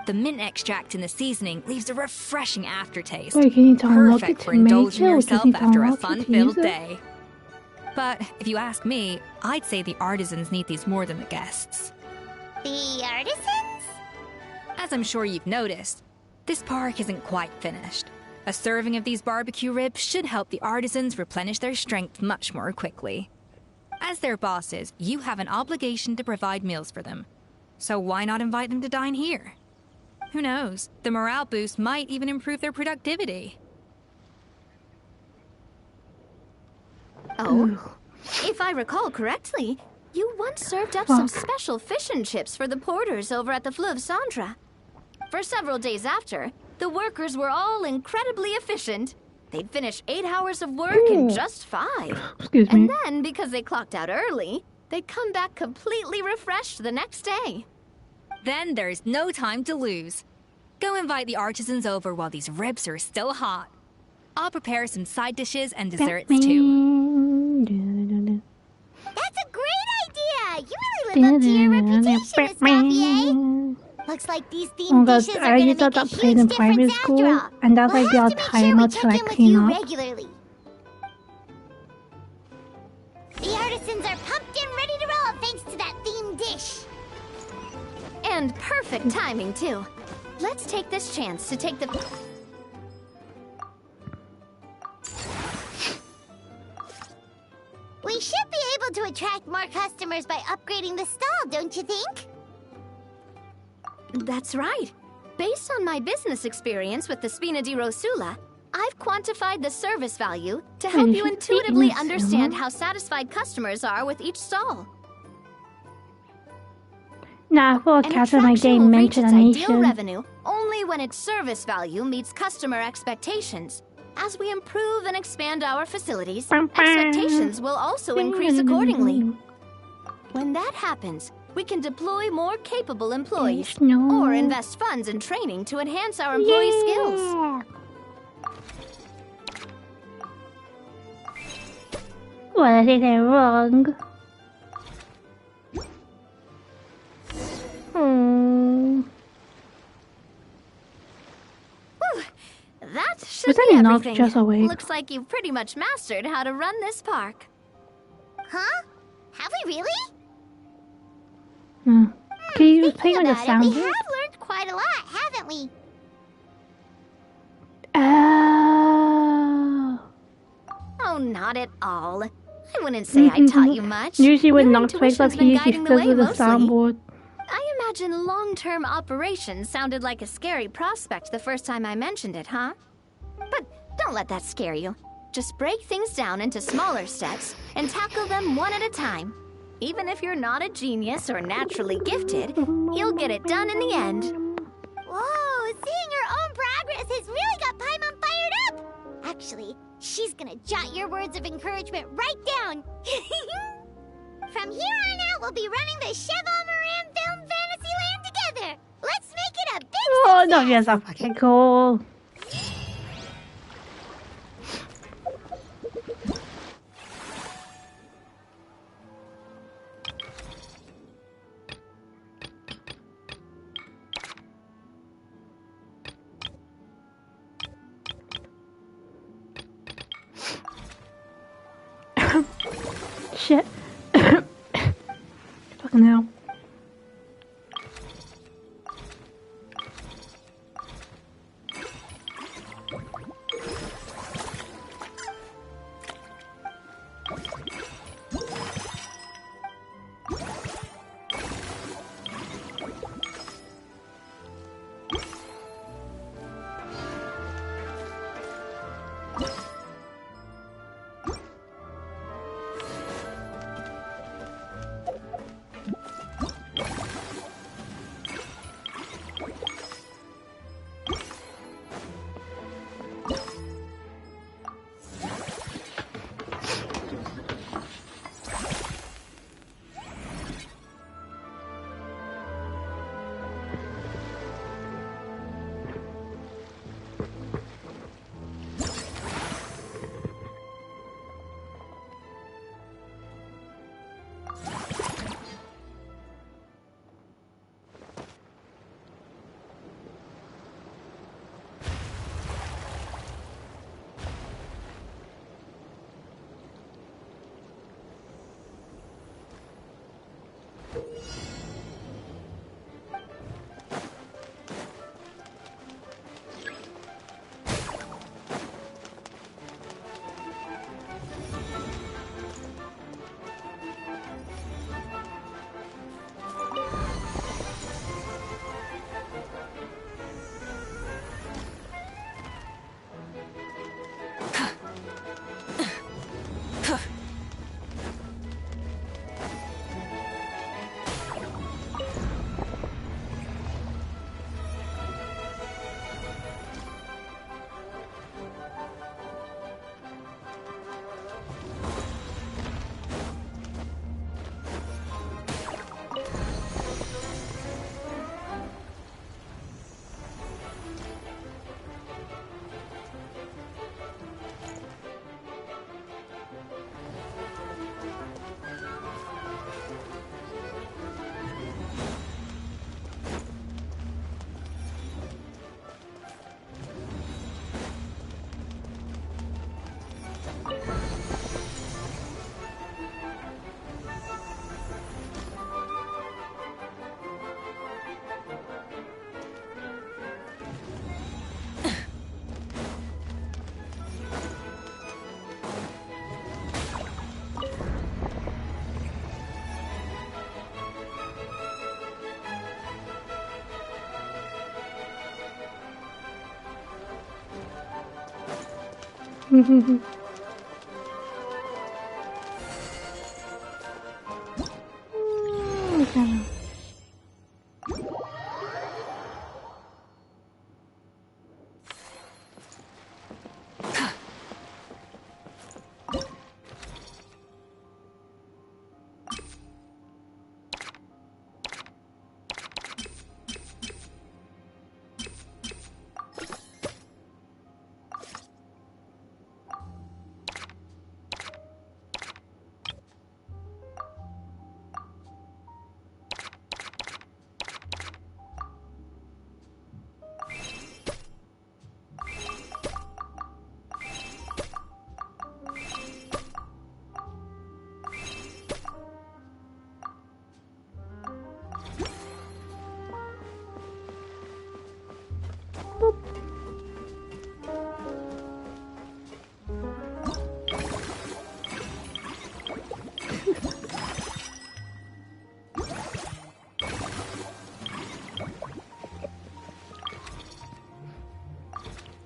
The mint extract in the seasoning leaves a refreshing aftertaste. Wait, you need to unlock Perfect it for to make indulging it, or just yourself need to after a unlock it to fun-filled use it? day. But if you ask me, I'd say the artisans need these more than the guests. The artisans? As I'm sure you've noticed, this park isn't quite finished. A serving of these barbecue ribs should help the artisans replenish their strength much more quickly. As their bosses, you have an obligation to provide meals for them. So why not invite them to dine here? Who knows? The morale boost might even improve their productivity. Oh, if I recall correctly, you once served up some special fish and chips for the porters over at the Fleuve Cendra. For several days after, the workers were all incredibly efficient. They'd finish 8 hours of work in just 5. Excuse me. And then, because they clocked out early, they'd come back completely refreshed the next day. Then there's no time to lose. Go invite the artisans over while these ribs are still hot. I'll prepare some side dishes and desserts too. That's a great idea! You really live up to your reputation, Miss Mafia. Looks like these Oh themed god, dishes are I gonna used make that a played in huge primary difference school, after all. and that's We'll like your have to make sure timer we to check like in with clean you up. regularly. The artisans are pumped and ready to roll thanks to that themed dish. And perfect timing, too. Let's take this chance to take the... We should be able to attract more customers by upgrading the stall, don't you think? That's right. Based on my business experience with the Spina di Rosula, I've quantified the service value to help you intuitively understand how satisfied customers are with each stall. Nah, I thought An Catherine like they attraction will reach mentioned its a ideal nation. revenue only when its service value meets customer expectations. As we improve and expand our facilities, expectations will also increase accordingly. When that happens, we can deploy more capable employees or invest funds in training to enhance our employee skills. What did I wrong? Whew, that should Was be that enough everything. just awake? Looks like you've pretty much mastered how to run this park. Huh? Have we really? Can you play with the About it, sound? we have learned quite a lot, haven't we? Oh, not at all. I wouldn't say I taught you much. Usually when Your Nox plays like intuition's he been usually guiding the fills way with the mostly. soundboard. I imagine long-term operations sounded like a scary prospect the first time I mentioned it, huh? But don't let that scare you. Just break things down into smaller steps and tackle them one at a time. Even if you're not a genius or naturally gifted, you'll get it done in the end. Whoa, seeing your own progress has really got Paimon fired up! Actually, she's gonna jot your words of encouragement right down. From here on out, we'll be running the Cheval Moran Film Fantasyland together. Let's make it a big Oh no, you're so fucking cool. Shit. Fucking hell.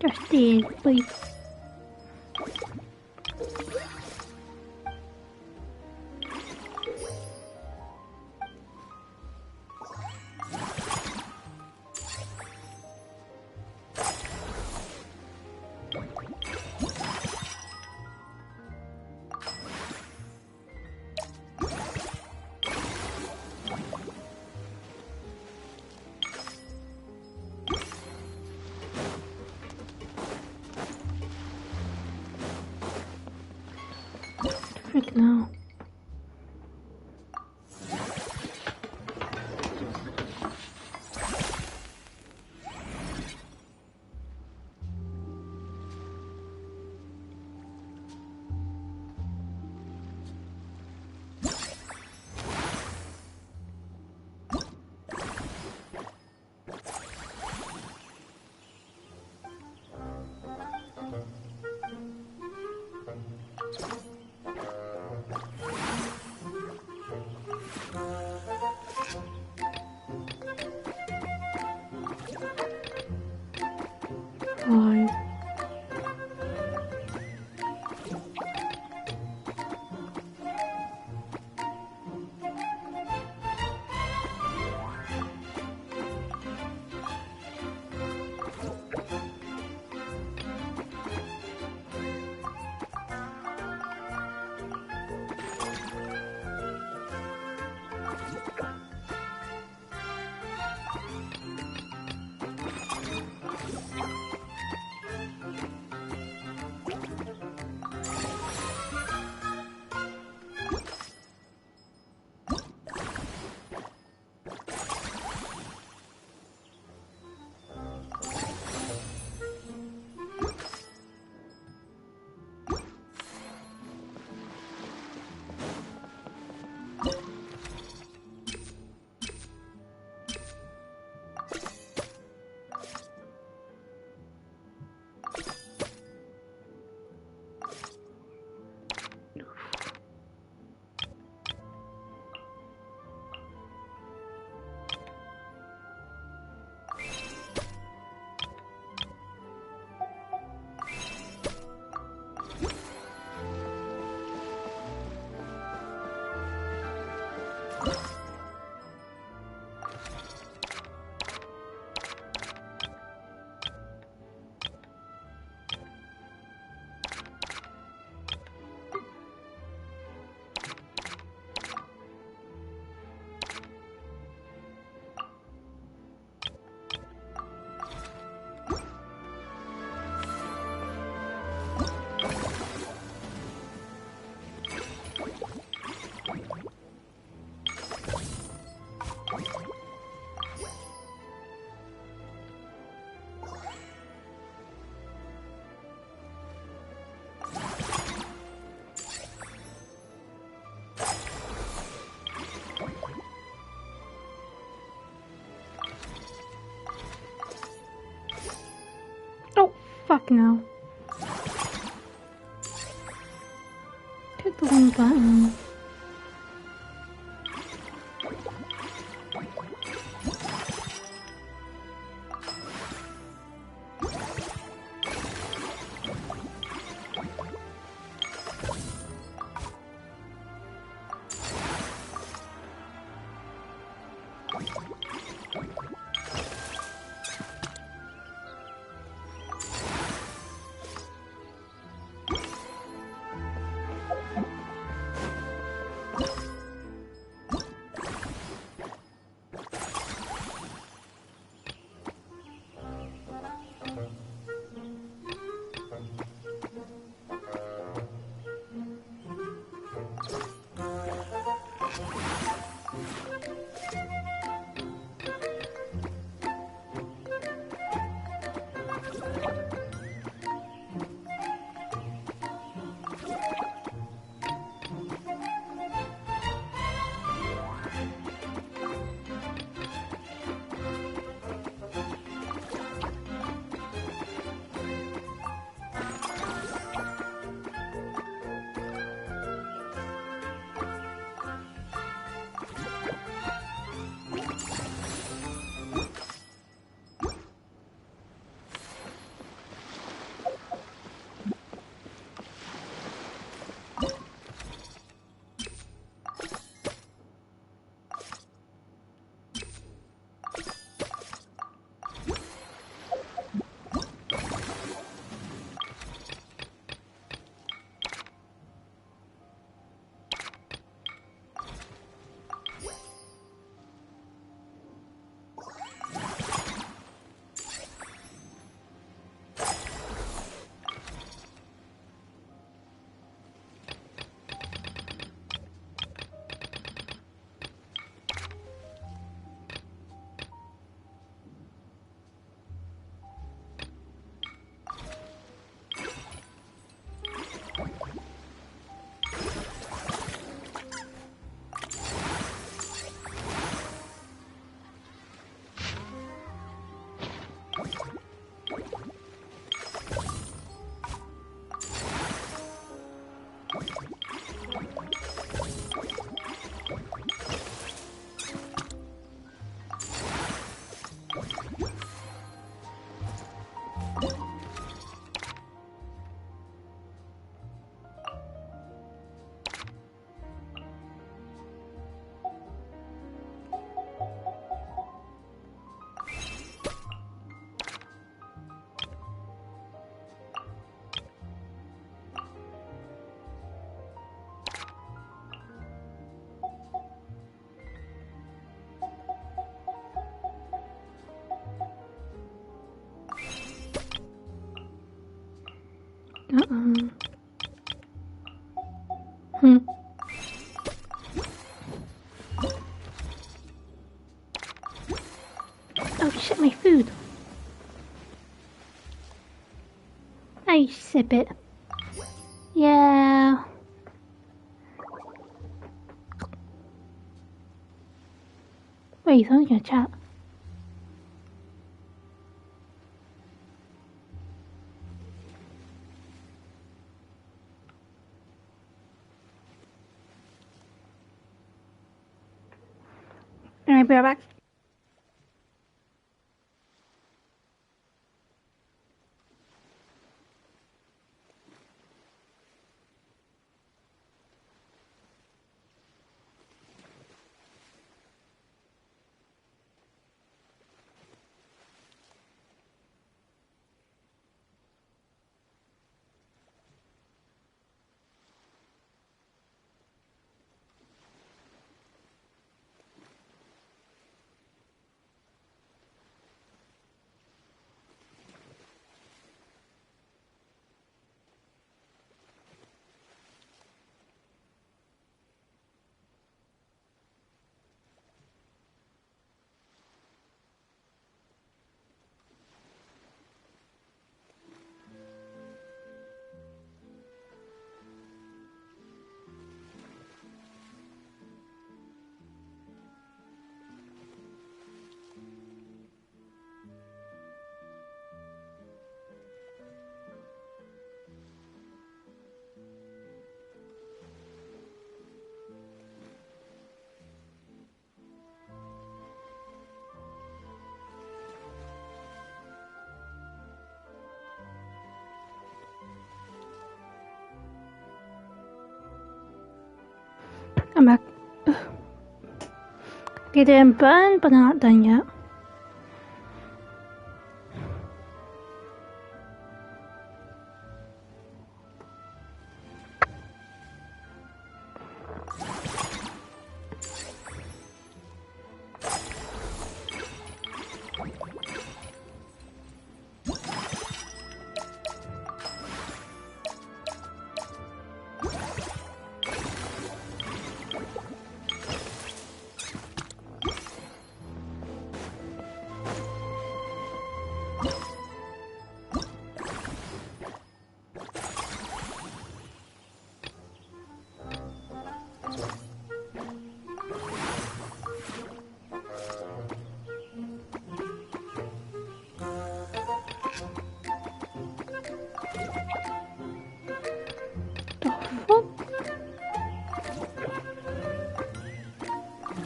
Just these, please. Frick no. God. Fuck no. Hit the one button. Oh shit, my food. I sip it. Yeah. Wait, someone's gonna chat. Alright, be right back. I'm back. They didn't burn, but they're not done yet.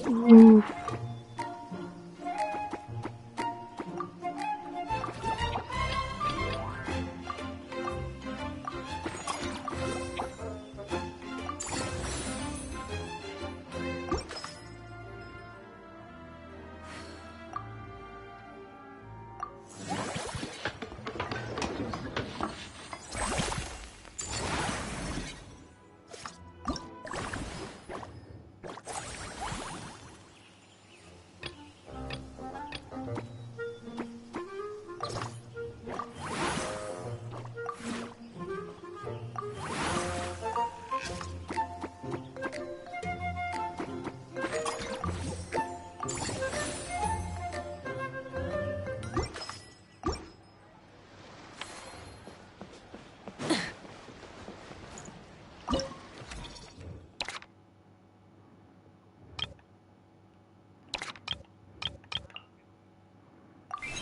Ooh.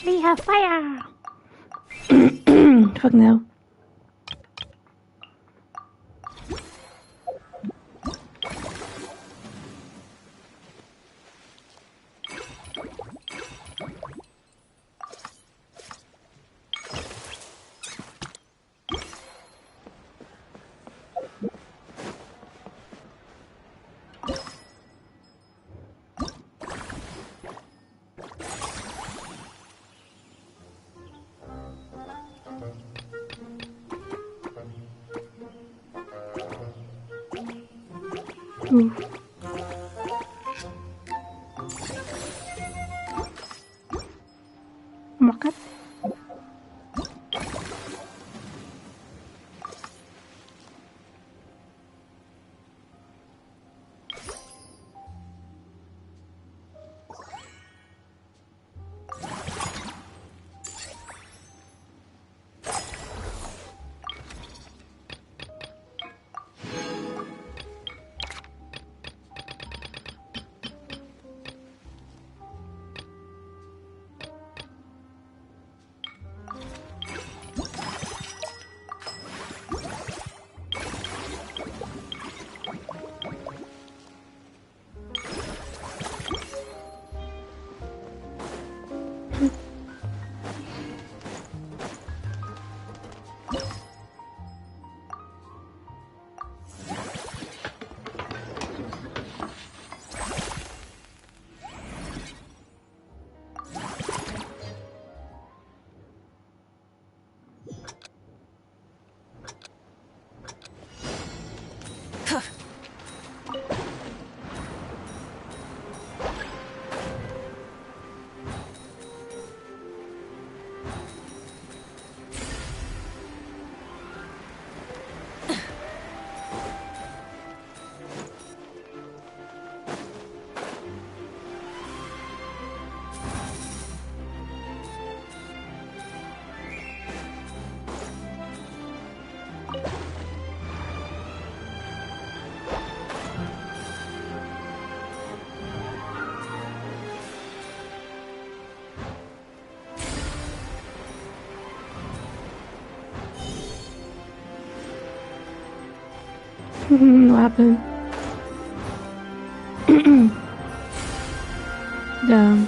We have fire! Fuck no. Ooh. Makan. What happened? Damn.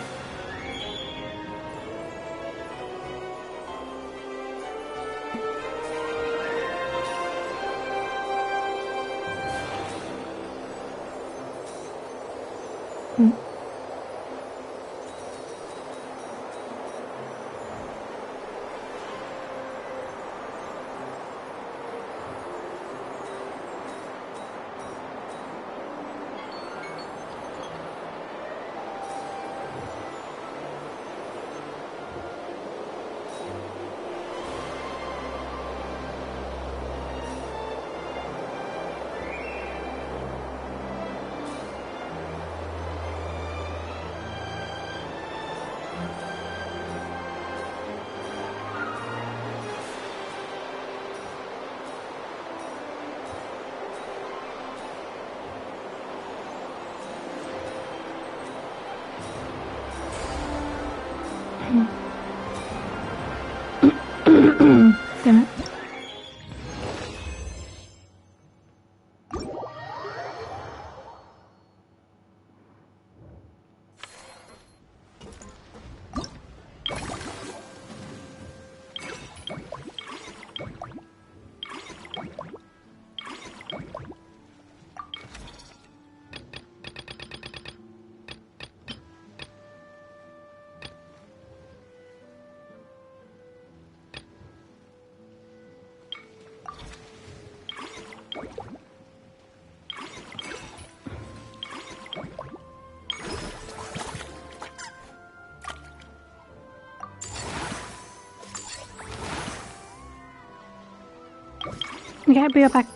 Damn it. Okay, be right back.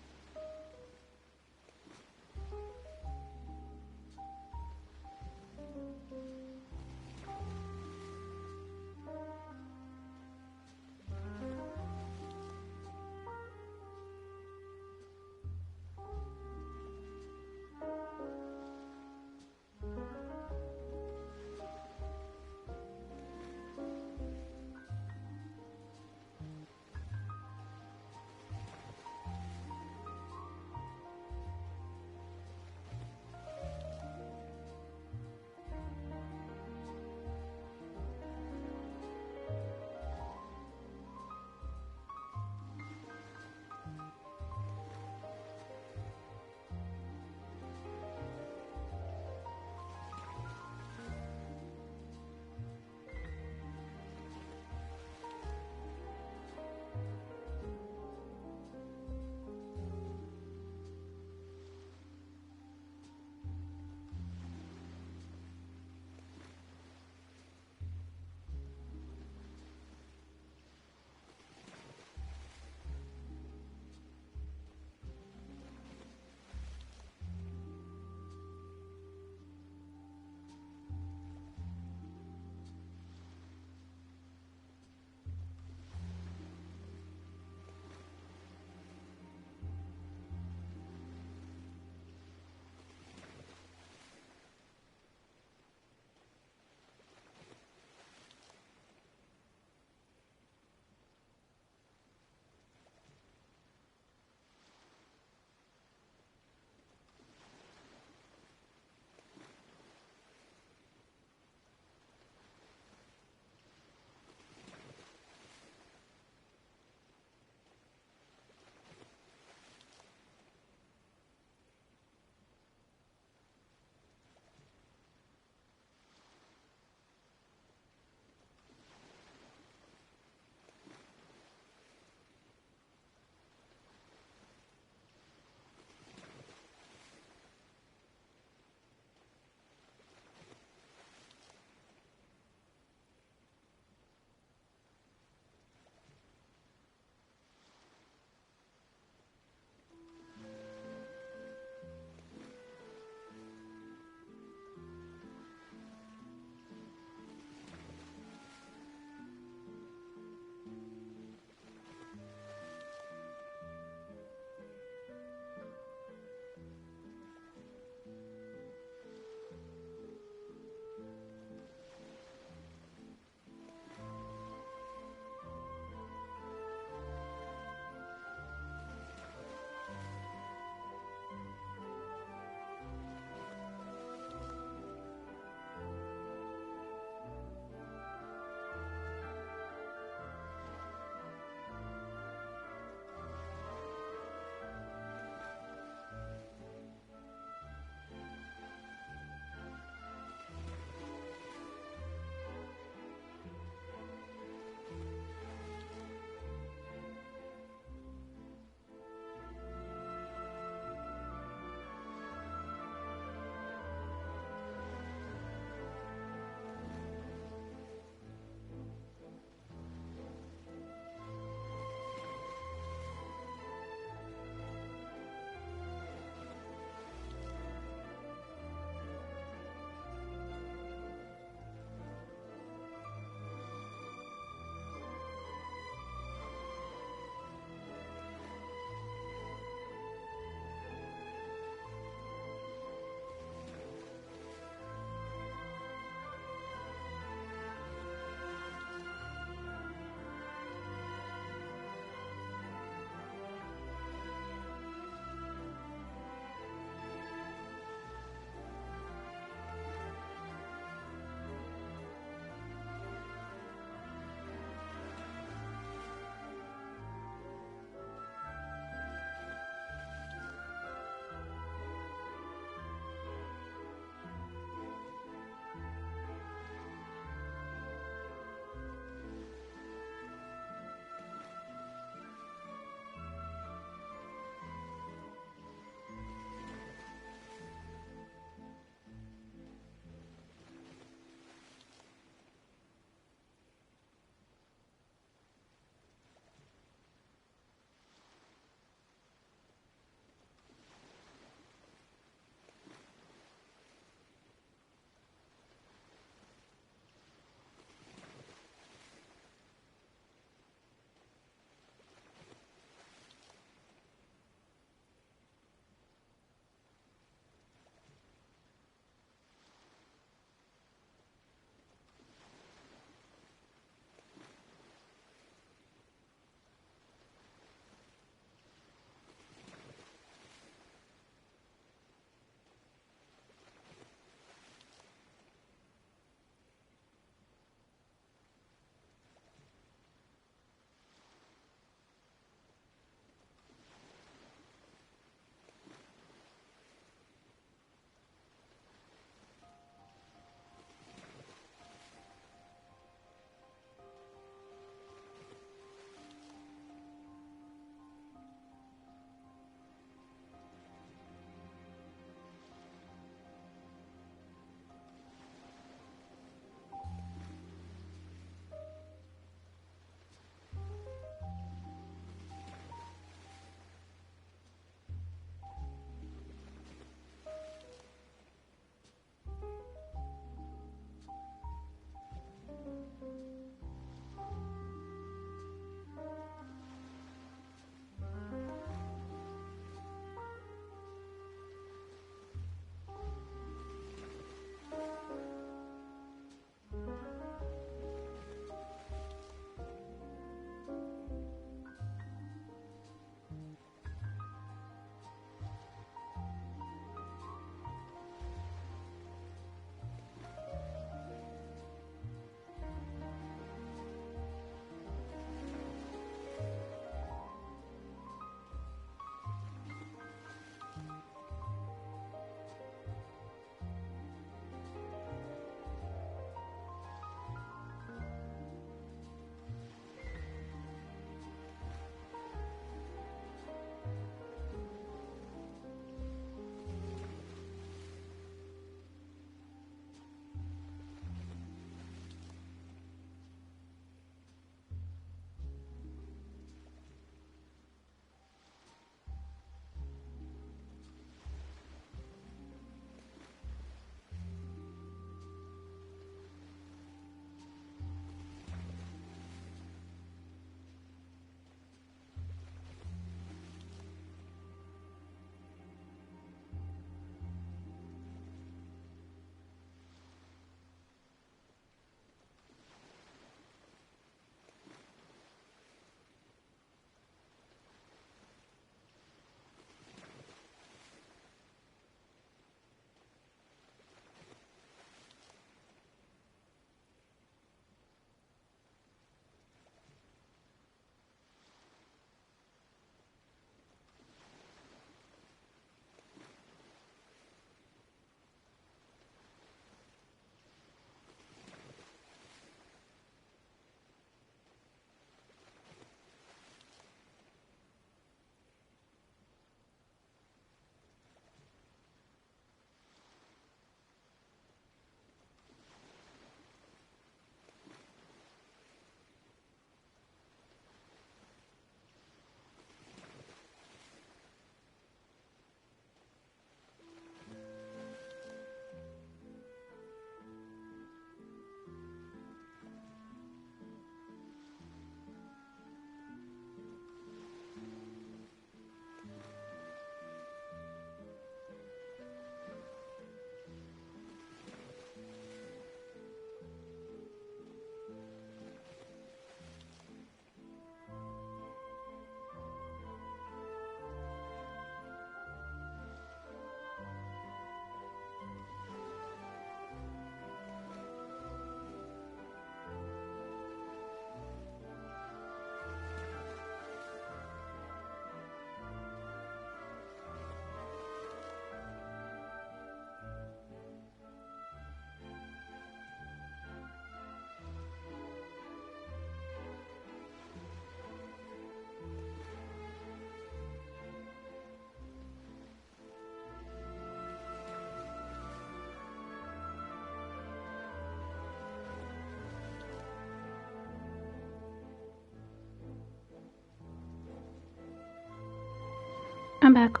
come back.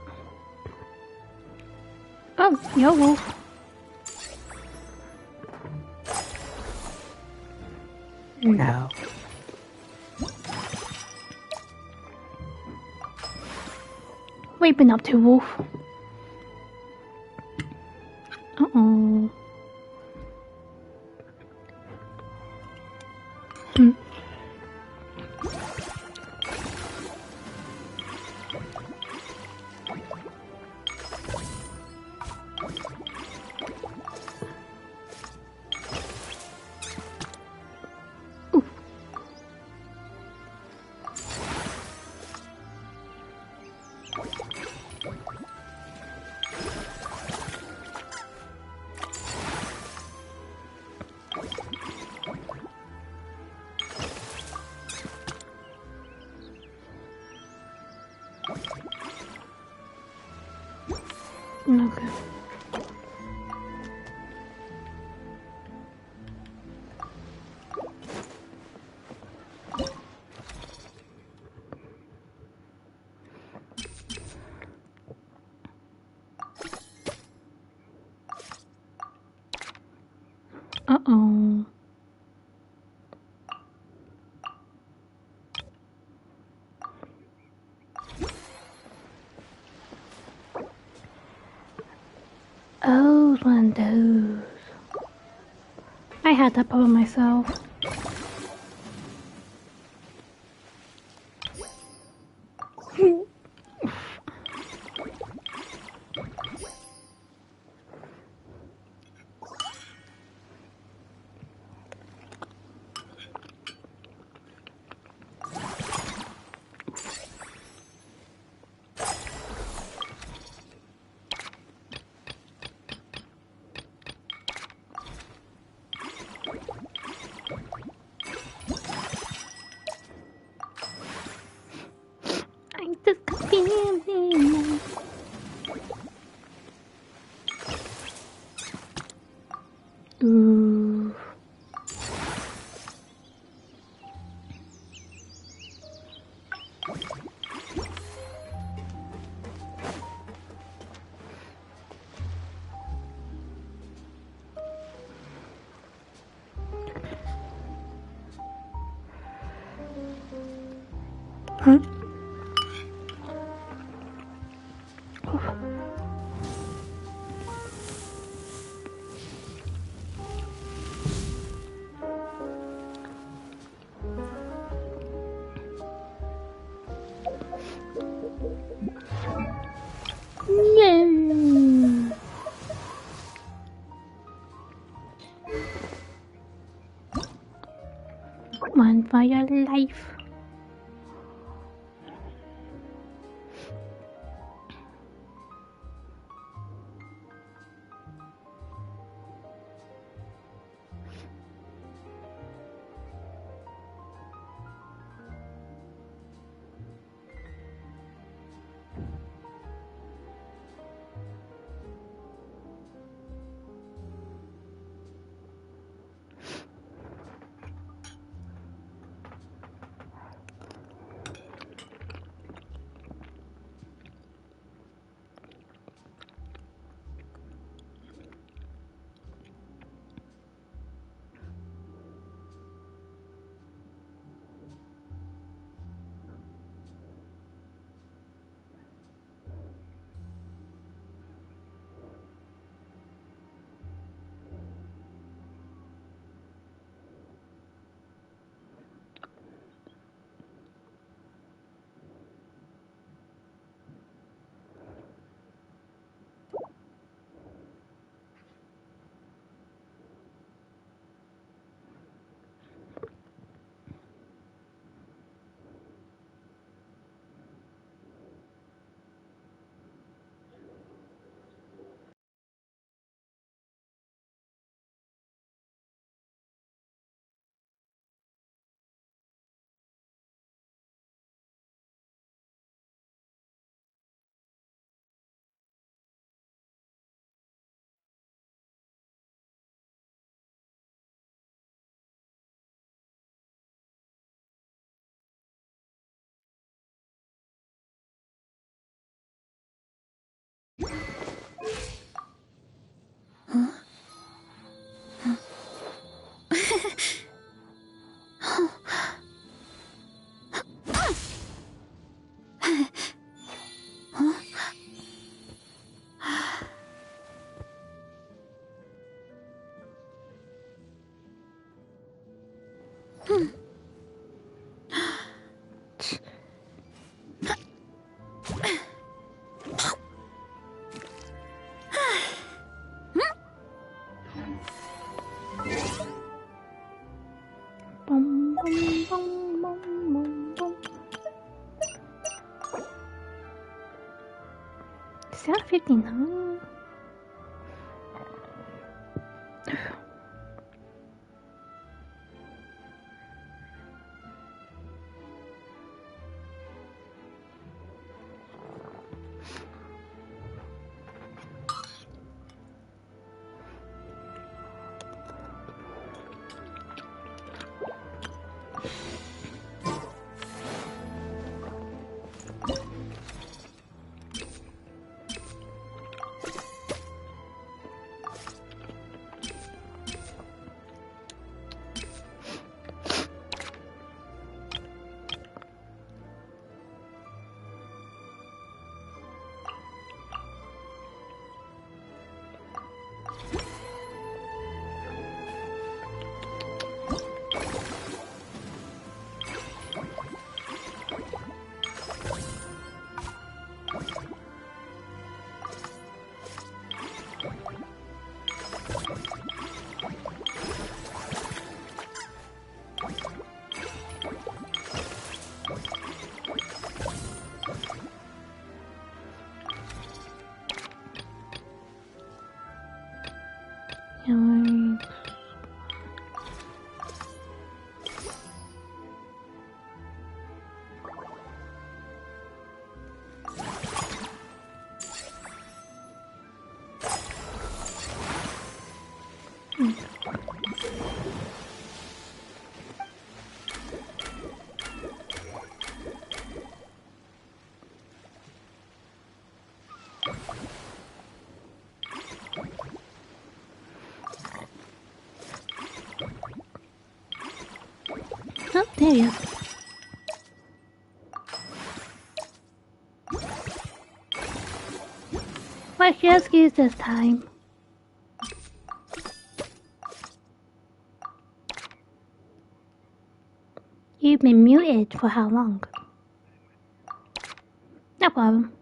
Oh, yo, wolf. No. What you been up to, wolf? Uh-oh. Okay. Uh-oh. Oh, one of those. I had that problem myself. I'm just confusing. Ooh. Huh? Yeah. One for your life. $59. Oh, there you go. What's your excuse this time? You've been muted for how long? No problem.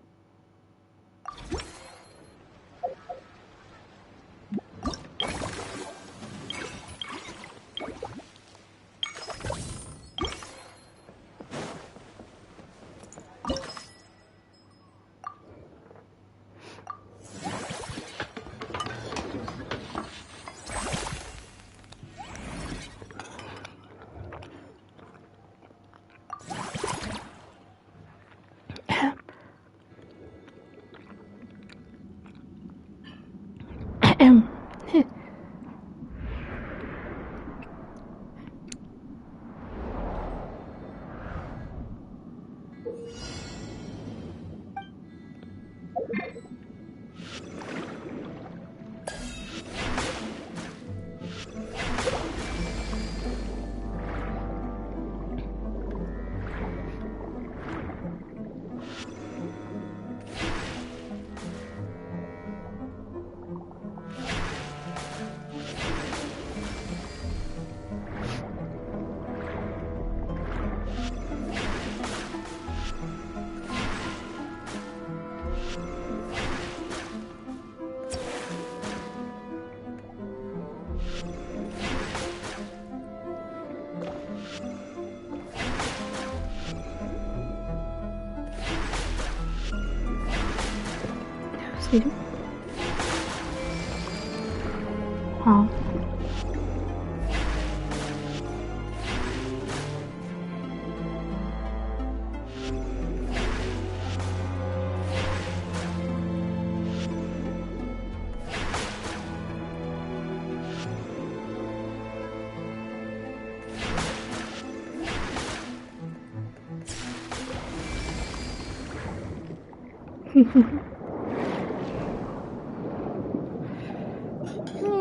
Oh.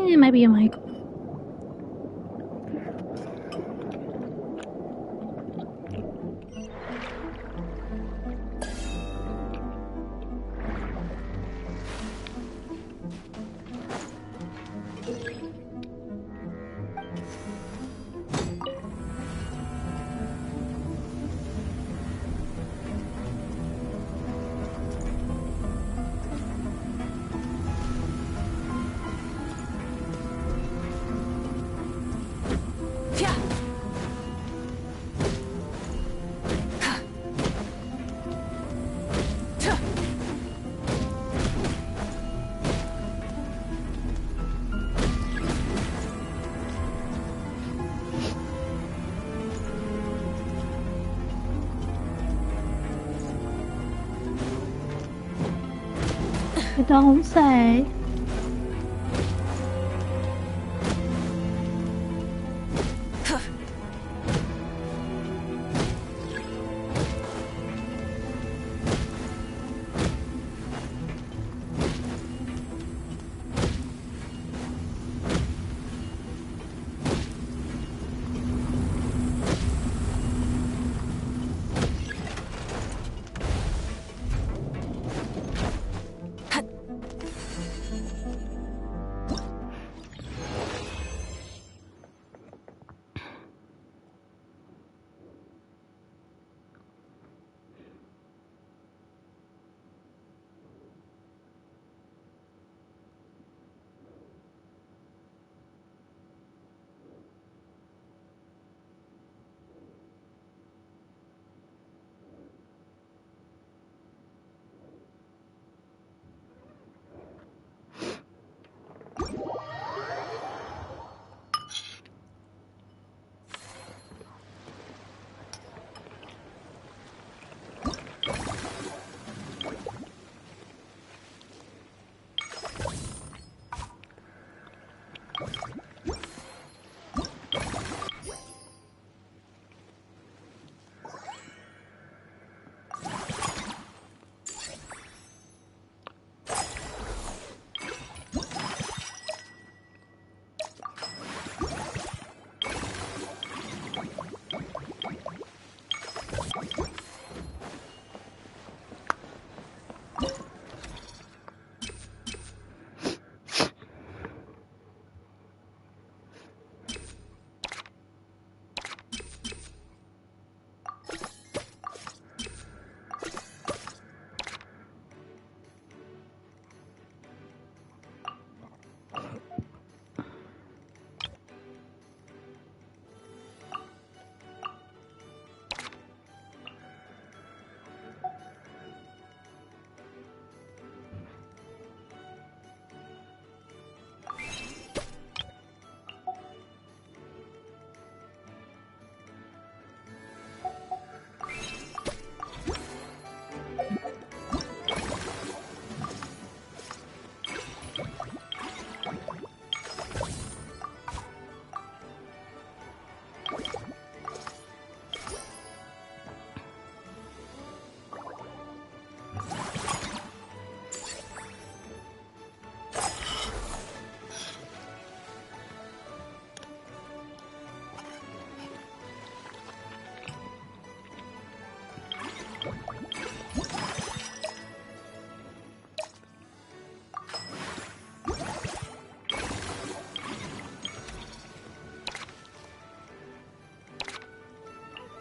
It might be a mic. You don't say.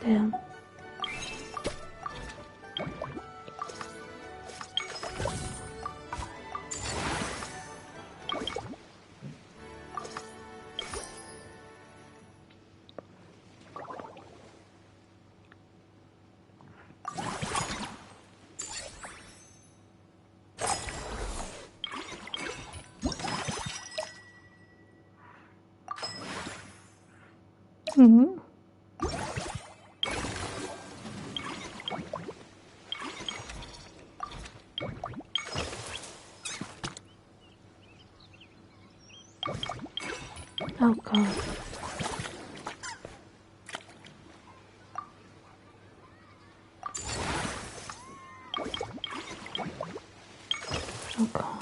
Damn. Mm-hmm. Oh god. Oh god.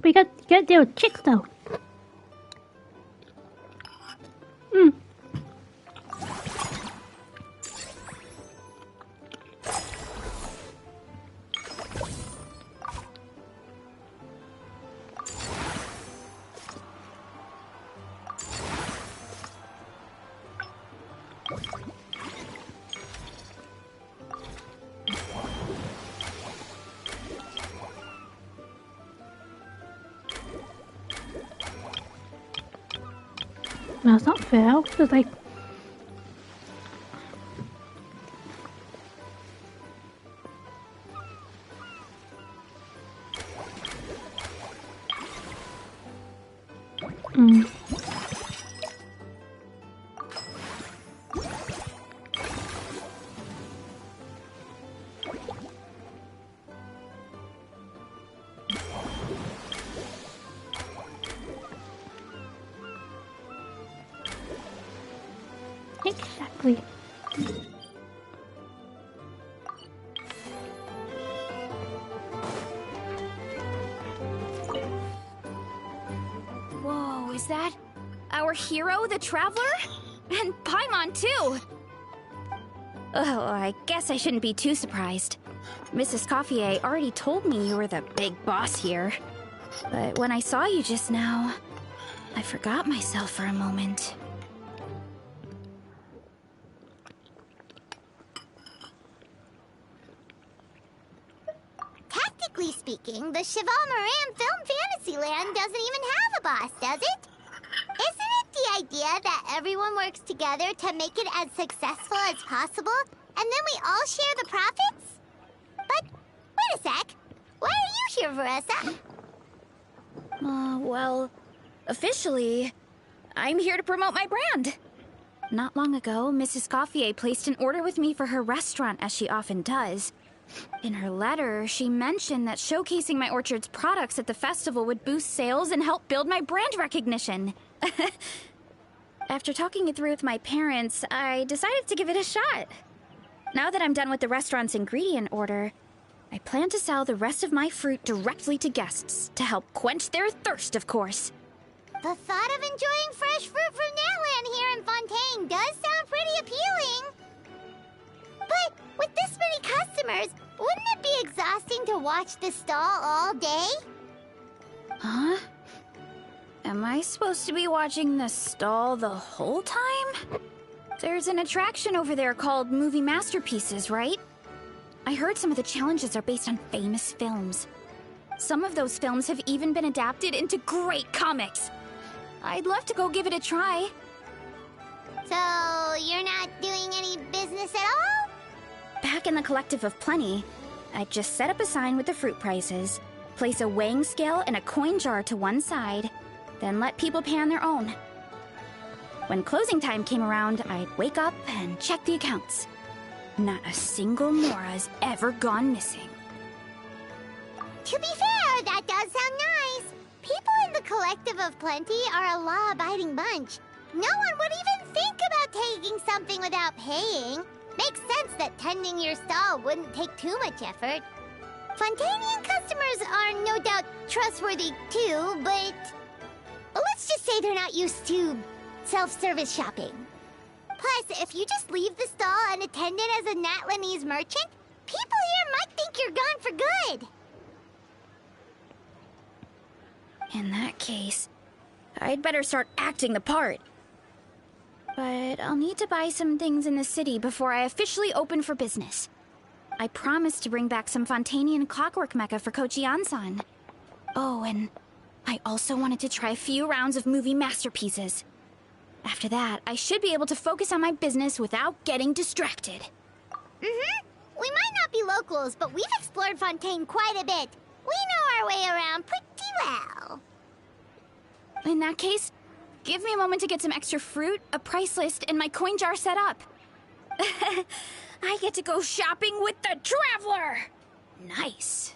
We got to deal with chicks though. Mm. No, it's not fair. It's like Exactly. Whoa, is that our hero, the Traveler? And Paimon, too! Oh, I guess I shouldn't be too surprised. Mrs. Coiffier already told me you were the big boss here. But when I saw you just now, I forgot myself for a moment. Technically speaking, the Cheval Moran Film Fantasyland doesn't even have a boss, does it? Isn't it the idea that everyone works together to make it as successful as possible, and then we all share the profits? But, wait a sec. Why are you here, Varesa? Well, officially, I'm here to promote my brand. Not long ago, Mrs. Coiffier placed an order with me for her restaurant, as she often does. In her letter, she mentioned that showcasing my orchard's products at the festival would boost sales and help build my brand recognition. After talking it through with my parents, I decided to give it a shot. Now that I'm done with the restaurant's ingredient order, I plan to sell the rest of my fruit directly to guests to help quench their thirst, of course. The thought of enjoying fresh fruit from Natlan here in Fontaine does sound pretty appealing. But with this many customers, wouldn't it be exhausting to watch the stall all day? Huh? Am I supposed to be watching the stall the whole time? There's an attraction over there called Movie Masterpieces, right? I heard some of the challenges are based on famous films. Some of those films have even been adapted into great comics. I'd love to go give it a try. So, you're not doing any business at all? Back in the Collective of Plenty, I'd just set up a sign with the fruit prices, place a weighing scale and a coin jar to one side, then let people pay on their own. When closing time came around, I'd wake up and check the accounts. Not a single Mora's ever gone missing. To be fair, that does sound nice. People in the Collective of Plenty are a law-abiding bunch. No one would even think about taking something without paying. Makes sense that tending your stall wouldn't take too much effort. Fontainian customers are no doubt trustworthy too, but let's just say they're not used to self-service shopping. Plus, if you just leave the stall unattended as a Natlanese merchant, people here might think you're gone for good. In that case, I'd better start acting the part. But I'll need to buy some things in the city before I officially open for business. I promised to bring back some Fontainian clockwork mecha for Kochi-san. Oh, and I also wanted to try a few rounds of movie masterpieces. After that, I should be able to focus on my business without getting distracted. Mm-hmm. We might not be locals, but we've explored Fontaine quite a bit. We know our way around pretty well. In that case, give me a moment to get some extra fruit, a price list, and my coin jar set up. I get to go shopping with the Traveler! Nice.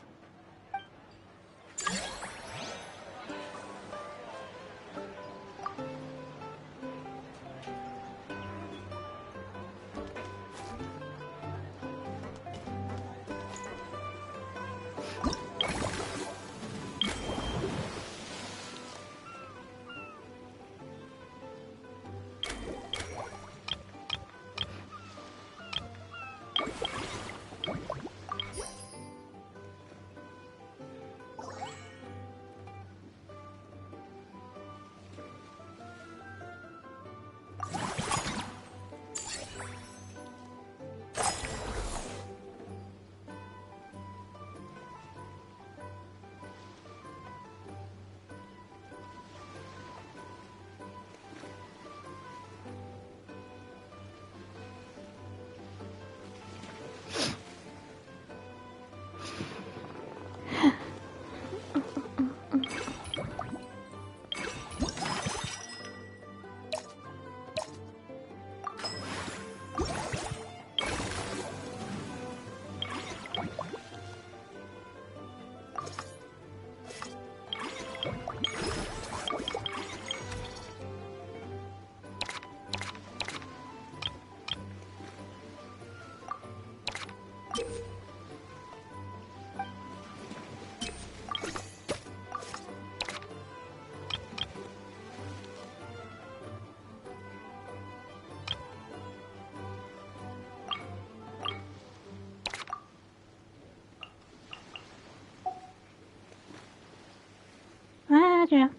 Roger.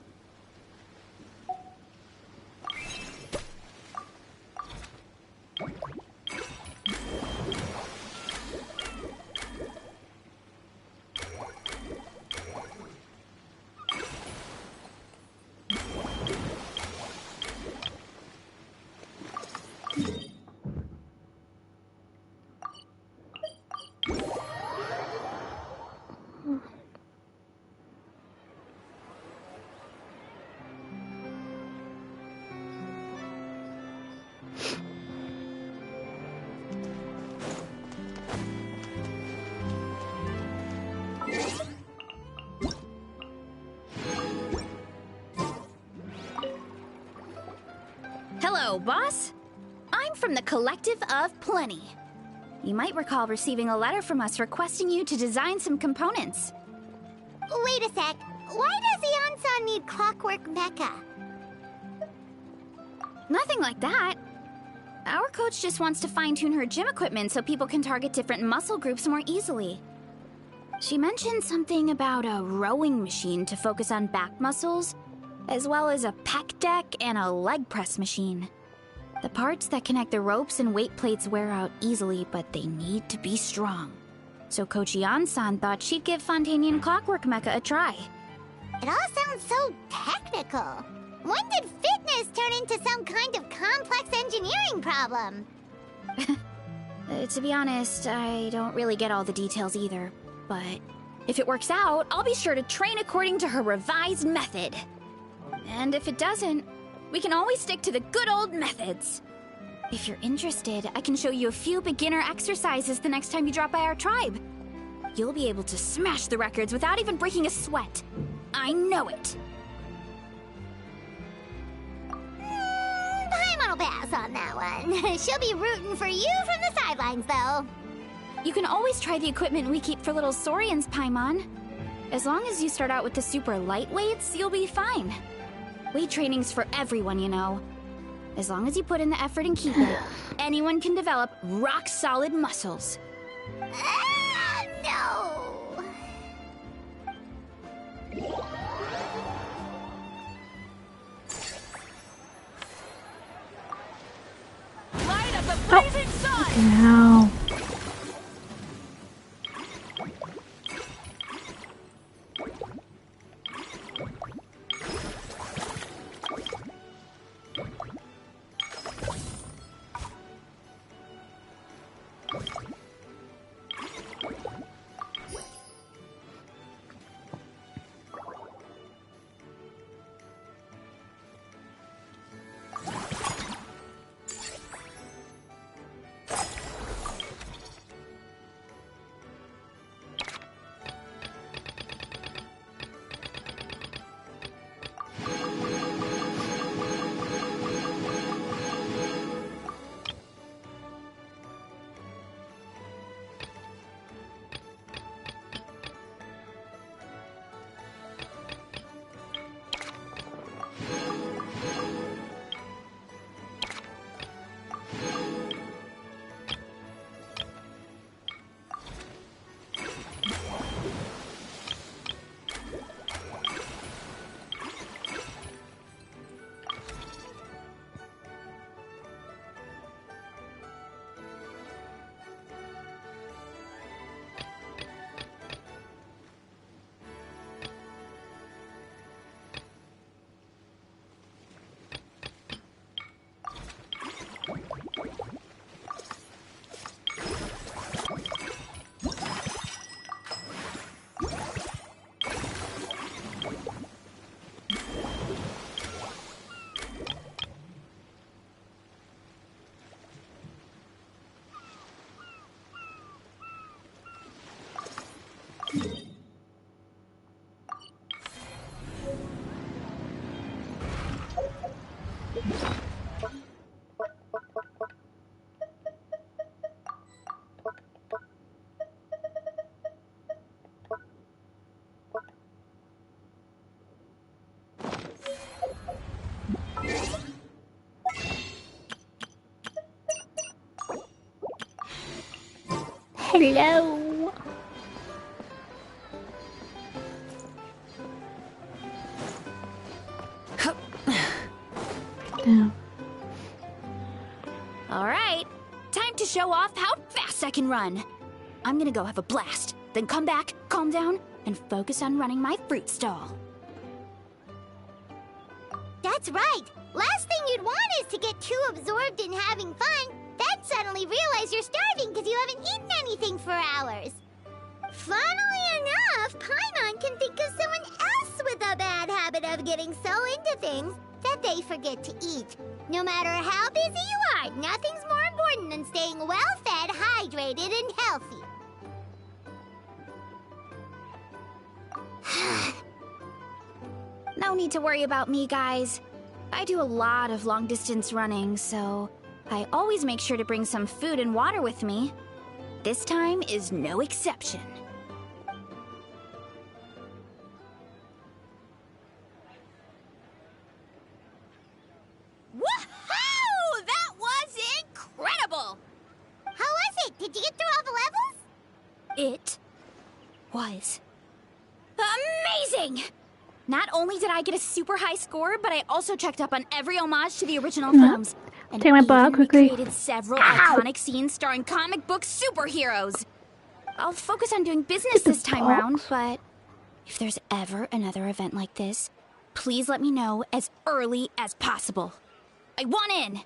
Hello, boss. I'm from the Collective of Plenty. You might recall receiving a letter from us requesting you to design some components. Wait a sec. Why does Ion-san need clockwork mecha? Nothing like that. Our coach just wants to fine-tune her gym equipment so people can target different muscle groups more easily. She mentioned something about a rowing machine to focus on back muscles, as well as a pec deck and a leg press machine. The parts that connect the ropes and weight plates wear out easily, but they need to be strong. So Coach Ion-san thought she'd give Fontainian Clockwork Mecha a try. It all sounds so technical. When did fitness turn into some kind of complex engineering problem? To be honest, I don't really get all the details either. But if it works out, I'll be sure to train according to her revised method. And if it doesn't, we can always stick to the good old methods. If you're interested, I can show you a few beginner exercises the next time you drop by our tribe. You'll be able to smash the records without even breaking a sweat. I know it. Paimon will pass on that one. She'll be rooting for you from the sidelines, though. You can always try the equipment we keep for little Saurians, Paimon. As long as you start out with the super light weights, you'll be fine. Weight training's for everyone, you know. As long as you put in the effort and keep it, anyone can develop rock-solid muscles. No! Light of the blazing sun! Now. Hello. Yeah. All right, time to show off how fast I can run. I'm gonna go have a blast, then come back, calm down, and focus on running my fruit stall. That's right. Last thing you'd want is to get too absorbed in having fun, then suddenly realize you're starving because you haven't eaten anything for hours. Funnily enough, Paimon can think of someone else with a bad habit of getting so into things that they forget to eat. No matter how busy you are, nothing's more important than staying well-fed, hydrated, and healthy. No need to worry about me, guys. I do a lot of long-distance running, so I always make sure to bring some food and water with me. This time is no exception. Woohoo! That was incredible! How was it? Did you get through all the levels? It was amazing! Not only did I get a super high score, but I also checked up on every homage to the original films. And Take my ball even quickly. recreated several iconic scenes starring comic book superheroes. I'll focus on doing business this time round, but if there's ever another event like this, please let me know as early as possible. I want in!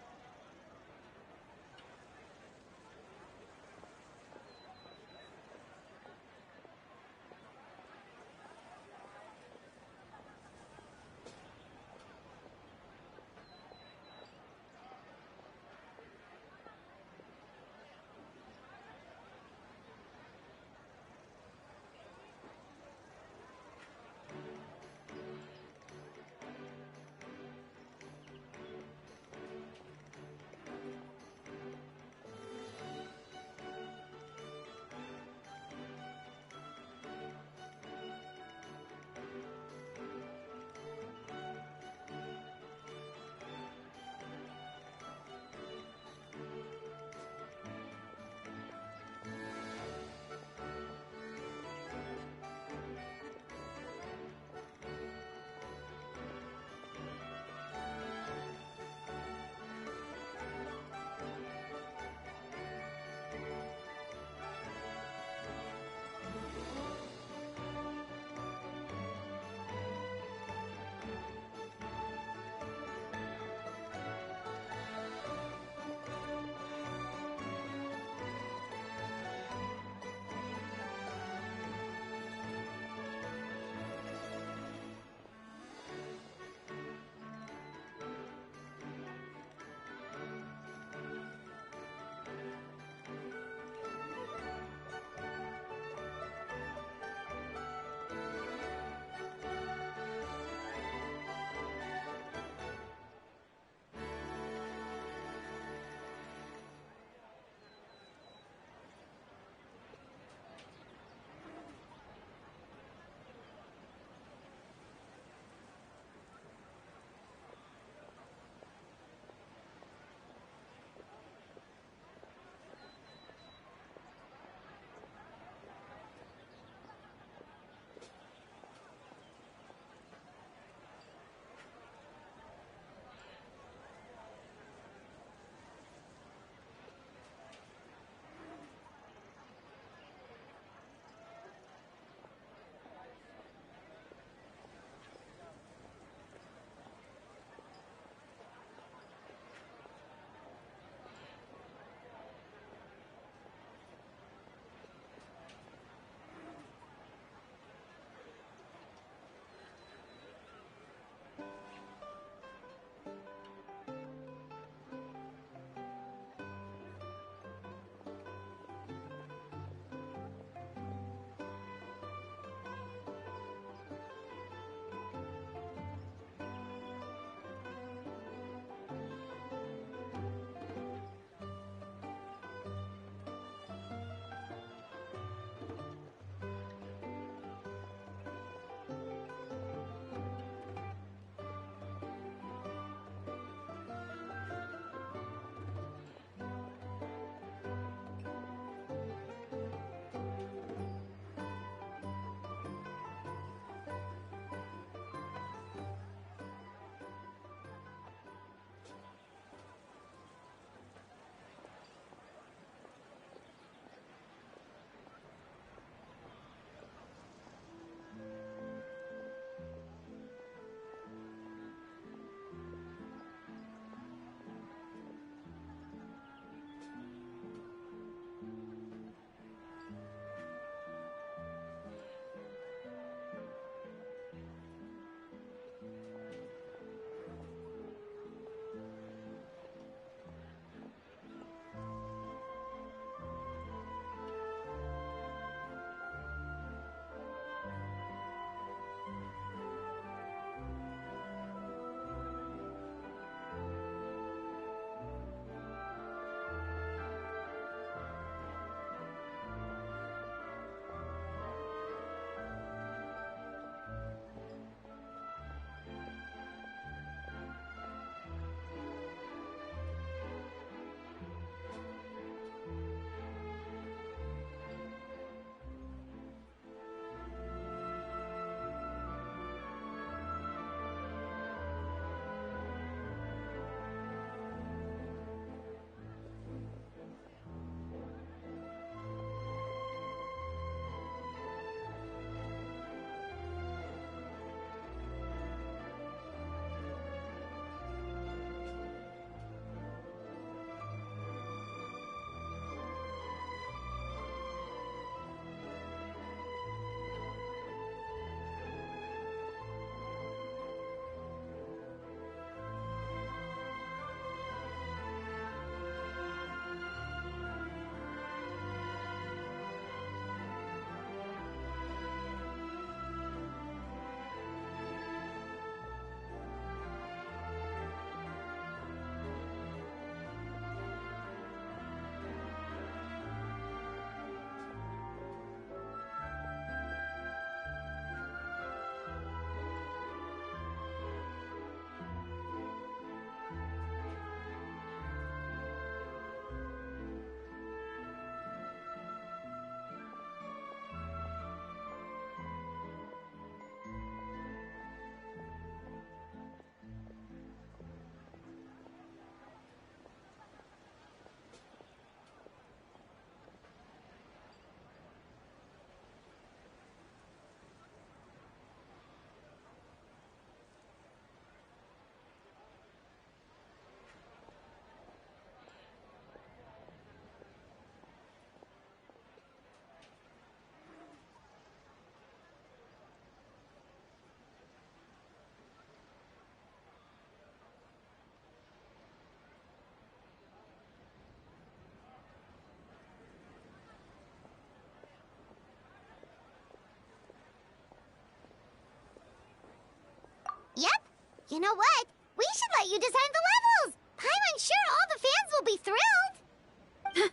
You know what? We should let you design the levels! I'm sure all the fans will be thrilled!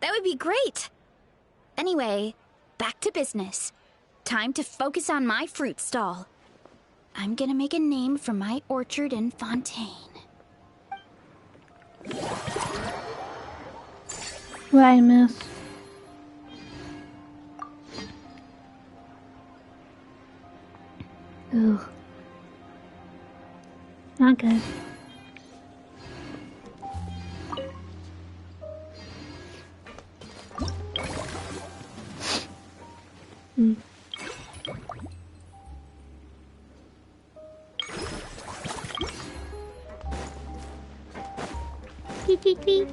That would be great! Anyway, back to business. Time to focus on my fruit stall. I'm gonna make a name for my orchard in Fontaine. Right, miss. Ugh. Not good. Mm. Tweet, tweet, tweet.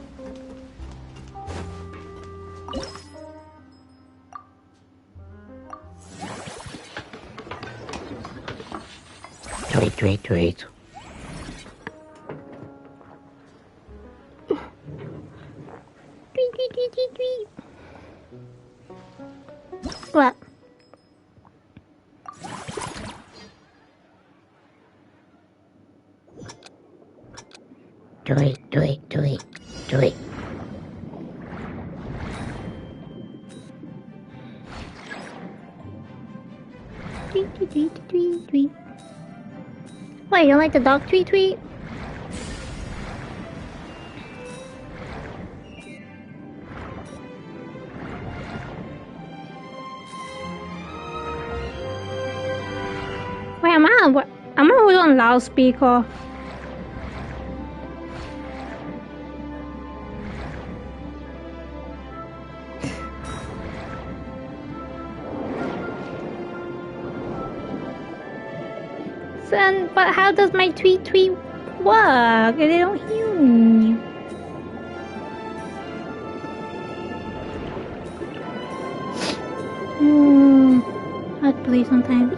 Tweet, tweet, tweet. Tweet, tweet, tweet, tweet, tweet. What? Tweet, tweet, tweet, tweet. Tweet, tweet, tweet, tweet, tweet. Wait, you don't like the dog tweet tweet? Wait, am I on loudspeaker? But how does my tweet tweet work? They don't hear me. I'd play sometimes.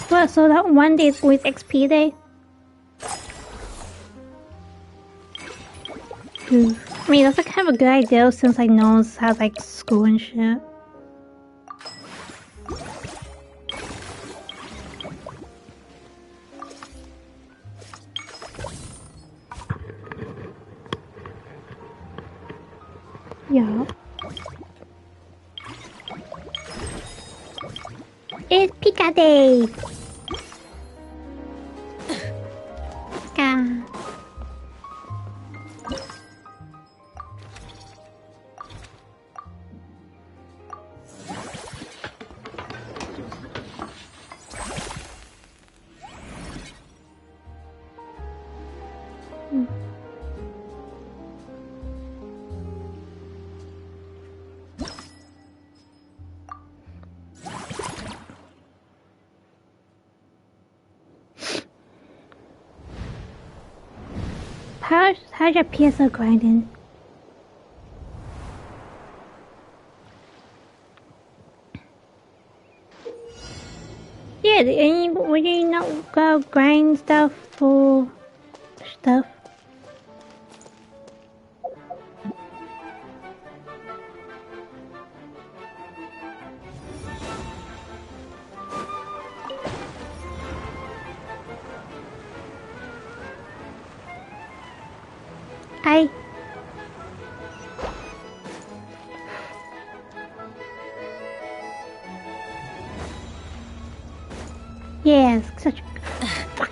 What, so that one day is always XP day? I mean, that's like kind of a good idea since like no one has like school and shit. Yeah. It's Pika Day! Pika. How's your PSO grinding? Yeah, would you not go grind stuff for stuff? I. Yes, such a. Fuck.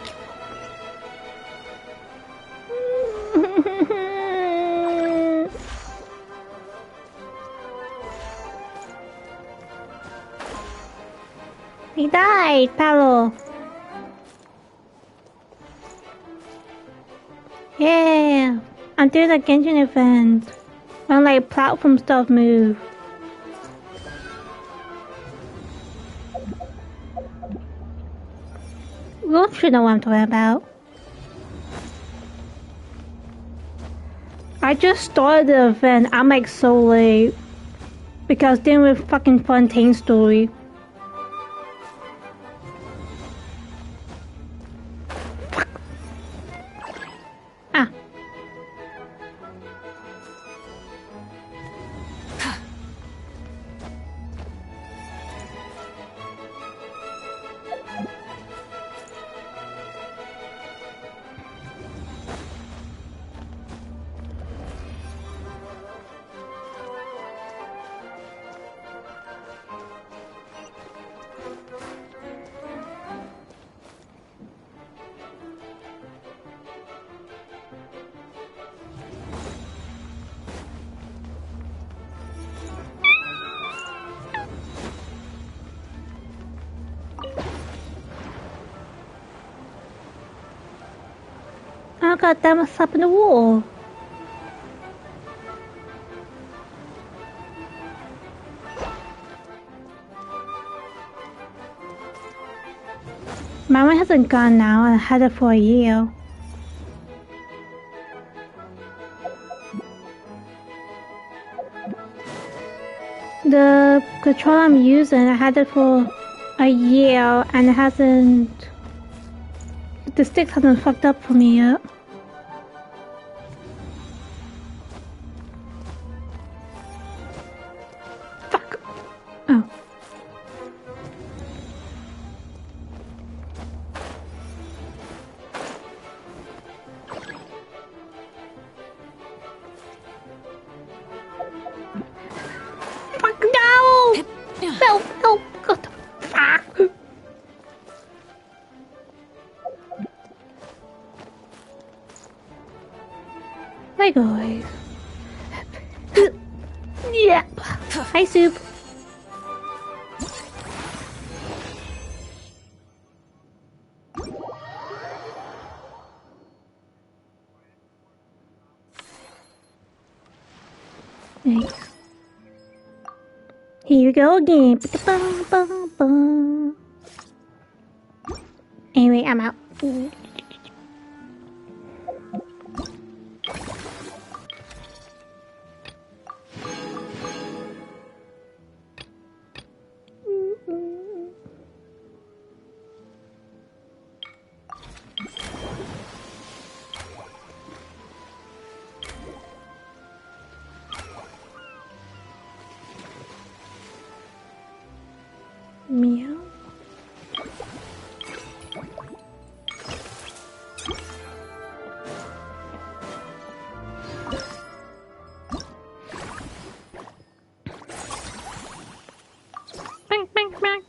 He died, Paolo. Yeah, until the Genshin event, when like platform stuff move. You should know what I'm talking about. I just started the event. I'm like so late because then with fucking Fontaine story. Oh god damn, what's up in the wall? Mama hasn't gone now, I had it for a year. The controller I'm using, I had it for a year and it hasn't... The sticks hasn't fucked up for me yet. Fuck! Oh. Fuck no! Help! Help! What the fuck? My guys. Yeah. Hi, Soup. Nice. Here we go again. Anyway, I'm out. Meow. Bang, bang, bang.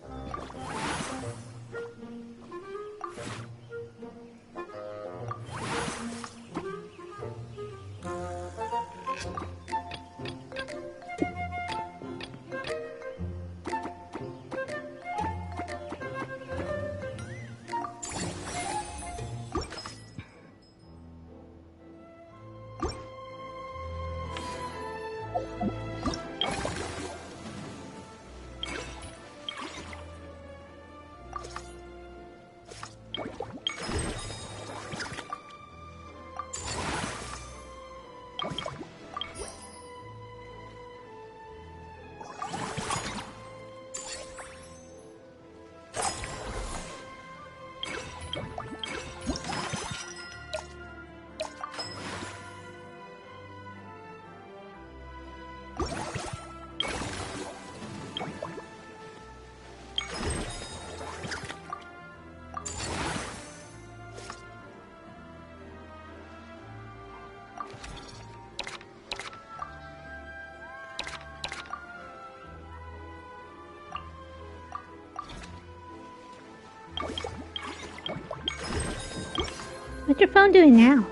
What's your phone doing now?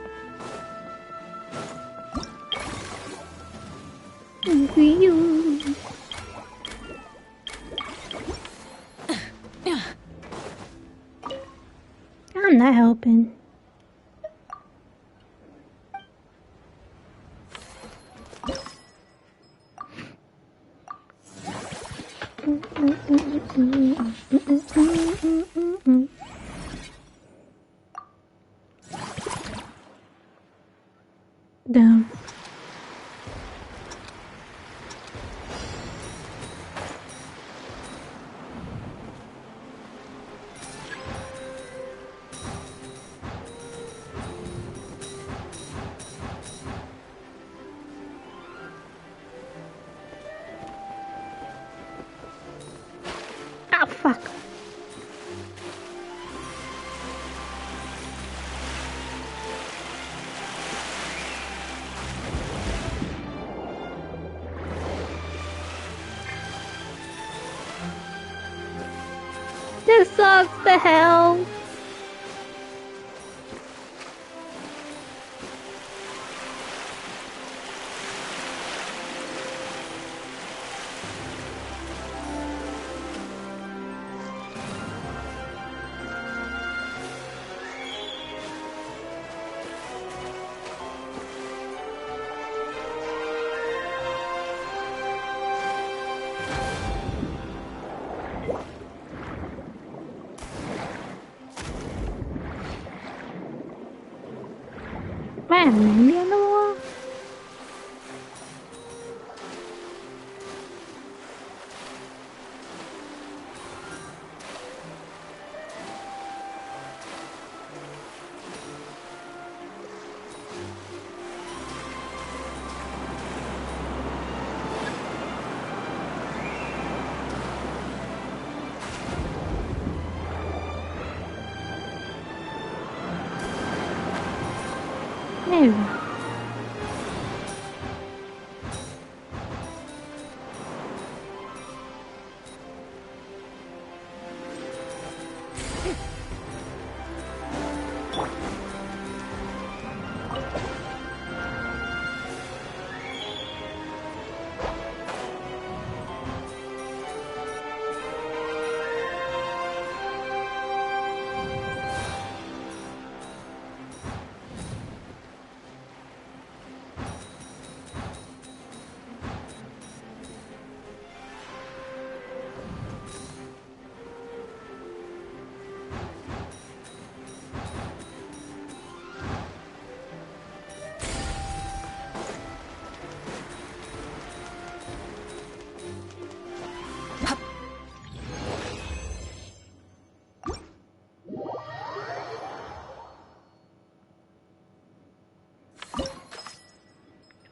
I'm not helping. Down. Oh, fuck. This sucks the hell. Man, maybe on the wall? No.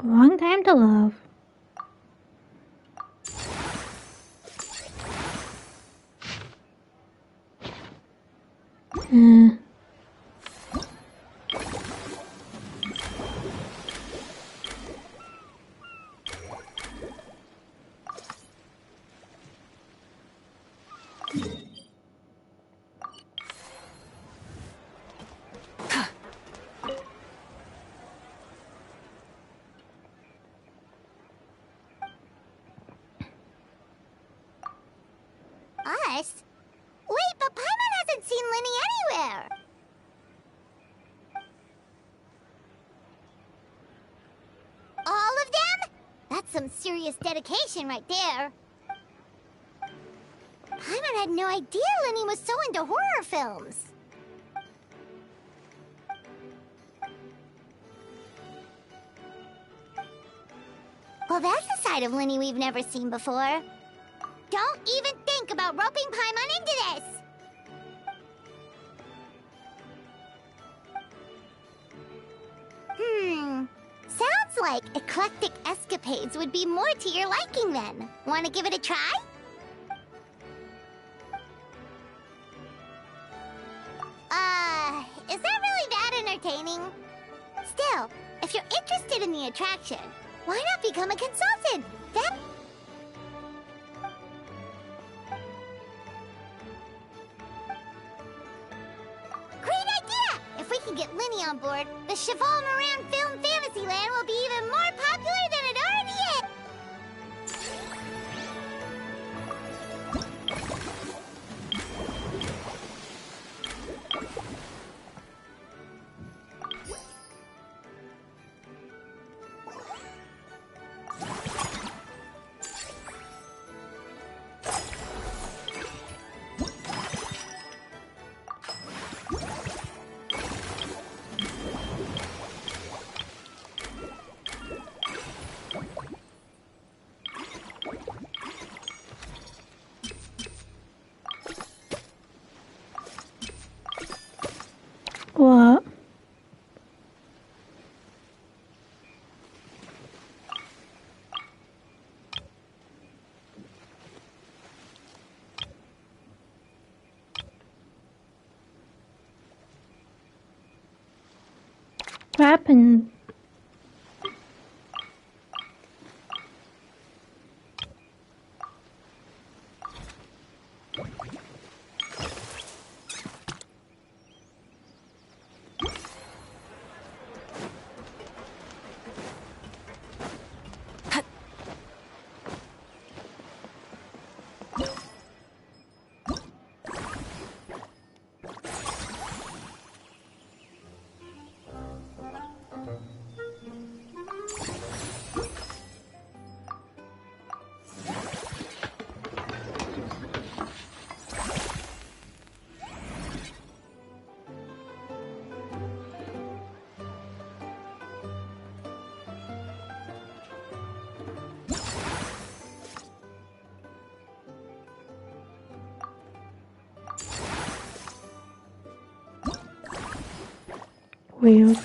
Long time to love. Us? Wait, but Paimon hasn't seen Linny anywhere! All of them? That's some serious dedication right there. Paimon had no idea Linny was so into horror films. Well, that's a side of Linny we've never seen before. Don't even think about roping Paimon into this! Sounds like eclectic escapades would be more to your liking then. Want to give it a try? Is that really that entertaining? Still, if you're interested in the attraction, why not become a consultant? Great idea! If we can get Linny on board, the Cheval Moran Film Fantasyland will be even more popular than it already is! What? What happened? Weird.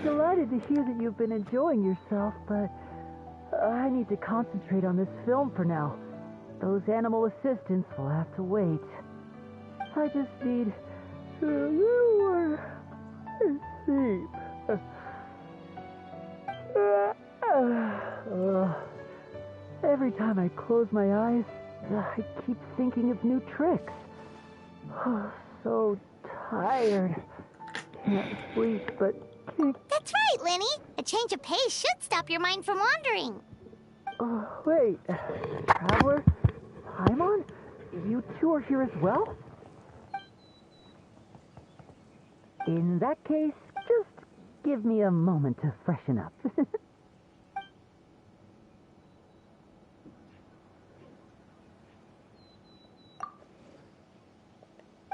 Delighted to hear that you've been enjoying yourself, but I need to concentrate on this film for now. Those animal assistants will have to wait. I just need a little more sleep. Every time I close my eyes, I keep thinking of new tricks. So tired. Can't sleep, but That's right, Lenny. A change of pace should stop your mind from wandering. Wait. Traveler? Paimon? You two are here as well? In that case, just give me a moment to freshen up.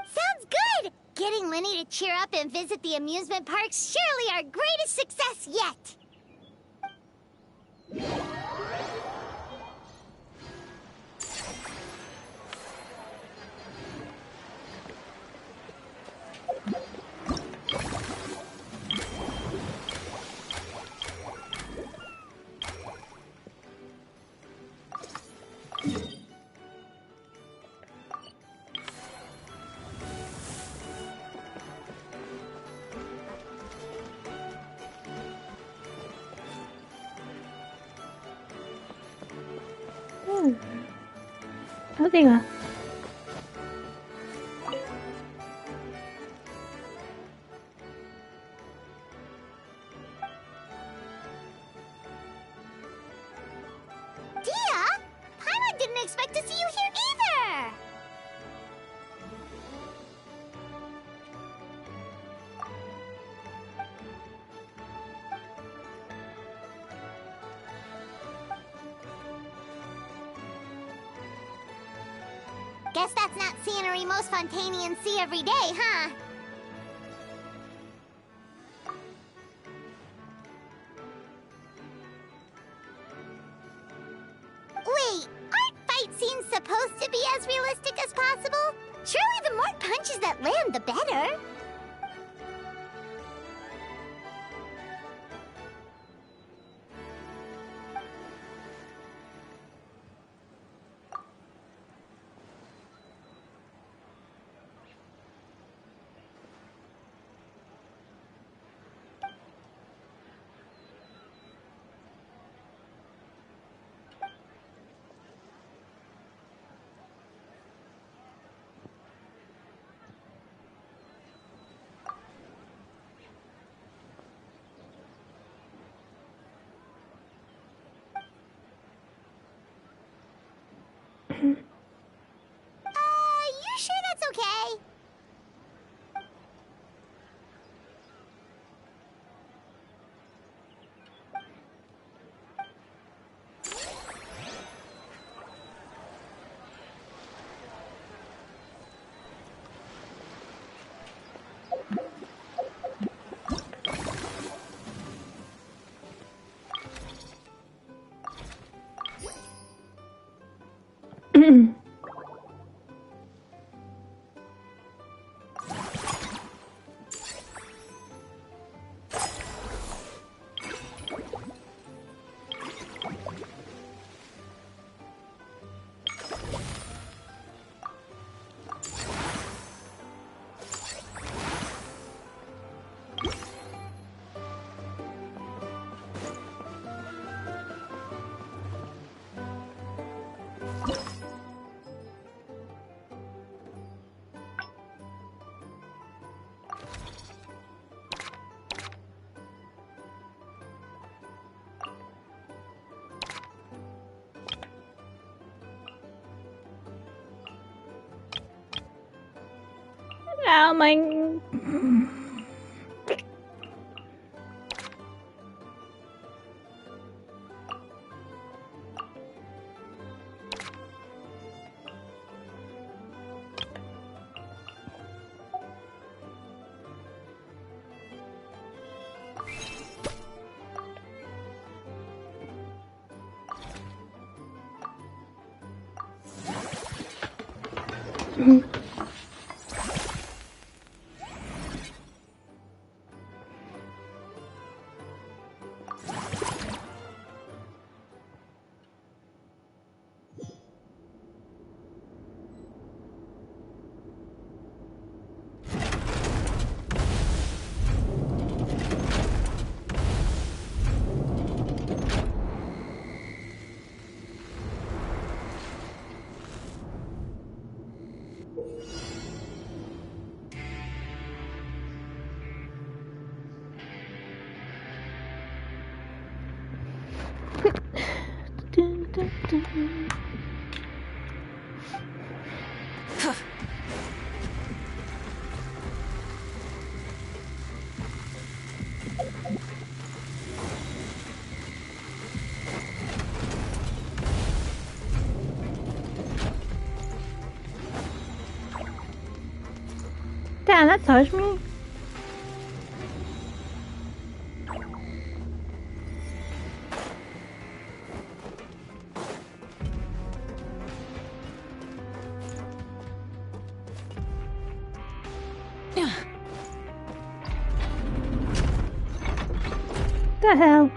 Sounds good! Getting Lenny to cheer up and visit the amusement park's surely our greatest success yet! 어디가? Dia? Paimon didn't expect to see you here either! Guess that's not scenery most Fontainians see every day, huh? Wait, aren't fight scenes supposed to be as realistic as possible? Surely the more punches that land, the better. You sure that's okay? Ow, my... Damn, that touched me. The hell?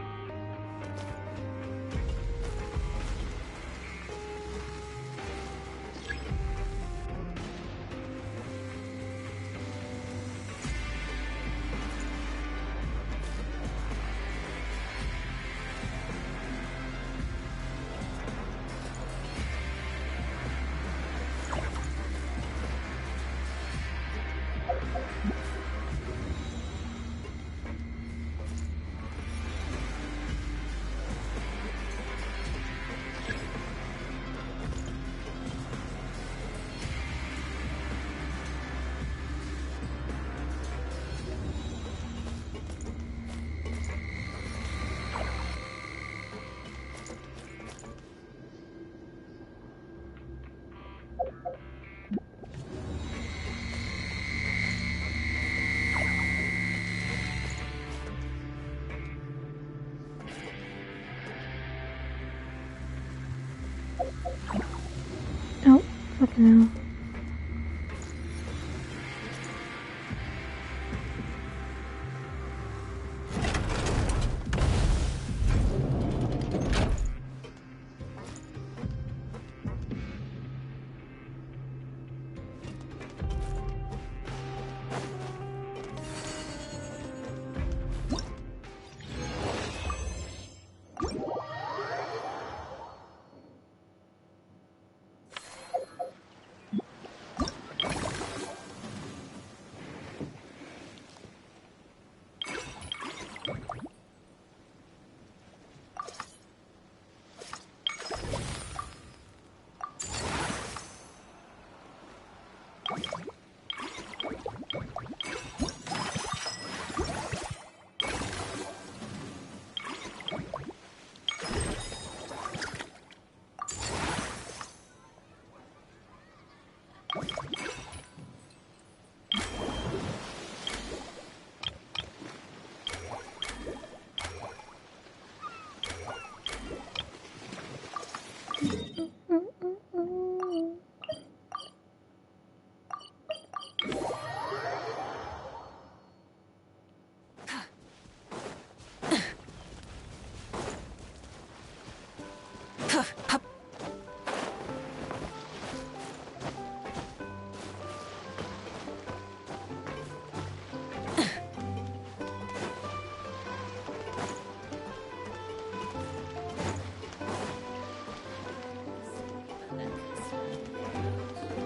Oh, fucking hell.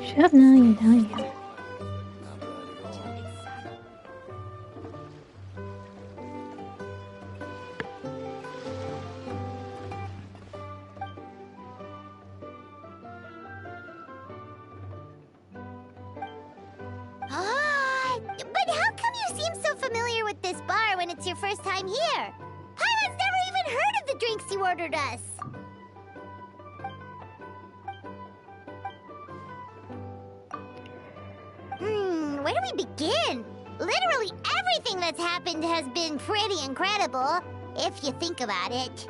Shut up now, you know you. Ah! it's your first time here. Paimon's never even heard of the drinks you ordered us. Where do we begin? Literally everything that's happened has been pretty incredible, if you think about it.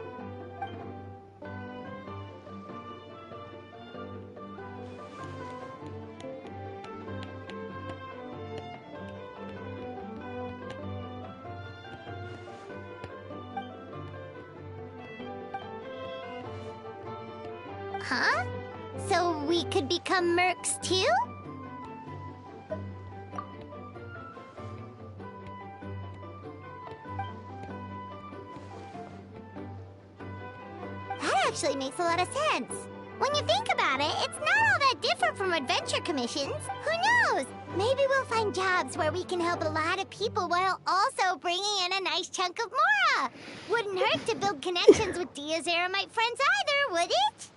Huh? So we could become mercs too? That actually makes a lot of sense. When you think about it, it's not all that different from adventure commissions. Who knows? Maybe we'll find jobs where we can help a lot of people while also bringing in a nice chunk of Mora. Wouldn't hurt to build connections with Dia's Eremite friends either, would it?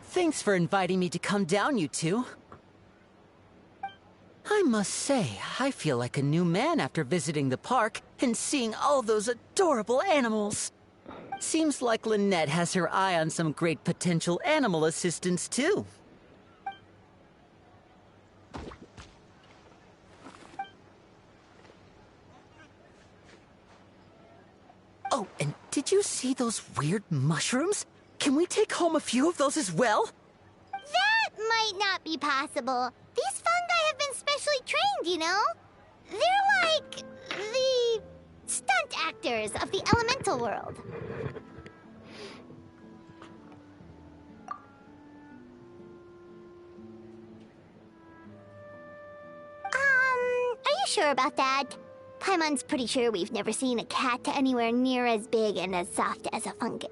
Thanks for inviting me to come down, you two. I must say, I feel like a new man after visiting the park and seeing all those adorable animals. Seems like Lynette has her eye on some great potential animal assistants, too. Oh, and did you see those weird mushrooms? Can we take home a few of those as well? That might not be possible. These fungi have been specially trained, you know? They're like the stunt actors of the elemental world. Are you sure about that? Paimon's pretty sure we've never seen a cat anywhere near as big and as soft as a fungus.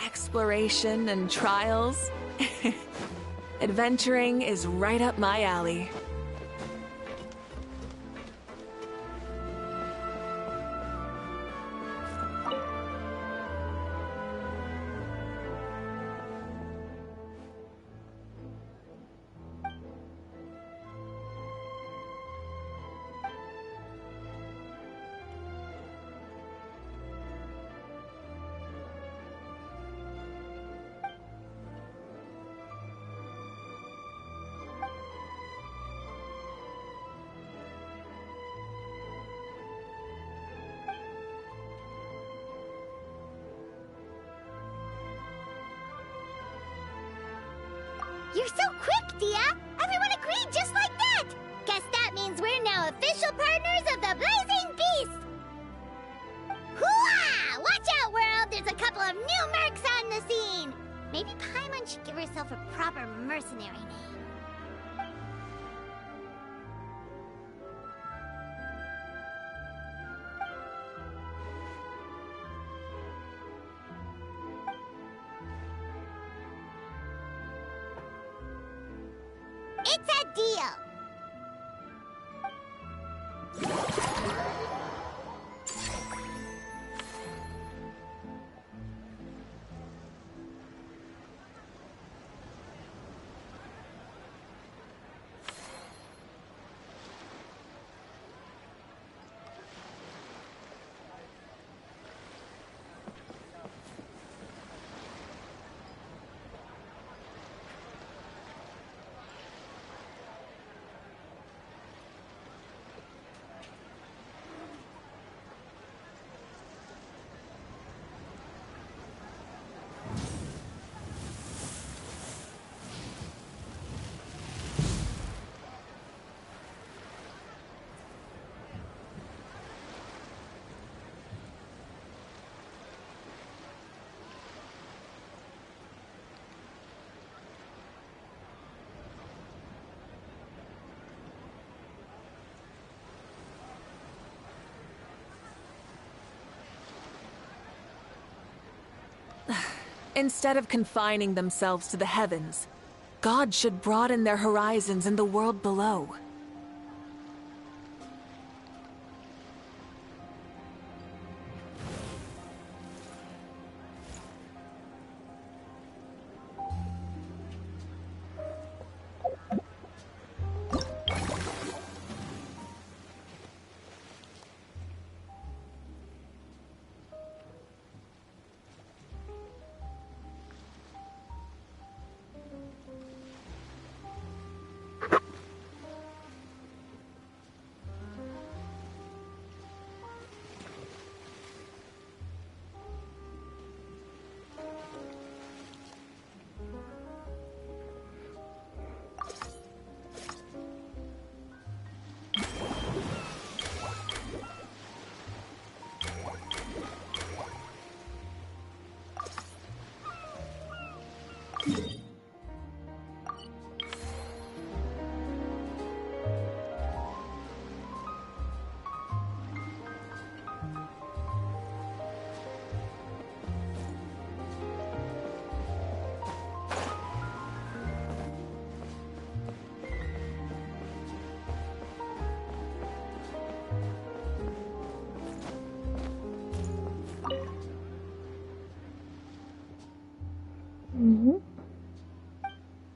Exploration and trials. Adventuring is right up my alley. You're so quick, Dia! Everyone agreed just like that! Guess that means we're now official partners of the Blazing Beast! Hooah! Watch out, world! There's a couple of new mercs on the scene! Maybe Paimon should give herself a proper mercenary name. It's a deal! Instead of confining themselves to the heavens, God should broaden their horizons in the world below.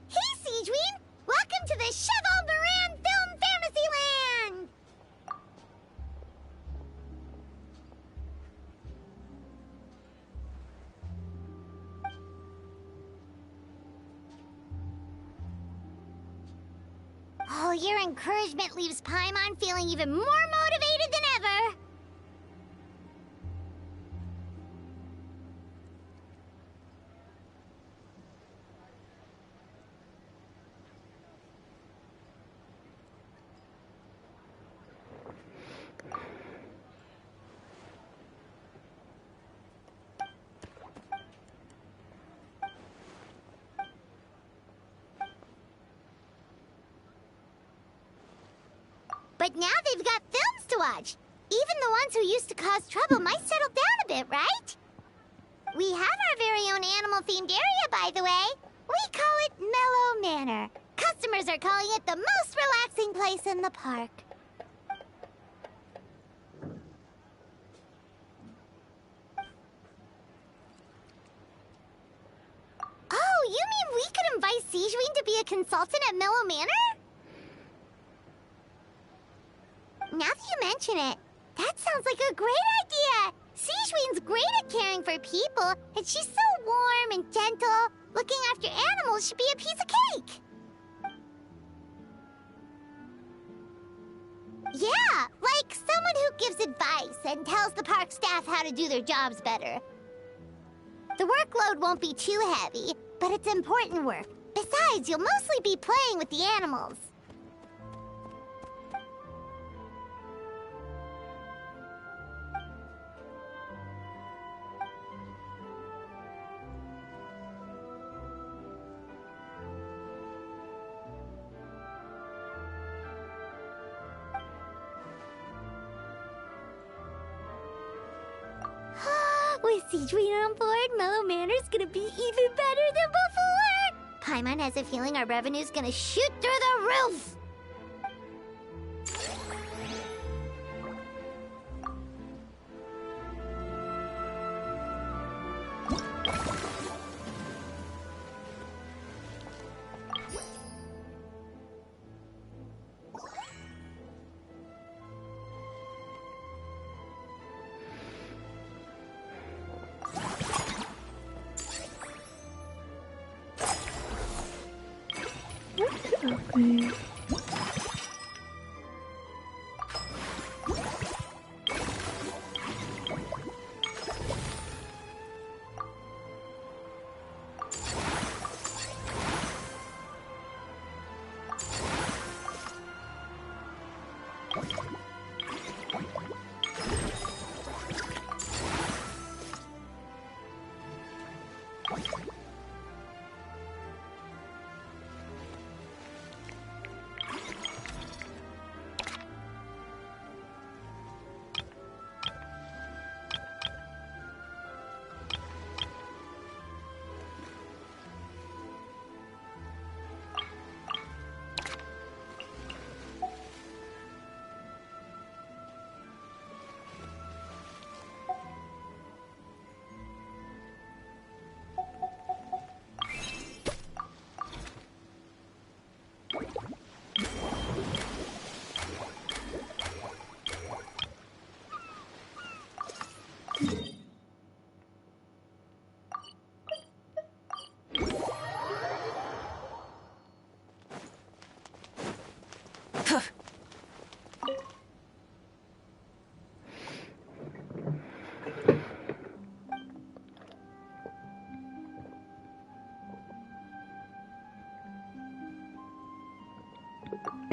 Hey, Siegeween! Welcome to the Cheval Moran Film Fantasyland! Oh, your encouragement leaves Paimon feeling even more motivated than ever! But now they've got films to watch. Even the ones who used to cause trouble might settle down a bit, right? We have our very own animal-themed area, by the way. We call it Mellow Manor. Customers are calling it the most relaxing place in the park. Oh, you mean we could invite Sigewinne to be a consultant at Mellow Manor? Now that you mention it, that sounds like a great idea! Sigewinne's great at caring for people, and she's so warm and gentle. Looking after animals should be a piece of cake! Yeah, like someone who gives advice and tells the park staff how to do their jobs better. The workload won't be too heavy, but it's important work. Besides, you'll mostly be playing with the animals. With Sigewinne on board, Mellow Manor's gonna be even better than before! Paimon has a feeling our revenue's gonna shoot through the roof! Okay.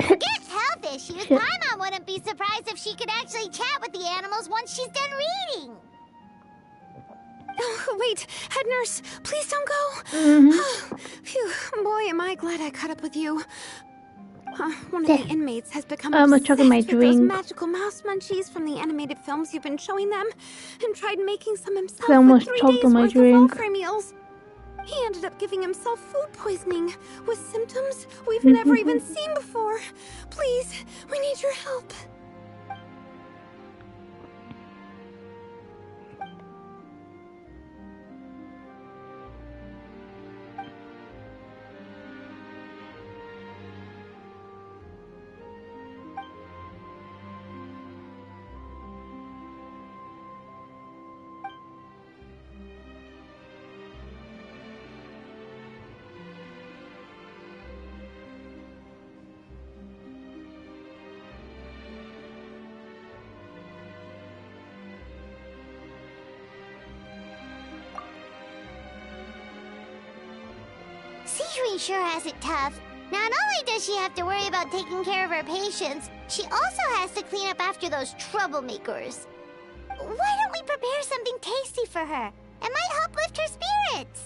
Forget health issues, Paimon wouldn't be surprised if she could actually chat with the animals once she's done reading. Oh, wait, head nurse, please don't go. Phew, boy, am I glad I caught up with you. One of the inmates has become obsessed with those magical mouse munchies from the animated films you've been showing them, and tried making some himself with 3 days worth of Wolfram meals. He ended up giving himself food poisoning, with symptoms we've never even seen before. Please, we need your help. Sigewinne sure has it tough. Not only does she have to worry about taking care of her patients, she also has to clean up after those troublemakers. Why don't we prepare something tasty for her? It might help lift her spirits.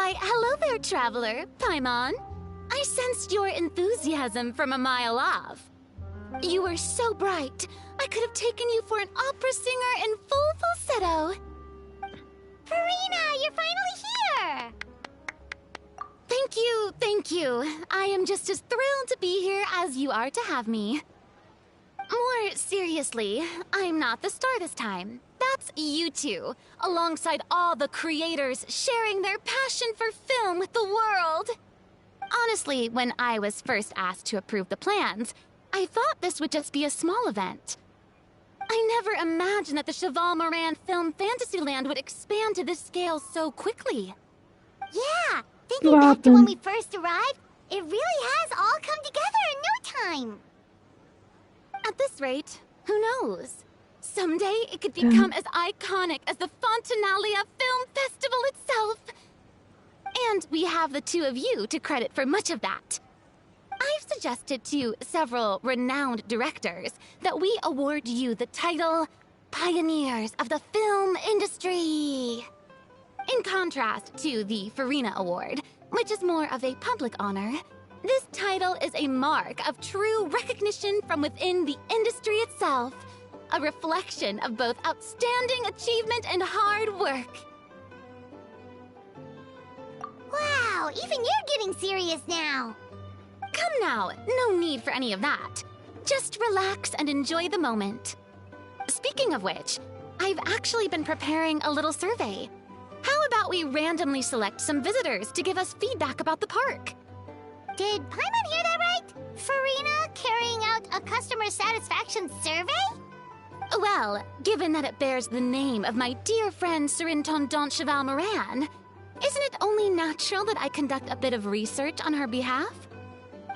Why, hello there, traveler, Paimon. I sensed your enthusiasm from a mile off. You were so bright, I could have taken you for an opera singer in full falsetto. Farina, you're finally here! Thank you. I am just as thrilled to be here as you are to have me. More seriously, I'm not the star this time. That's you two, alongside all the creators sharing their passion for film with the world. Honestly, when I was first asked to approve the plans, I thought this would just be a small event. I never imagined that the Cheval Moran Film Fantasyland would expand to this scale so quickly. Yeah, thinking back to when we first arrived, it really has all come together in no time. At this rate, who knows? Someday it could become as iconic as the Fontanalia Film Festival itself. And we have the two of you to credit for much of that. I've suggested to several renowned directors that we award you the title Pioneers of the Film Industry. In contrast to the Farina Award, which is more of a public honor, this title is a mark of true recognition from within the industry itself, a reflection of both outstanding achievement and hard work. Wow, even you're getting serious now. Come now, no need for any of that. Just relax and enjoy the moment. Speaking of which, I've actually been preparing a little survey. How about we randomly select some visitors to give us feedback about the park? Did Paimon hear that right? Farina carrying out a customer satisfaction survey? Well, given that it bears the name of my dear friend Surintendant Cheval Moran, isn't it only natural that I conduct a bit of research on her behalf?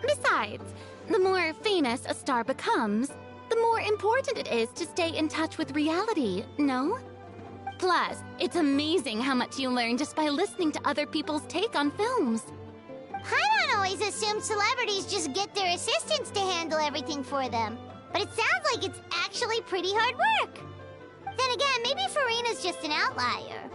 Besides, the more famous a star becomes, the more important it is to stay in touch with reality, no? Plus, it's amazing how much you learn just by listening to other people's take on films. Paimon always assumed celebrities just get their assistants to handle everything for them. But it sounds like it's actually pretty hard work. Then again, maybe Farina's just an outlier.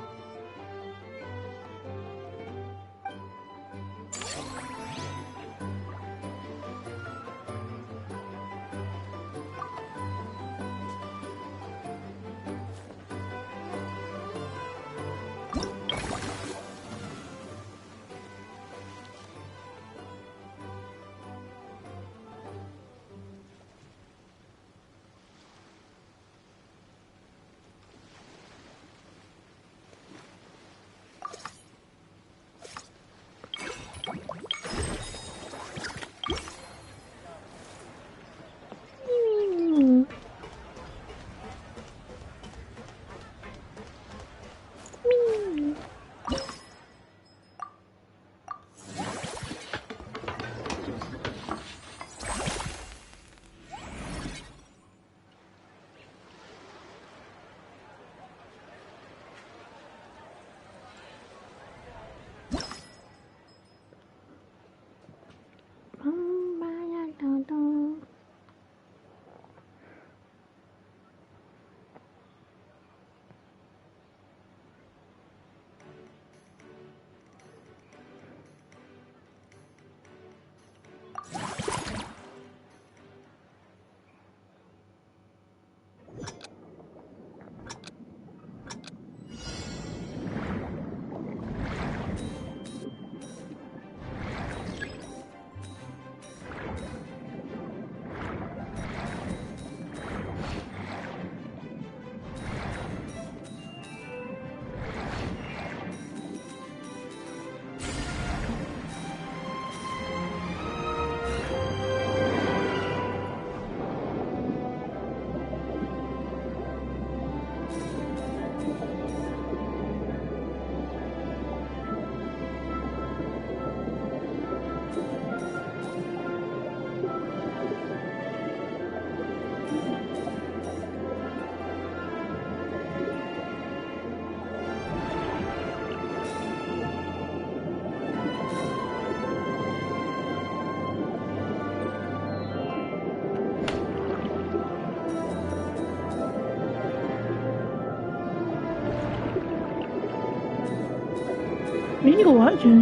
What are you watching?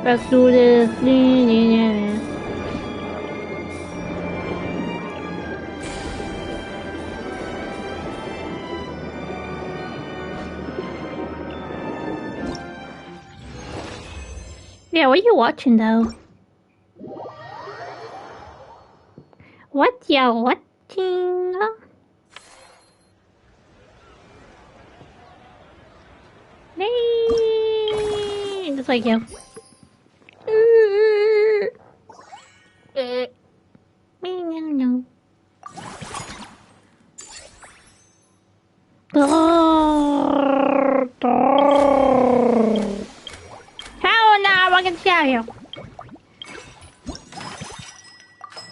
Let's do this. Yeah, what are you watching though? What you watching? Nee, just like you. Hell no, I can tell you.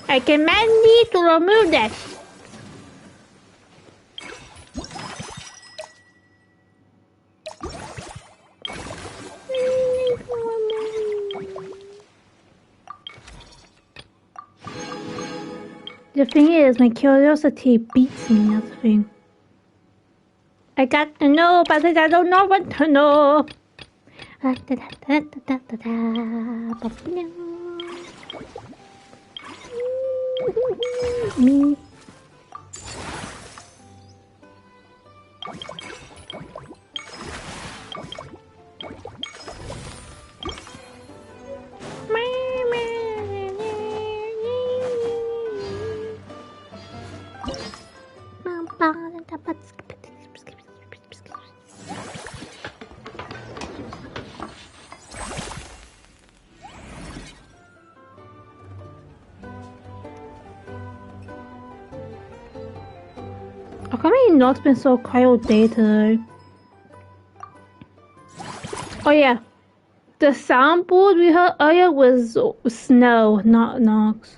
I command thee to remove that. The thing is, my curiosity beats me, that's the thing. I got to know, but I don't know what to know. Me. How come it's not been so quiet all day today? Oh yeah, the soundboard we heard earlier was snow, not Nox.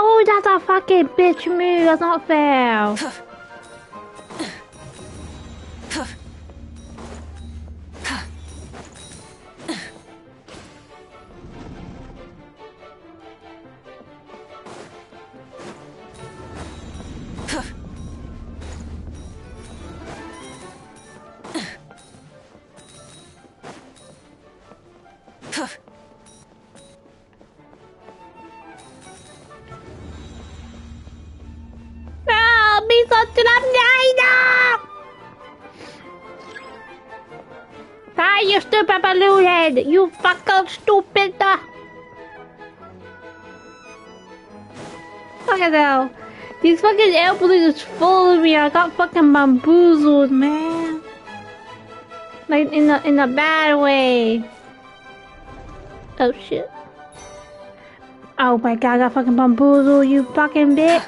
Oh, that's a fucking bitch move. That's not fair. Hi, you stupid balloon head! You fucking stupid! Look at that! These fucking air balloons just followed me. I got fucking bamboozled, man. Like in a bad way. Oh shit! Oh my god! I got fucking bamboozled, you fucking bitch!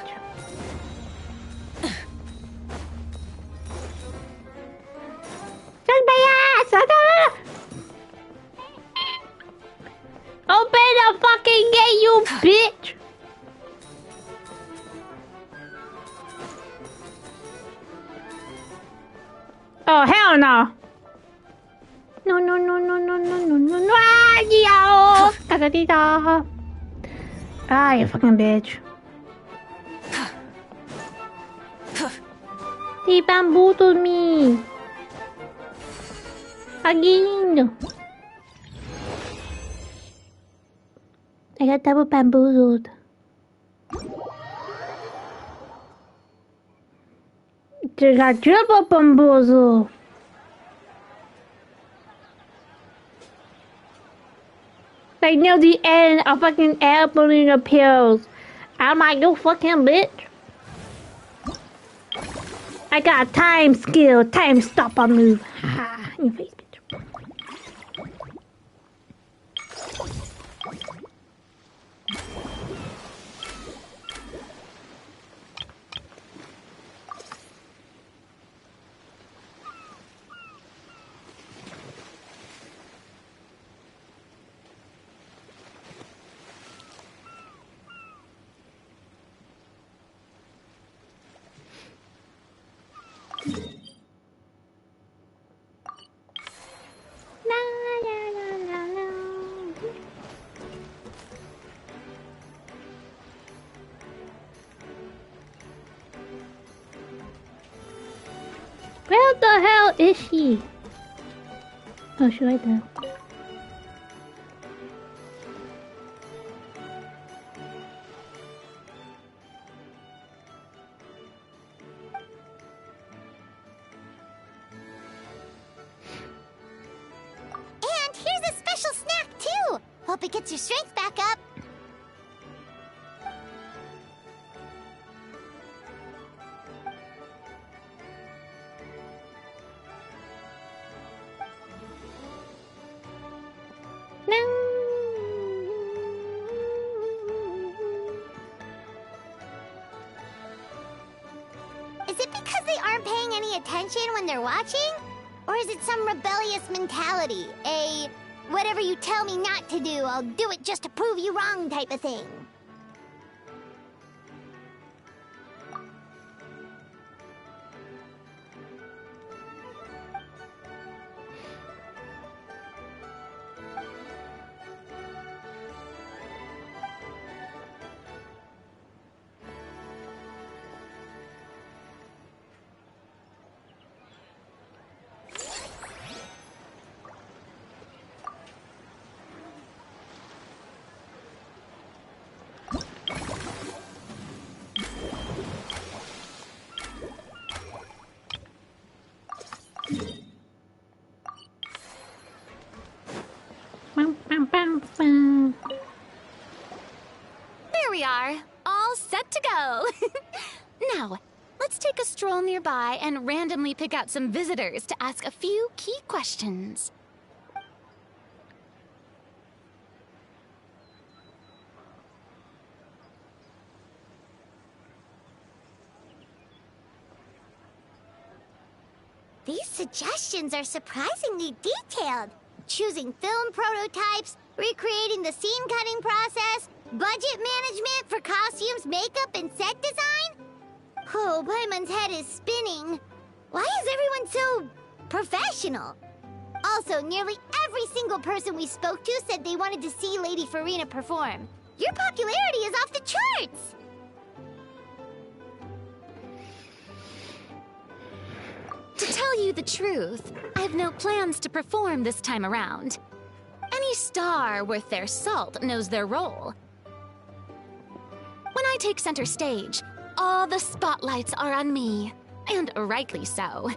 Open the fucking gate, you bitch! Oh, hell no! No, no, no, no, no, no, no, no, no! Ah, yo! Tatatita! Ah, you fucking bitch. He bamboozled me! Again! I got double bamboozled. I got triple bamboozled. Like near the end, a fucking air balloon appears. I'm like, you fucking bitch. I got time skill, time stopper move. Ha, in your face, bitch. Where the hell is she? Oh, she's right there. And here's a special snack, too! Hope it gets your strength back up. Is it because they aren't paying any attention when they're watching? Or is it some rebellious mentality? A whatever you tell me not to do, I'll do it just to prove you wrong type of thing? There we are, all set to go. Now, let's take a stroll nearby and randomly pick out some visitors to ask a few key questions. These suggestions are surprisingly detailed. Choosing film prototypes, recreating the scene cutting process, budget management for costumes, makeup, and set design? Oh, Paimon's head is spinning. Why is everyone so professional? Also, nearly every single person we spoke to said they wanted to see Lady Farina perform. Your popularity is off the charts! To tell you the truth, I have no plans to perform this time around. Any star worth their salt knows their role. When I take center stage, all the spotlights are on me, and rightly so.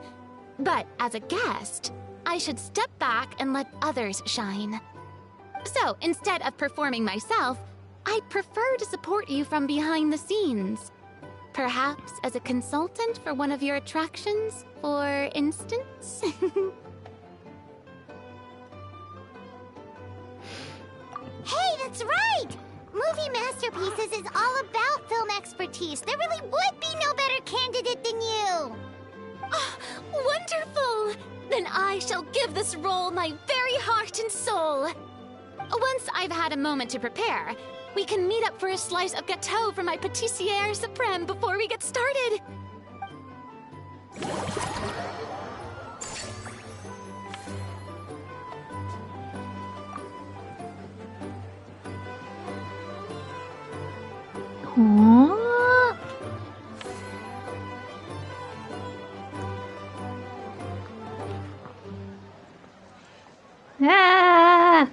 But as a guest, I should step back and let others shine. So instead of performing myself, I'd prefer to support you from behind the scenes. Perhaps as a consultant for one of your attractions, for instance? Hey, that's right! Movie Masterpieces is all about film expertise. There really would be no better candidate than you! Oh, wonderful! Then I shall give this role my very heart and soul. Once I've had a moment to prepare, we can meet up for a slice of gâteau from my pâtissière suprême before we get started. Aww. Ah.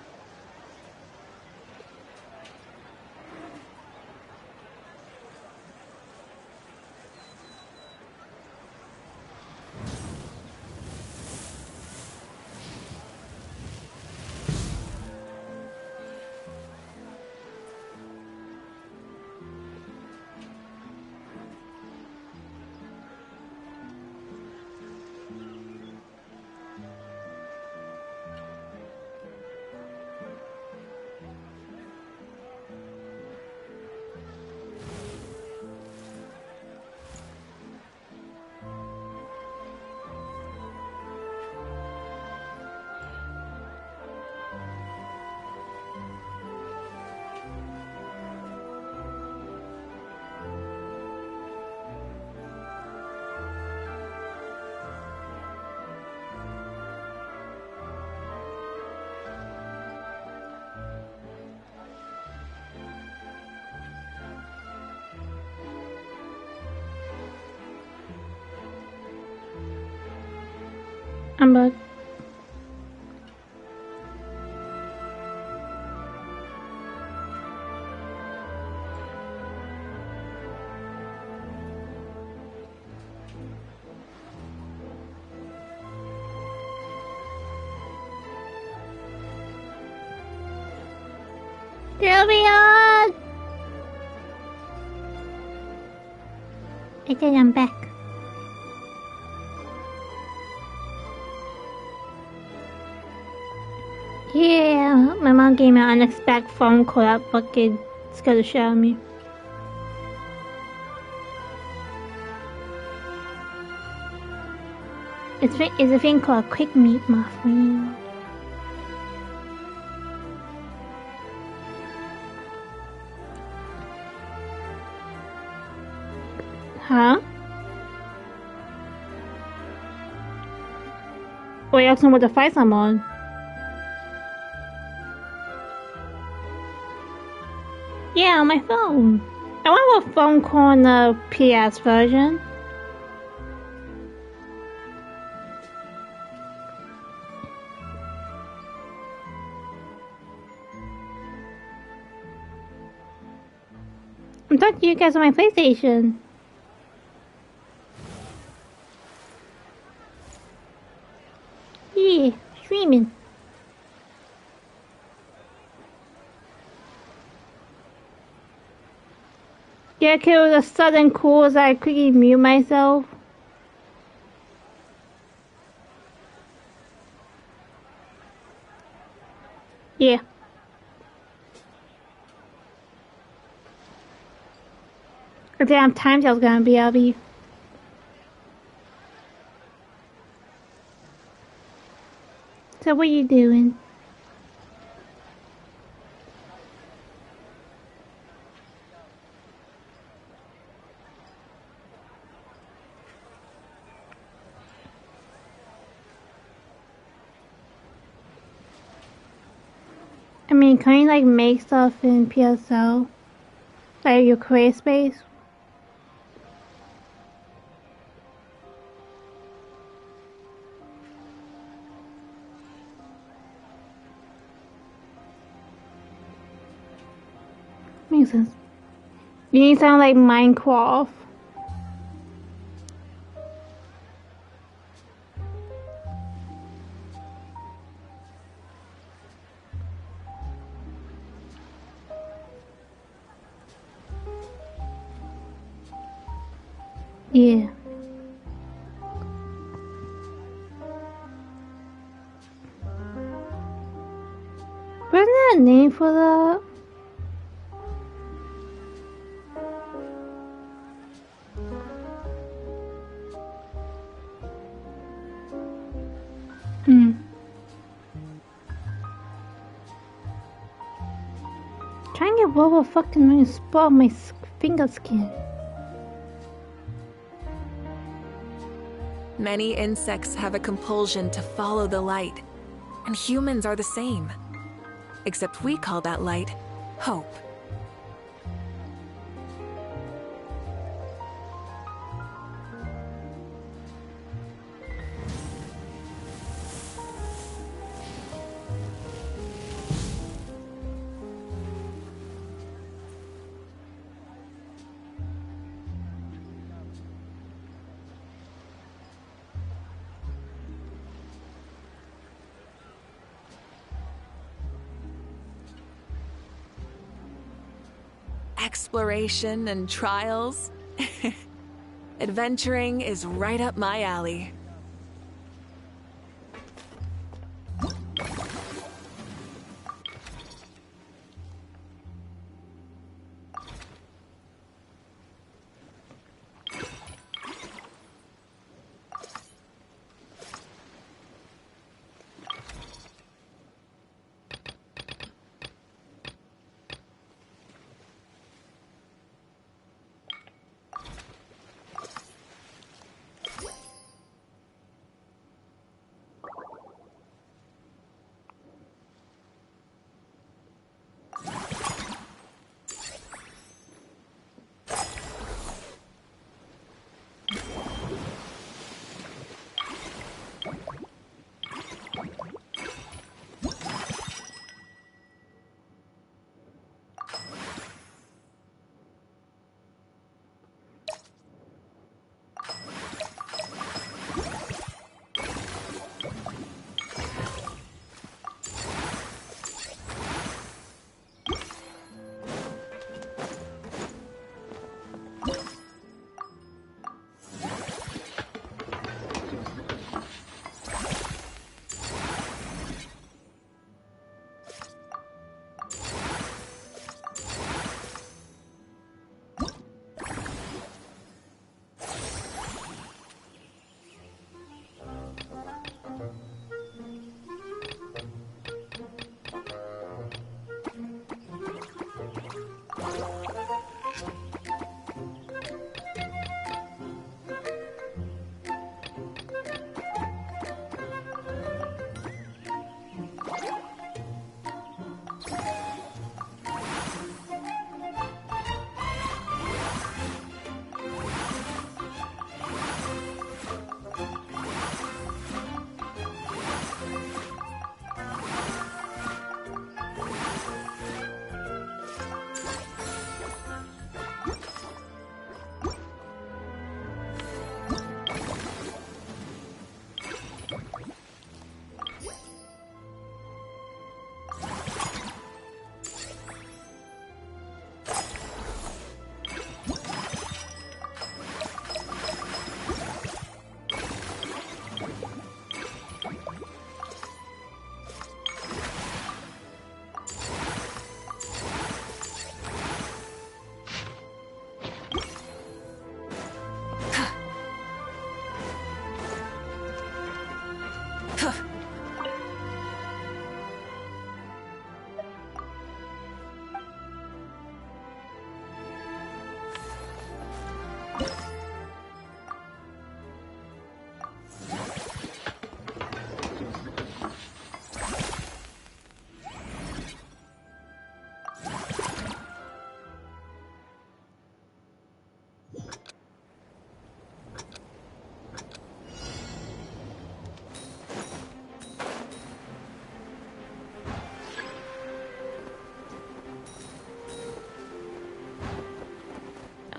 I'm back. Sylveon! I think I'm back. Yeah, my mom gave me an unexpected phone call that fucking scared the shit out of me. It's a thing called quick meet, my friend. Huh? Oh, you asking what device I'm on? Yeah, on my phone. I want a phone call on the PS version. I'm talking to you guys on my PlayStation. Yeah, streaming. Yeah, it was a sudden call so I quickly mute myself. Yeah. I didn't have time I was gonna be LB. So what are you doing? I mean, can you like make stuff in PSL? Like your create space? Makes sense. You need something like Minecraft. Yeah. Wasn't there a name for that? Try and get Boba fucking annoying spot on my finger skin. Many insects have a compulsion to follow the light, and humans are the same. Except we call that light hope. Exploration and trials. Adventuring is right up my alley.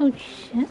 Oh shit.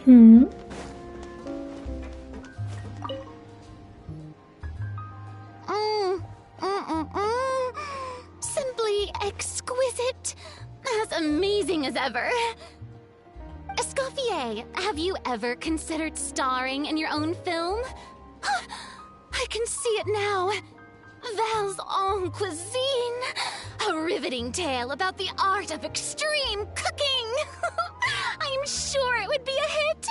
Hmm. Simply exquisite. As amazing as ever. Escoffier, have you ever considered starring in your own film? I can see it now. Val's en cuisine. A riveting tale about the art of extreme cooking. I'm sure it would be a hit.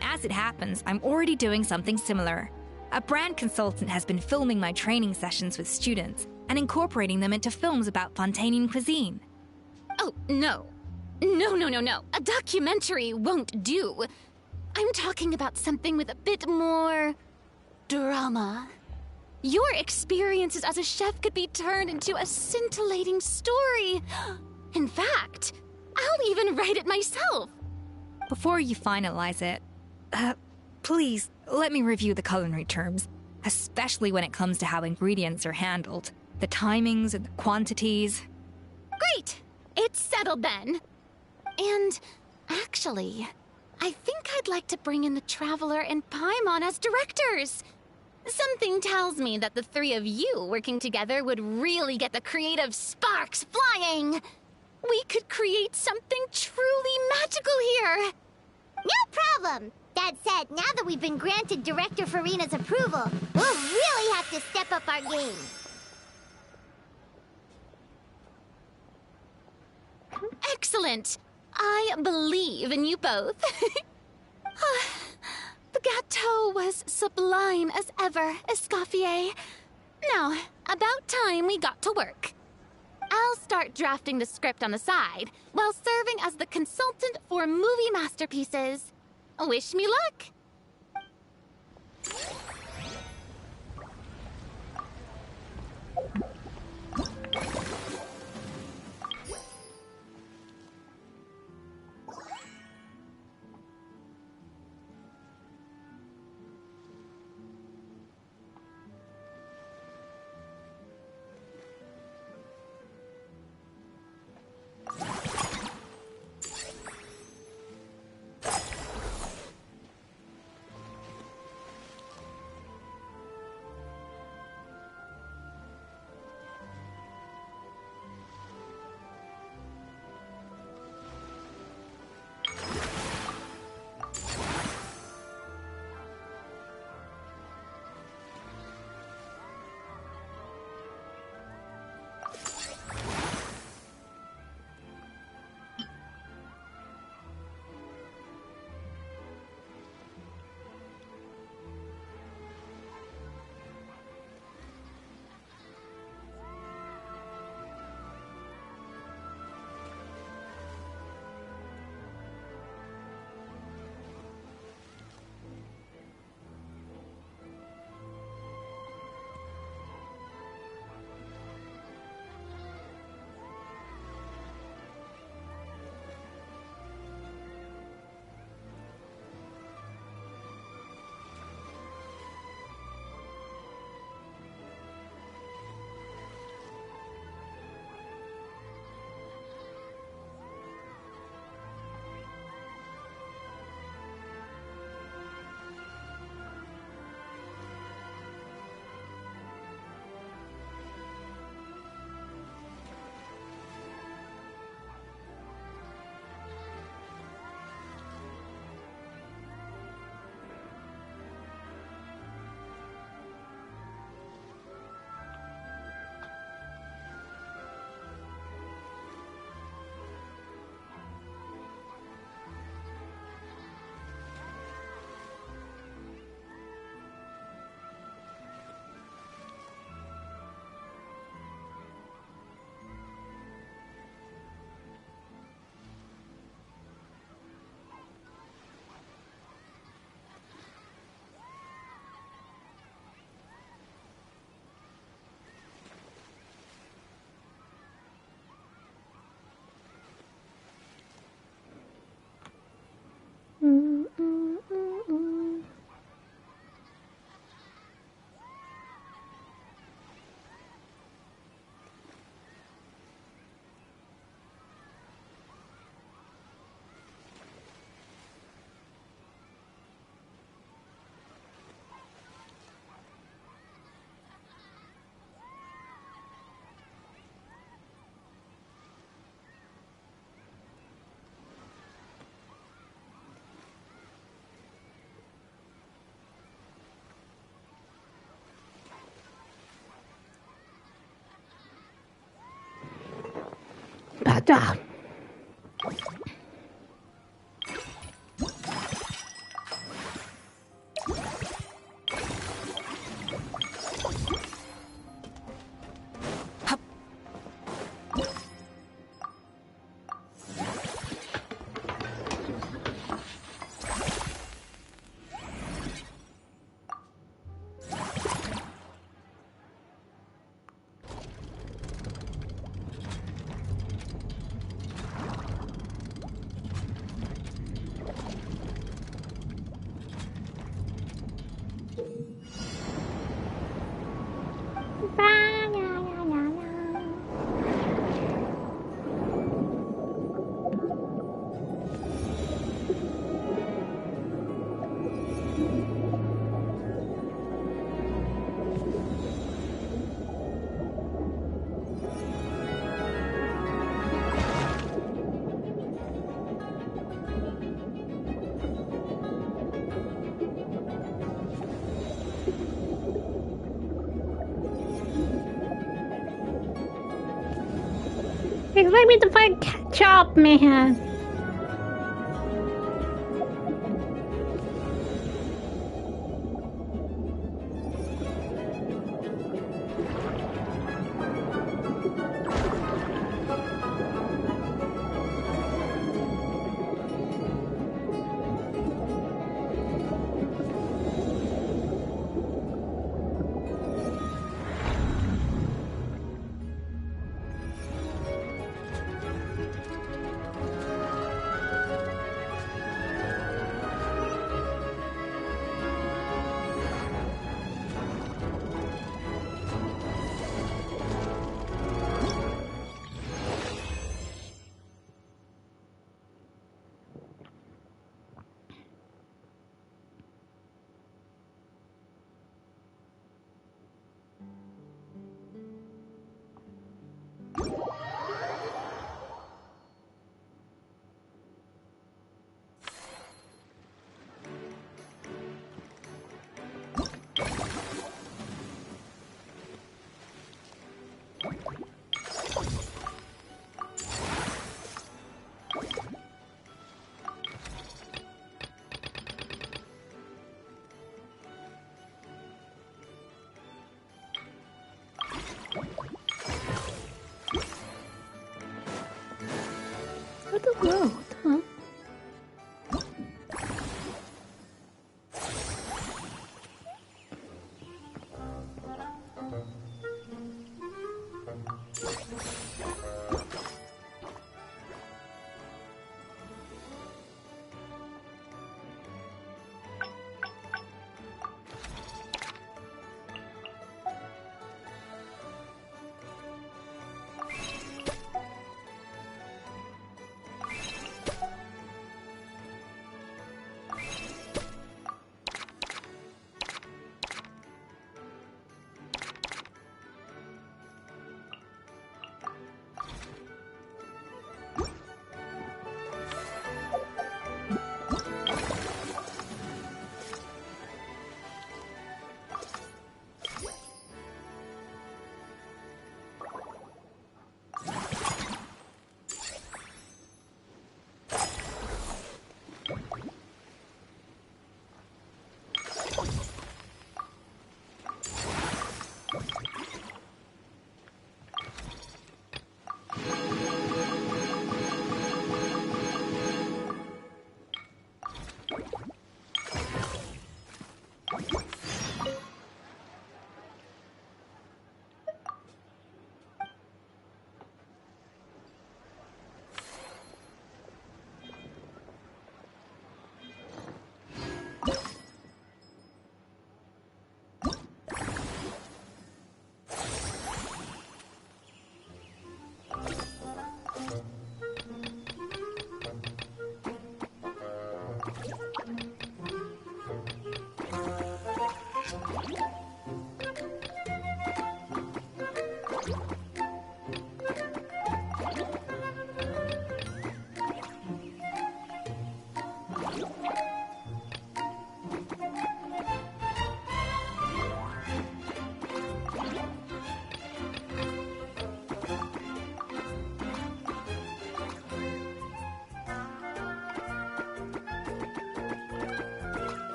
As it happens, I'm already doing something similar. A brand consultant has been filming my training sessions with students and incorporating them into films about Fontainian cuisine. Oh, no. No. A documentary won't do. I'm talking about something with a bit more drama. Your experiences as a chef could be turned into a scintillating story. In fact, I'll even write it myself. Before you finalize it, please let me review the culinary terms, especially when it comes to how ingredients are handled, the timings and the quantities. Great! It's settled then. And actually, I think I'd like to bring in the Traveler and Paimon as directors. Something tells me that the three of you working together would really get the creative sparks flying. We could create something truly magical here. No problem. That said, now that we've been granted Director Farina's approval, we'll really have to step up our game. Excellent. I believe in you both. The gâteau was sublime as ever, Escoffier. Now, about time we got to work. I'll start drafting the script on the side, while serving as the consultant for movie masterpieces. Wish me luck! Duh. Expect me to fight catch up, man. What the road, huh?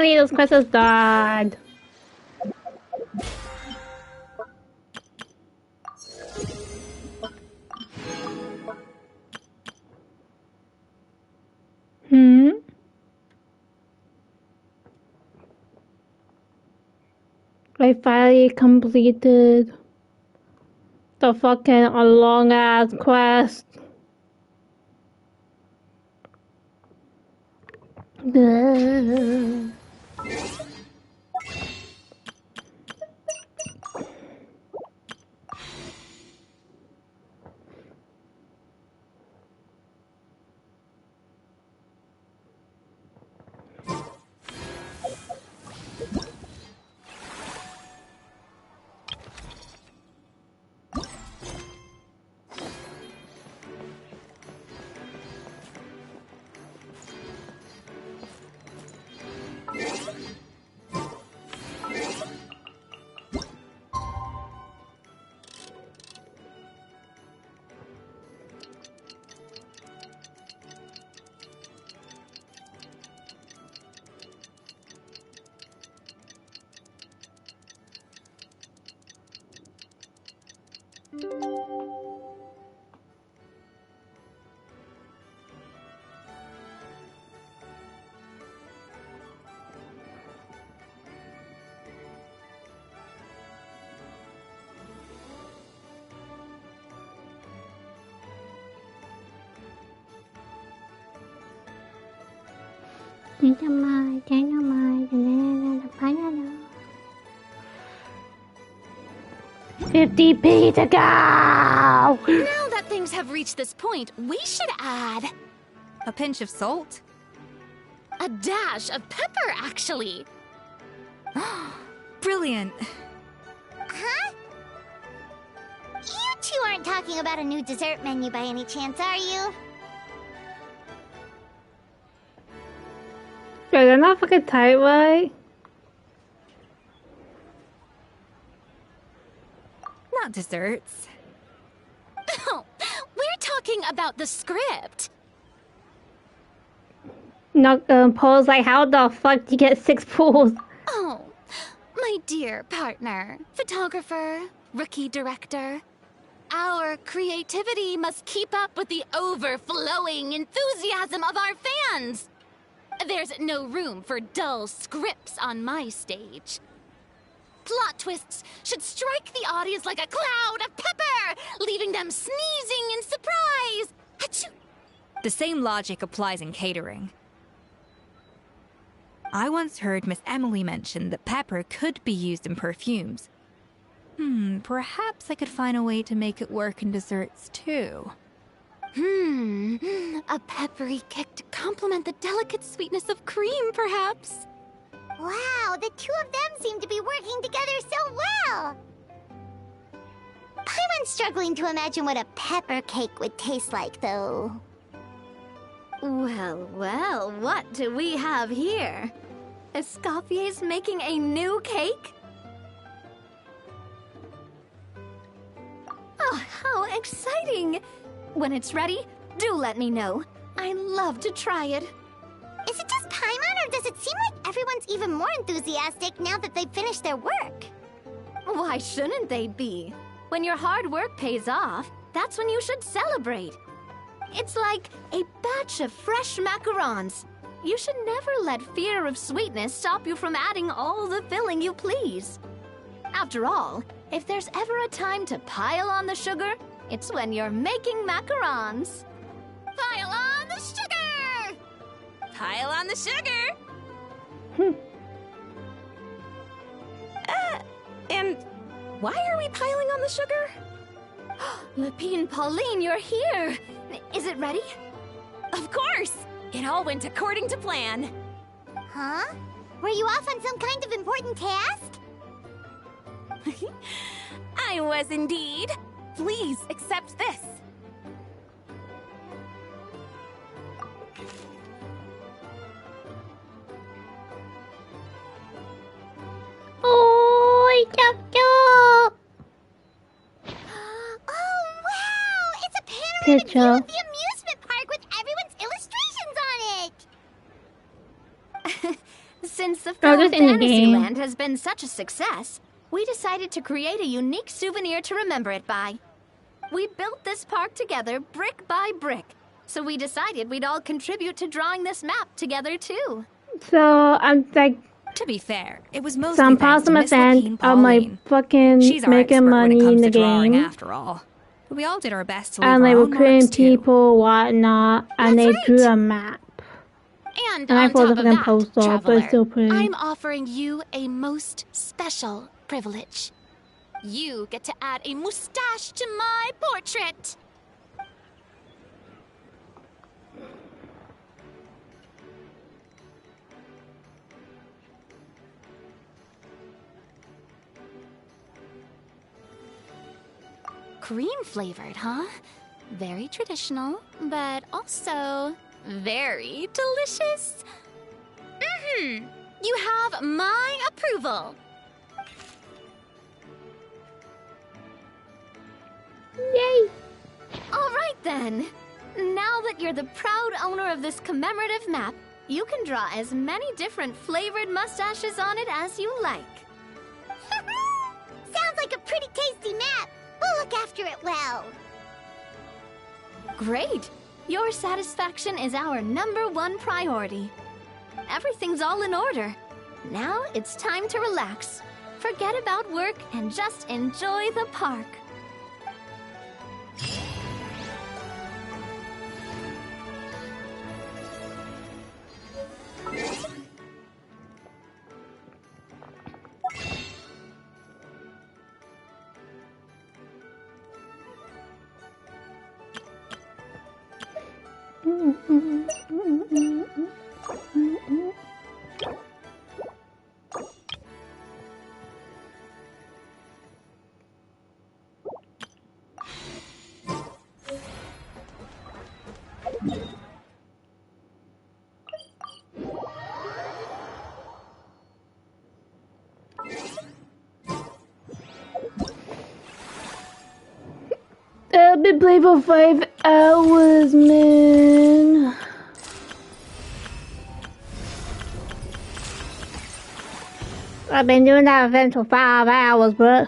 finally this quest is done. I finally completed the fucking long ass quest. Dynamite. 50p to go! Now that things have reached this point, we should add... a pinch of salt? a dash of pepper, actually. Brilliant. Huh? You two aren't talking about a new dessert menu by any chance, are you? Wait, they're not fucking tight, right? Not desserts. Oh, we're talking about the script. Not pose like, how the fuck do you get 6 pools? Oh, my dear partner, photographer, rookie director. Our creativity must keep up with the overflowing enthusiasm of our fans. There's no room for dull scripts on my stage. Plot twists should strike the audience like a cloud of pepper, leaving them sneezing in surprise. Achoo! The same logic applies in catering. I once heard Miss Emily mention that pepper could be used in perfumes. Perhaps I could find a way to make it work in desserts too. A peppery kick to complement the delicate sweetness of cream, perhaps. Wow, the two of them seem to be working together so well. Paimon's struggling to imagine what a pepper cake would taste like, though. Well, well, what do we have here? Escoffier's making a new cake? Oh, how exciting! When it's ready, do let me know. I'd love to try it. Is it just Paimon, or does it seem like everyone's even more enthusiastic now that they've finished their work? Why shouldn't they be? When your hard work pays off, that's when you should celebrate. It's like a batch of fresh macarons. You should never let fear of sweetness stop you from adding all the filling you please. After all, if there's ever a time to pile on the sugar, it's when you're making macarons. Pile on the sugar! Pile on the sugar! And why are we piling on the sugar? Lapine Pauline, you're here! Is it ready? Of course! It all went according to plan. Huh? Were you off on some kind of important task? I was indeed. Please accept this. Oh, Oh, wow! It's a panoramic view of the amusement park with everyone's illustrations on it! Since the Oh, film just in the game. Fantasyland has been such a success, we decided to create a unique souvenir to remember it by. We built this park together brick by brick, so we decided we'd all contribute to drawing this map together too. So I'm like, To be fair, it was mostly some thanks to possible Miss Lapine of my Pauline. fucking She's our making expert when it money comes in the to drawing, game. after all. But we all did our best to leave And our they own recruiting marks too. people, whatnot, and they drew a map. And I on thought it top was of fucking that, post but it's traveler, still pretty. I'm offering you a most special privilege. You get to add a mustache to my portrait. Cream flavored, huh? Very traditional, but also very delicious. You have my approval. Yay! All right then. Now that you're the proud owner of this commemorative map, you can draw as many different flavored mustaches on it as you like. Sounds like a pretty tasty map. We'll look after it well. Great! Your satisfaction is our #1 priority. Everything's all in order. Now it's time to relax. Forget about work and just enjoy the park. I've been playing for 5 hours, man. I've been doing that event for 5 hours, bro.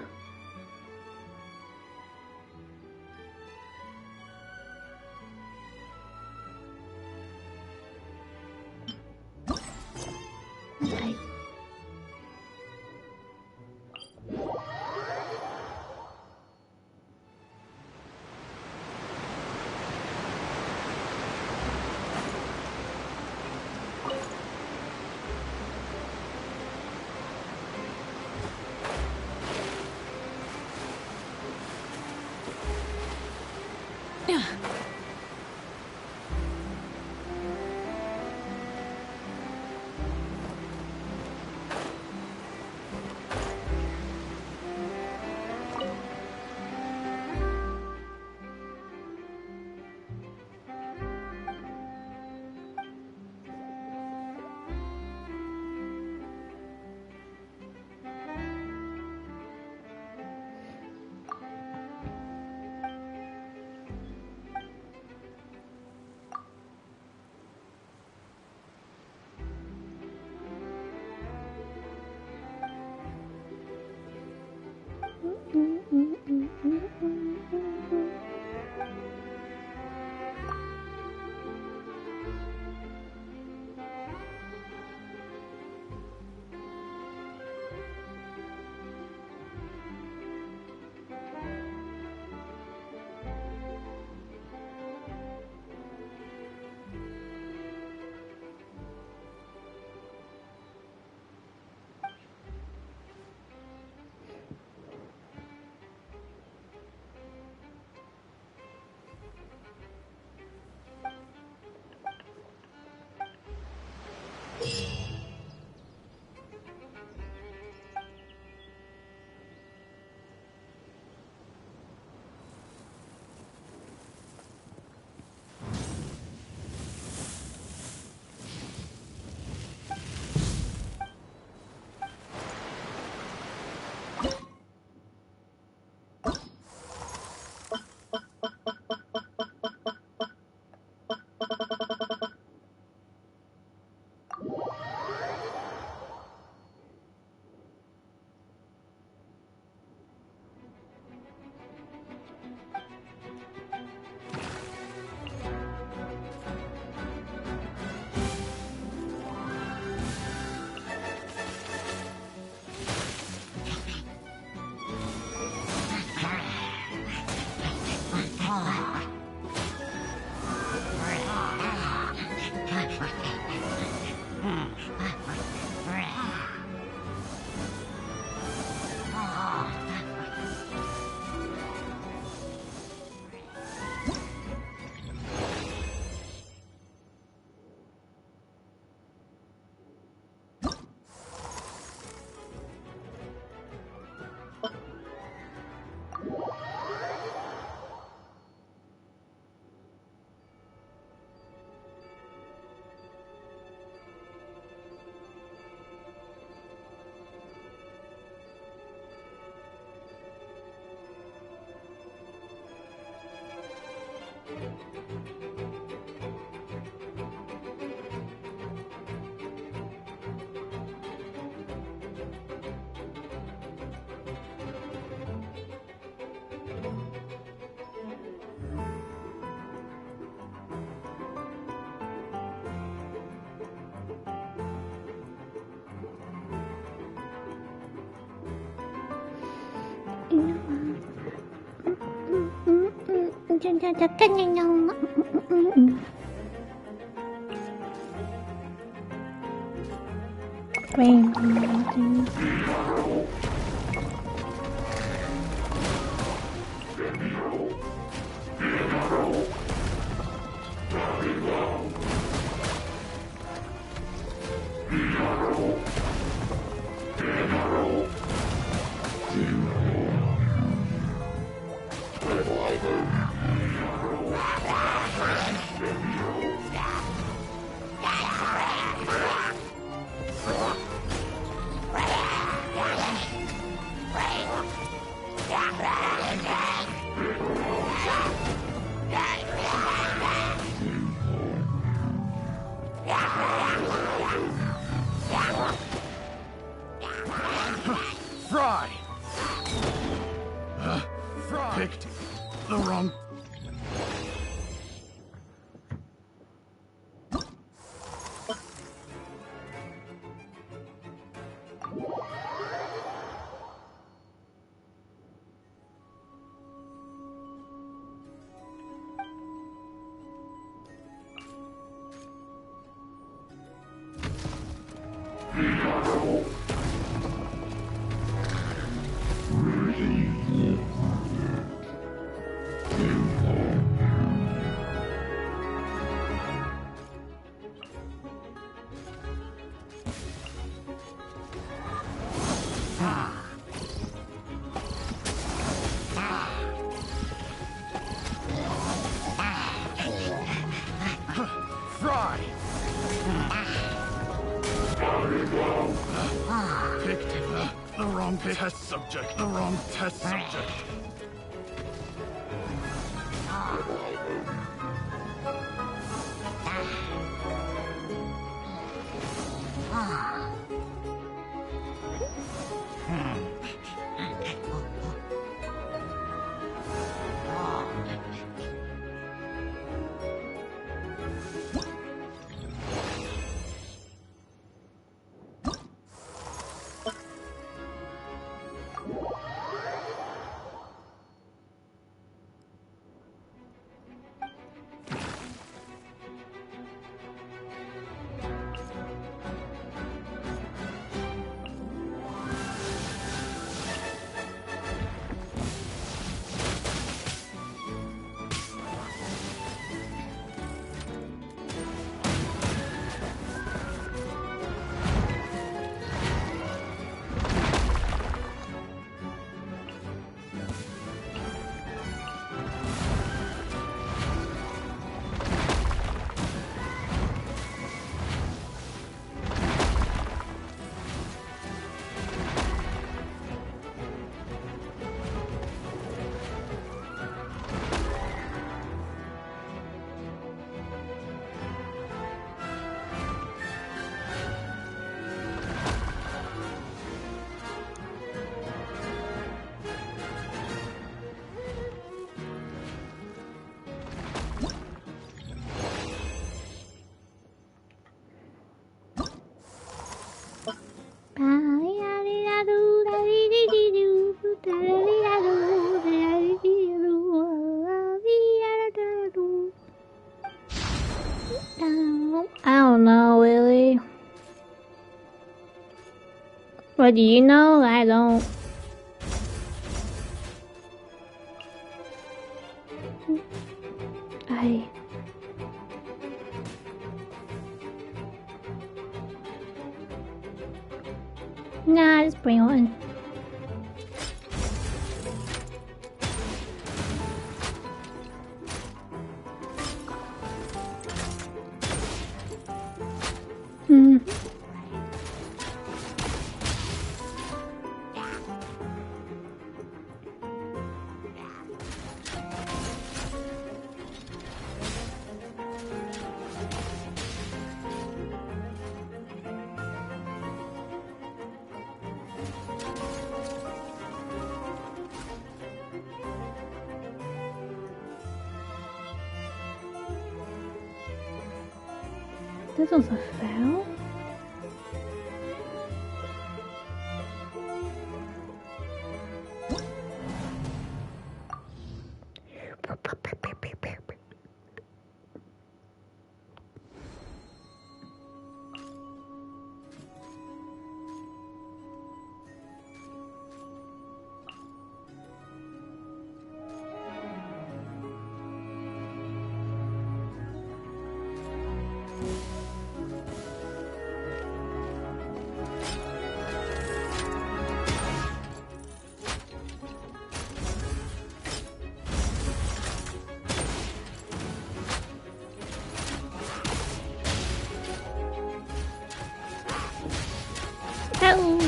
Fry! Picked the wrong... Fry! Picked the wrong test subject. The wrong test subject. I don't know, really. What do you know? I don't. Nah, just bring one. This was a fail? go.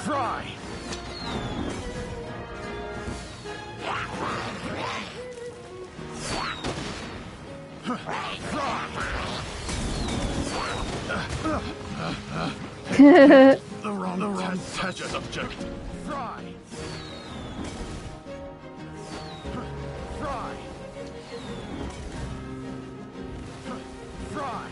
Fry! The wrong test subject. Fry! Fry! Fry!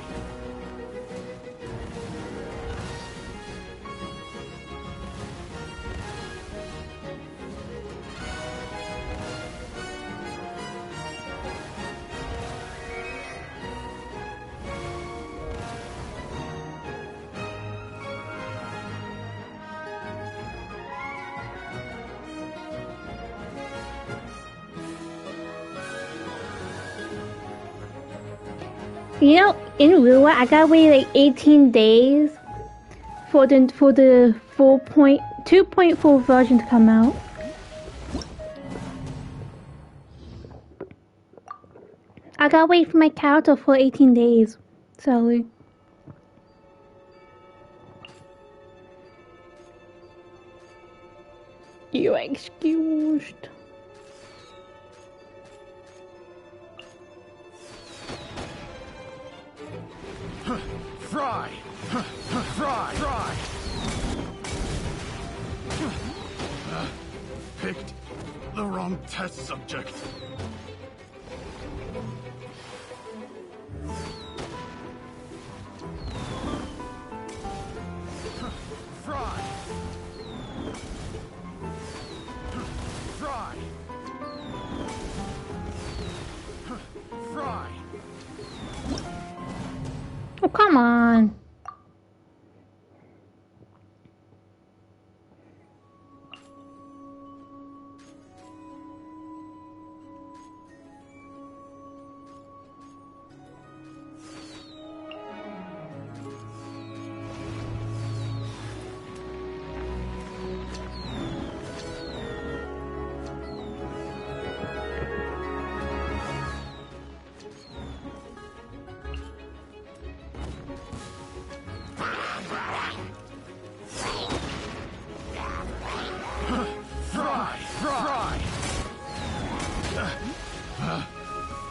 You know, in real life, I gotta wait like 18 days for the 2.4 version to come out. I gotta wait for my character for 18 days. Sorry. You are excused. Fry! Fry! Fry! Picked the wrong test subject. Fry! Fry! Fry! Oh, come on.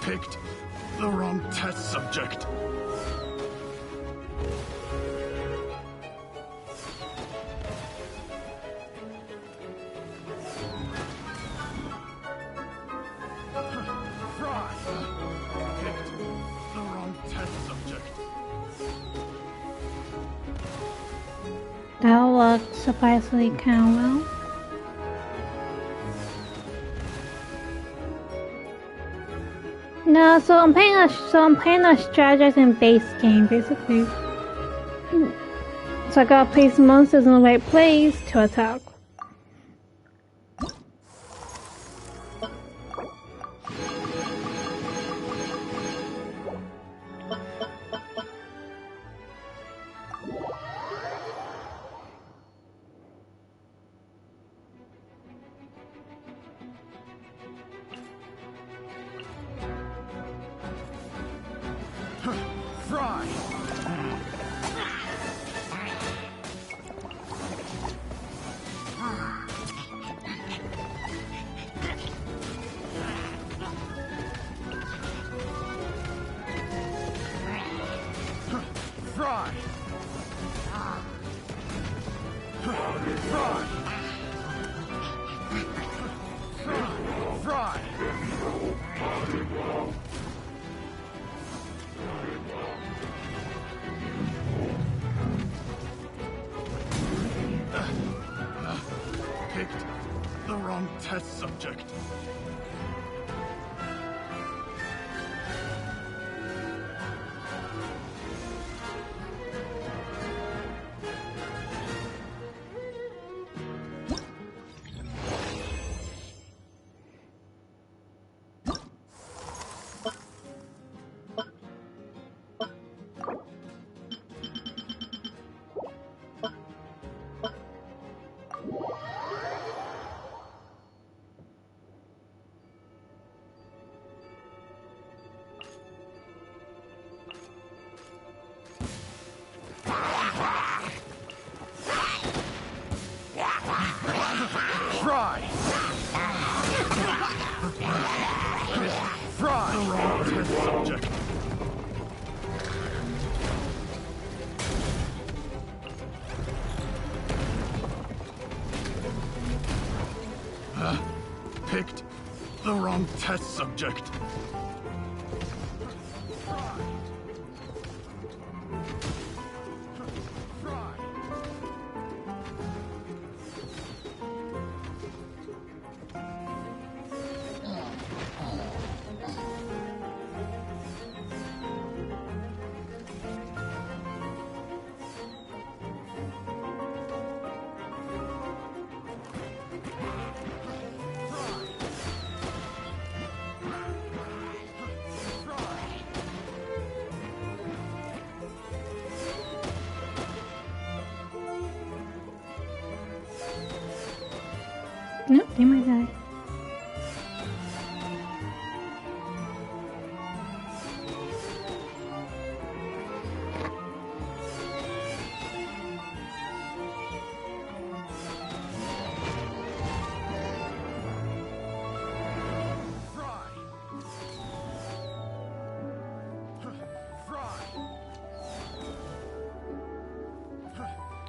Picked the wrong test subject. Picked the wrong test subject. That worked surprisingly kind of well. No, so I'm playing a strategizing base game basically. So I gotta place monsters in the right place to attack. Fry! Fry! Fry! Fry! Picked the wrong test subject. Fry! Fry! The wrong test subject. Picked the wrong test subject. Nope, you might die.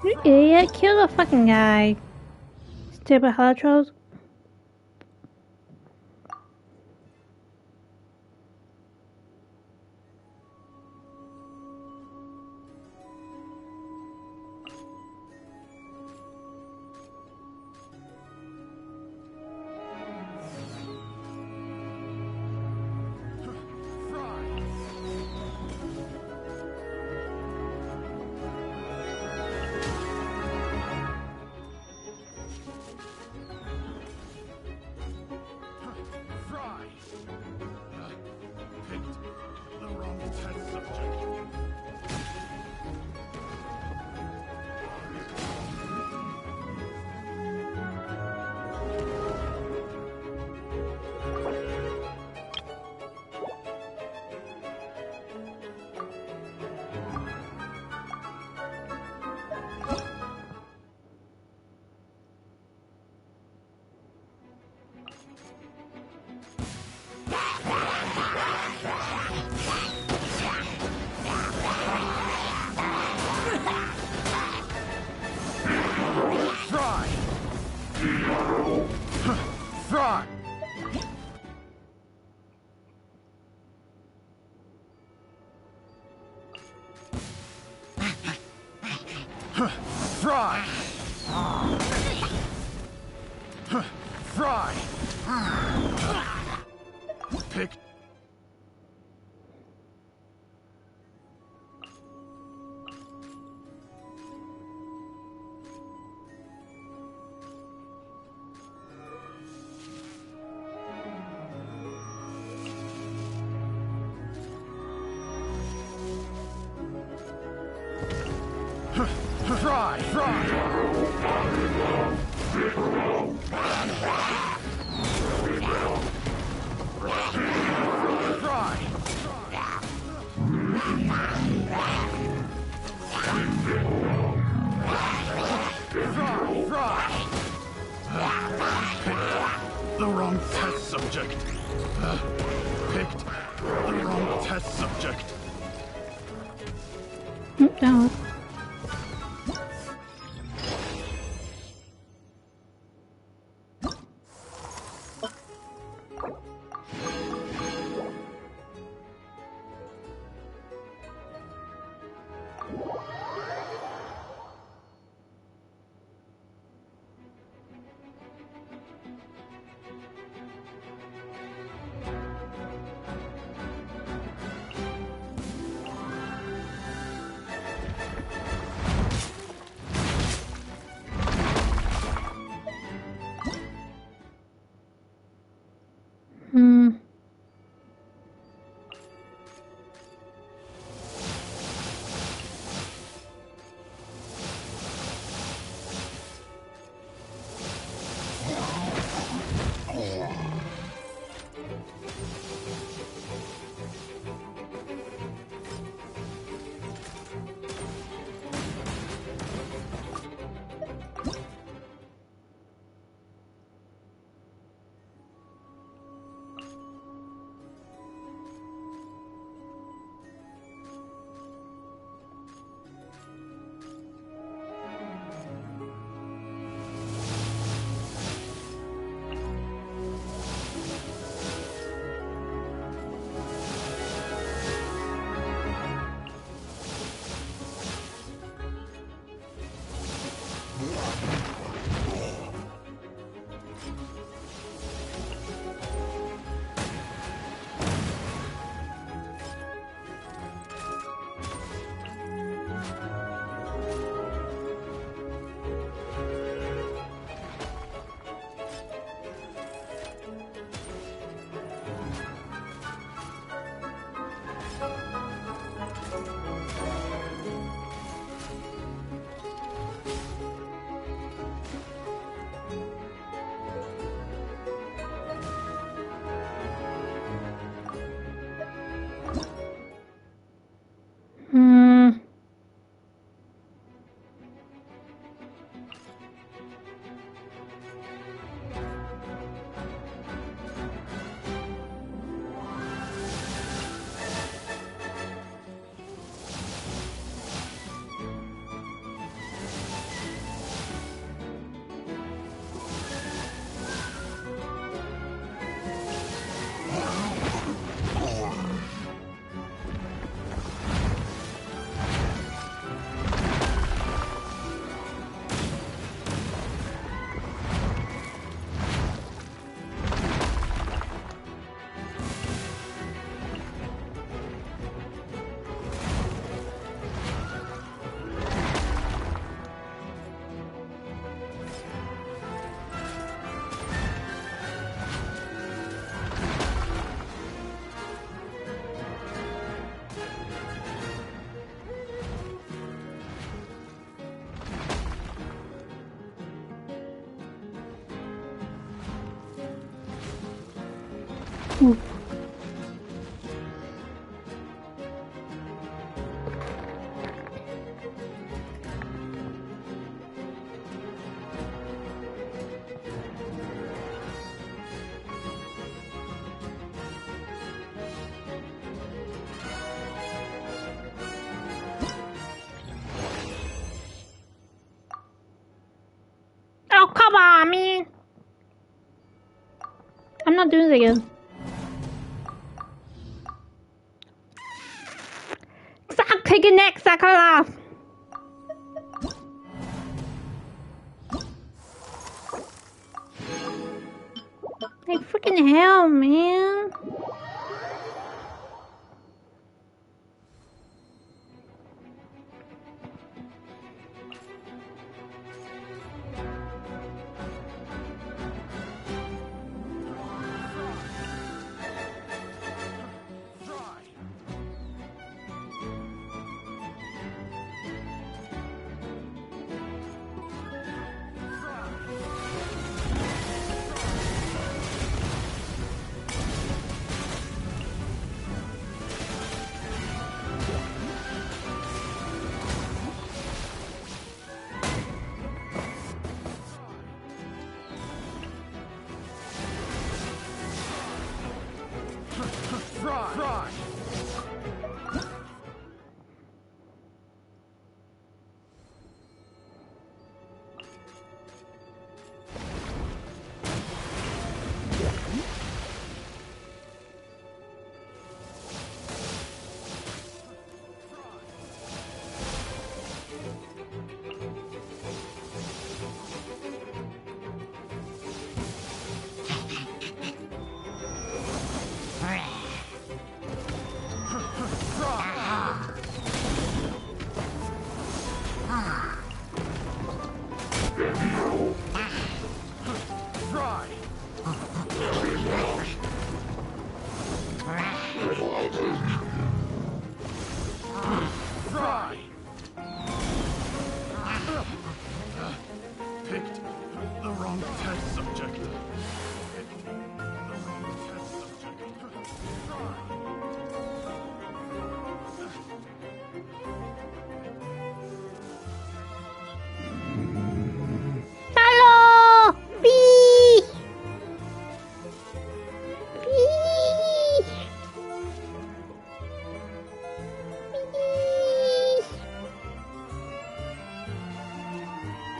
You idiot, kill the fucking guy. Stupid Haltros. Fry! Fry! Fry! Pick. Fry! Fry! The wrong test subject. Picked the wrong test subject. No. Oh, come on, man. I'm not doing it again. Stop taking next, Sakura! Like, freaking hell, man. Try. Try. Picked the wrong test subject. Hello! Bee! Bee! Bee!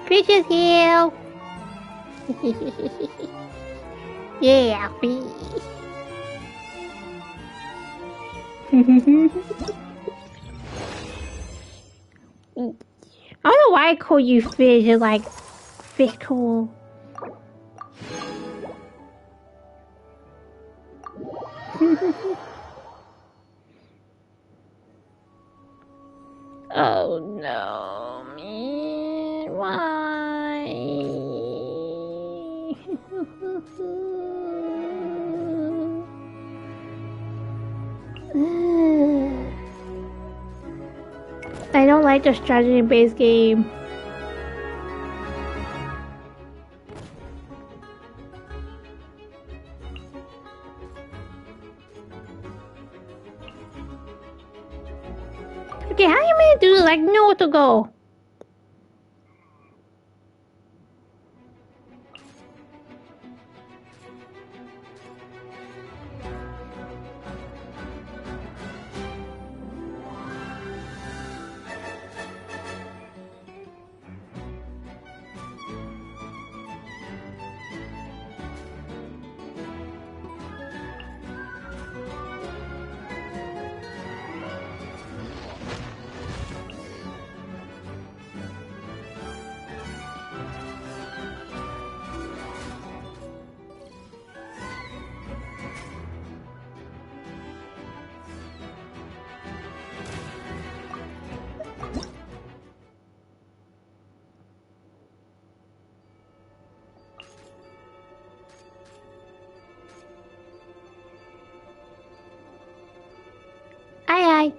Fish is here! Yeah, bee! I don't know why I call you fish, you're like fickle. Oh no, man, why? I don't like the strategy-based game. Okay, how you gonna do like know to go? Aye aye.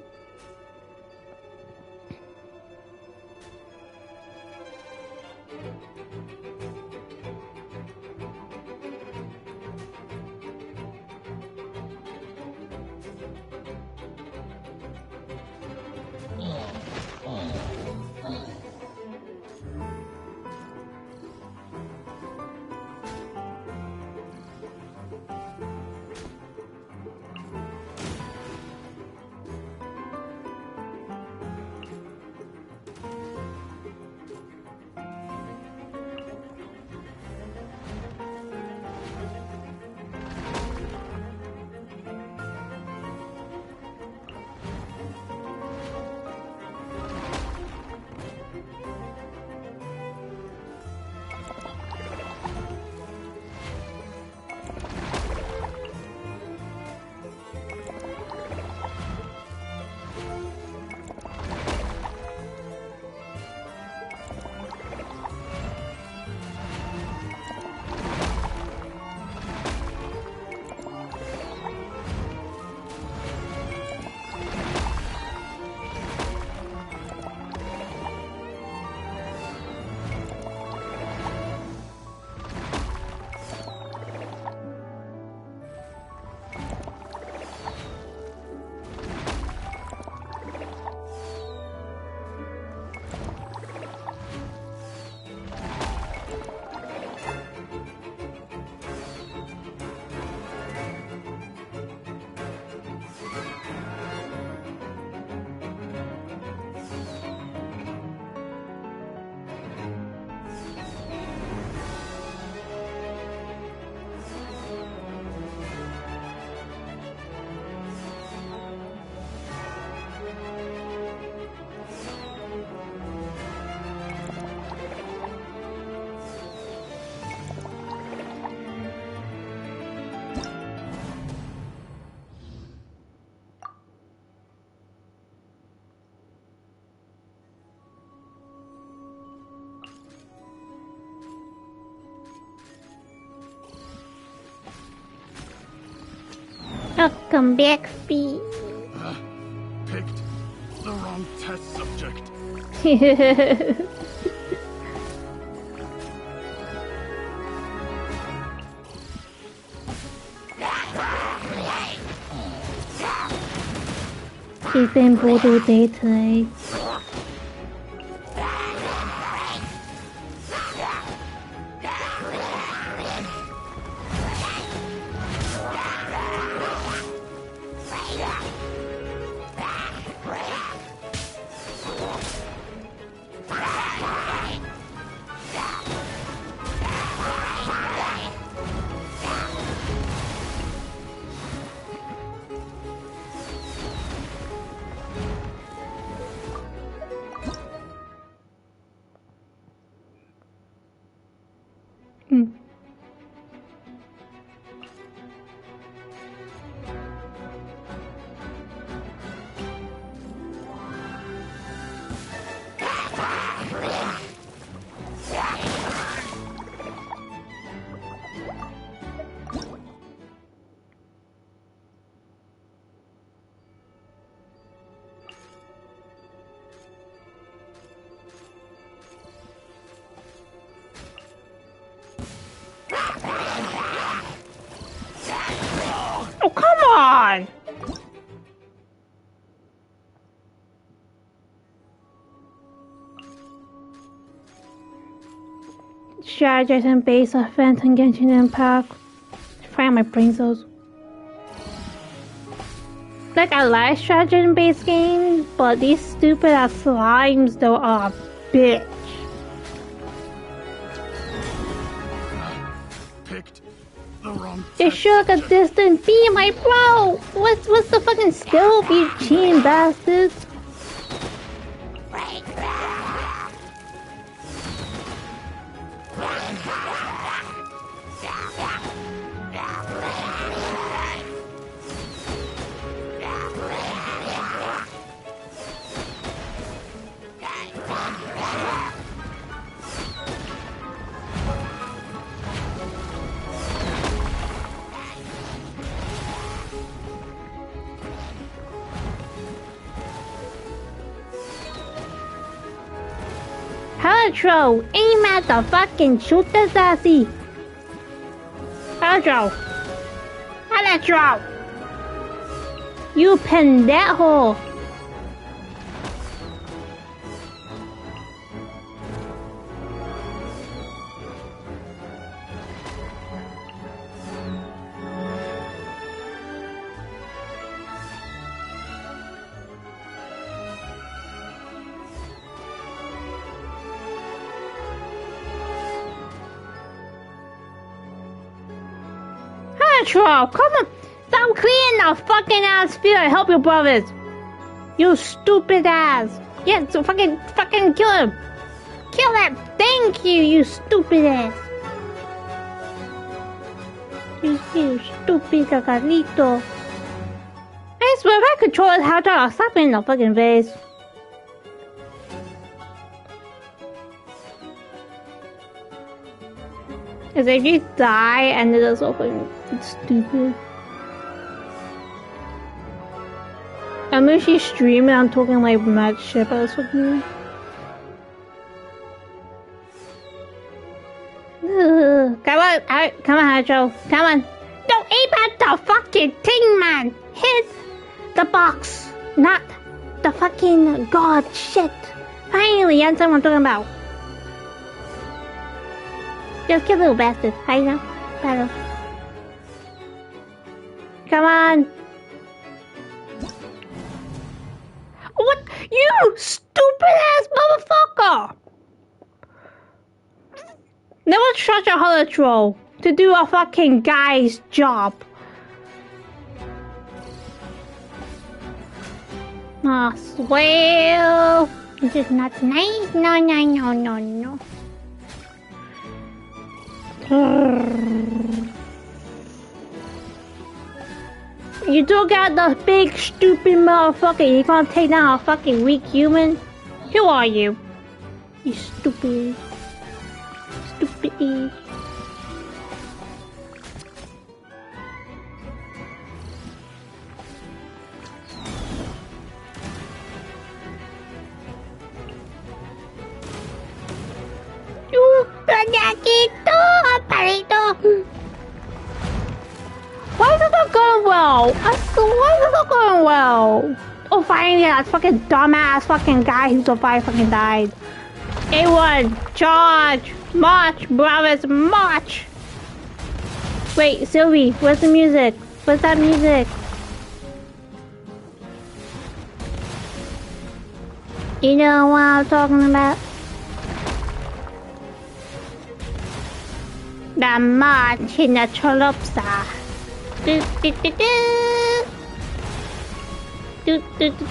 Welcome back, Fee. Picked the wrong test subject. He's been bored all day today. Oh, come on! Strategizing based on Phantom Genshin Impact. Find my brain cells. Like, I like strategy based games, but these stupid ass slimes though are a bitch. Picked the wrong They shoot like a distant beam, like, bro! What's the fucking skill, you cheating bastards? Electro, aim at the fucking shooter, sassy. Electro. Electro. You pendejo. Come on, stop cleaning the fucking ass field and help your brothers. You stupid ass. Yeah, so fucking kill him. Kill him. Thank you, you stupid ass. You stupid cacarito. I swear if I control his hot dog, I'll slap him in the fucking face. Cause if you die and it is so fucking stupid. I know she's streaming, I'm talking like mad shit about this fucking. Come on, Hacho. Come on. Don't aim at the fucking thing, man. Hit the box, not the fucking god shit. Finally, you understand what I'm talking about. Just kill little bastard. I know. Better. Come on. What? You stupid ass motherfucker! Never trust a holotroll to do a fucking guy's job. I swear. This is not nice. No. You took out the big stupid motherfucker. You gonna take down a fucking weak human? Who are you? You stupid. Stupid. Why is it not going well? Why is it not going well? Oh, finally, that fucking dumbass fucking guy who's on fire fucking died. A1, charge! March, brothers, march! Wait, Sylvie, where's the music? Where's that music? You know what I'm talking about? The march in the Cholopsa. Do, do, do, do. Do, do, do, do.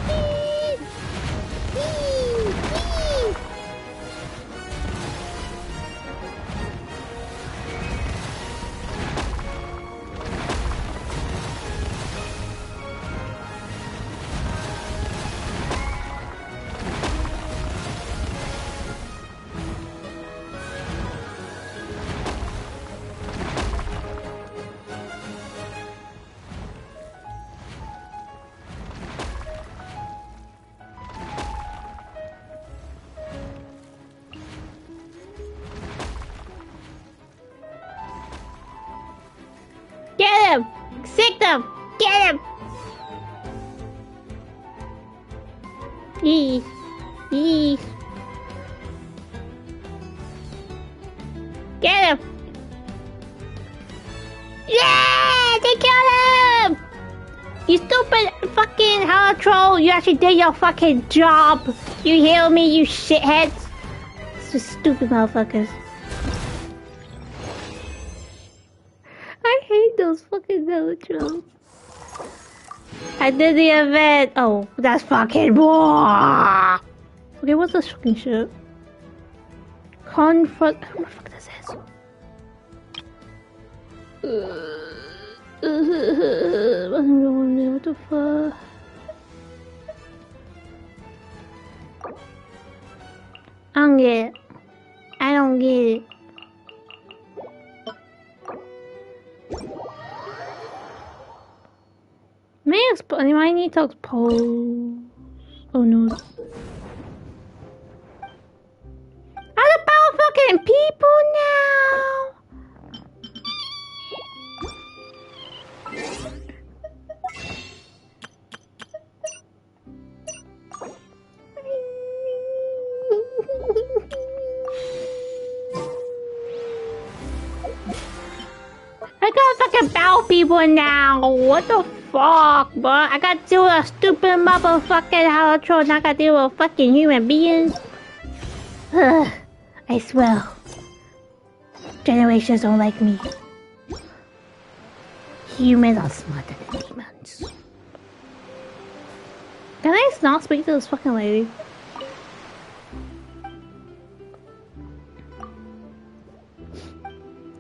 Get him! Sick them! Get him! Ease. Ease. Get him! Yeah! They killed him! You stupid fucking hell troll! You actually did your fucking job! You hear me, you shitheads? So stupid motherfuckers. I hate those fucking trolls. I did the event. Oh, that's fucking blah. Okay, what's this fucking shit? Confront. What the fuck this is? What the fuck? I don't get it. I don't get it. I might need to expose. Oh no. How about fucking people now? I got fucking bow people now. What the fuck, bro? I gotta deal with a stupid motherfucking outro and I gotta deal with fucking human beings. Ugh, I swear. Generations don't like me. Humans are smarter than demons. Can I not speak to this fucking lady?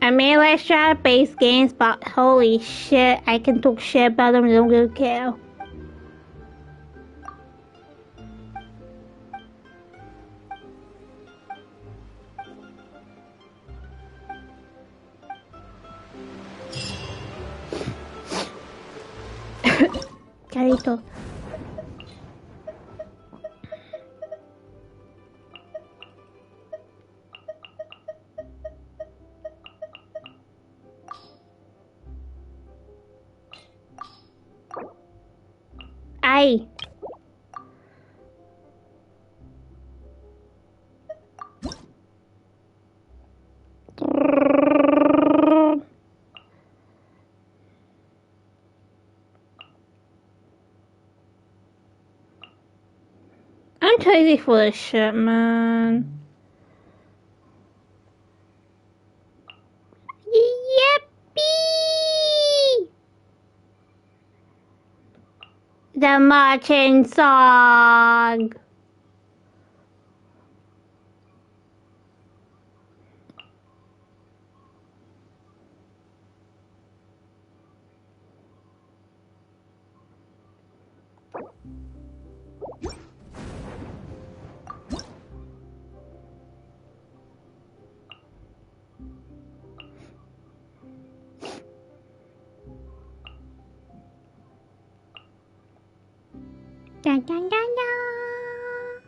I may like strat-based games, but holy shit, I can talk shit about them and don't really care. Carito. Ay. I'm crazy for this shit, man. Yippee! The marching song. Dun, dun, dun, dun.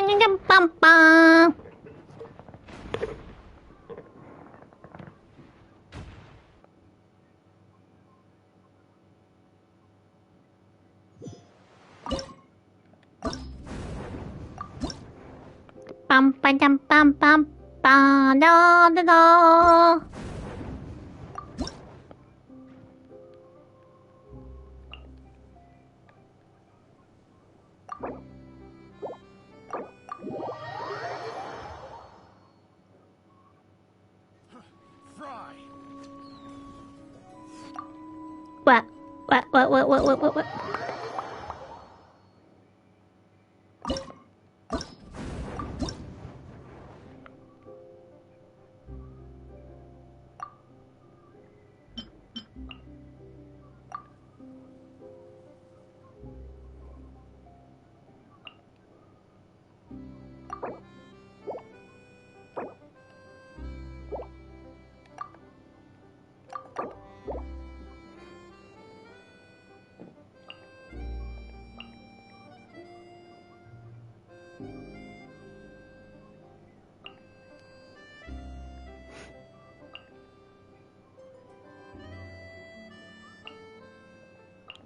Bum ba dum bum bum ba da da da. What? What?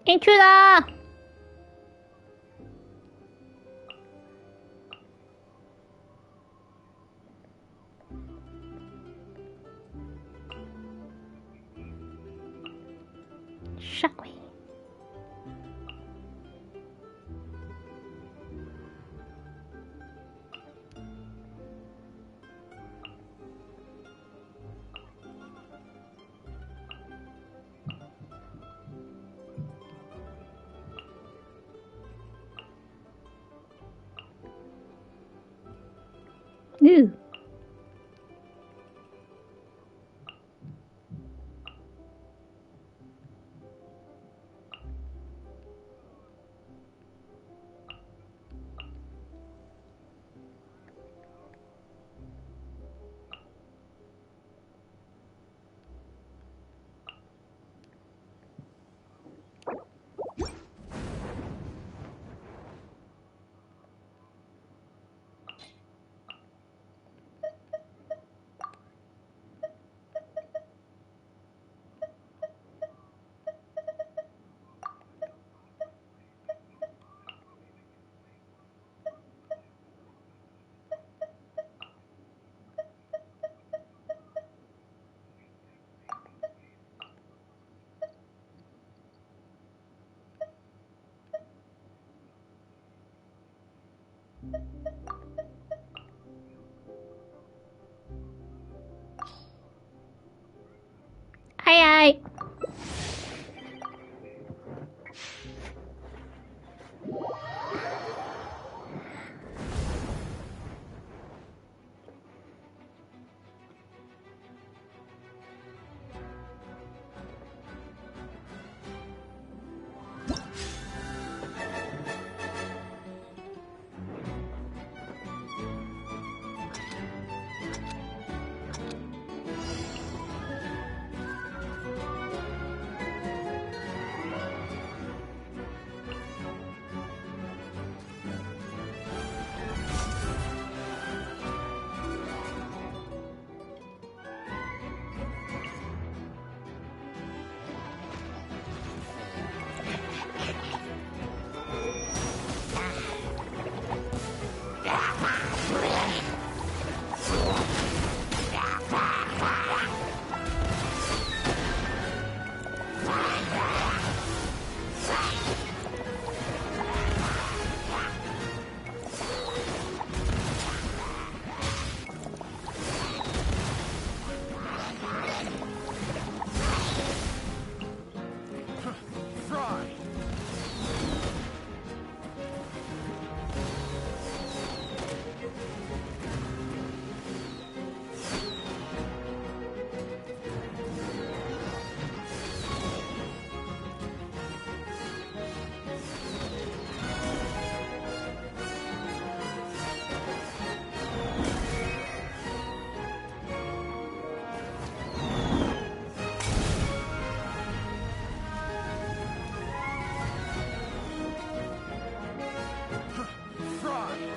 Intruder! Shockwave. Ew. Aye.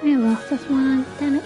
I lost this one. Damn it.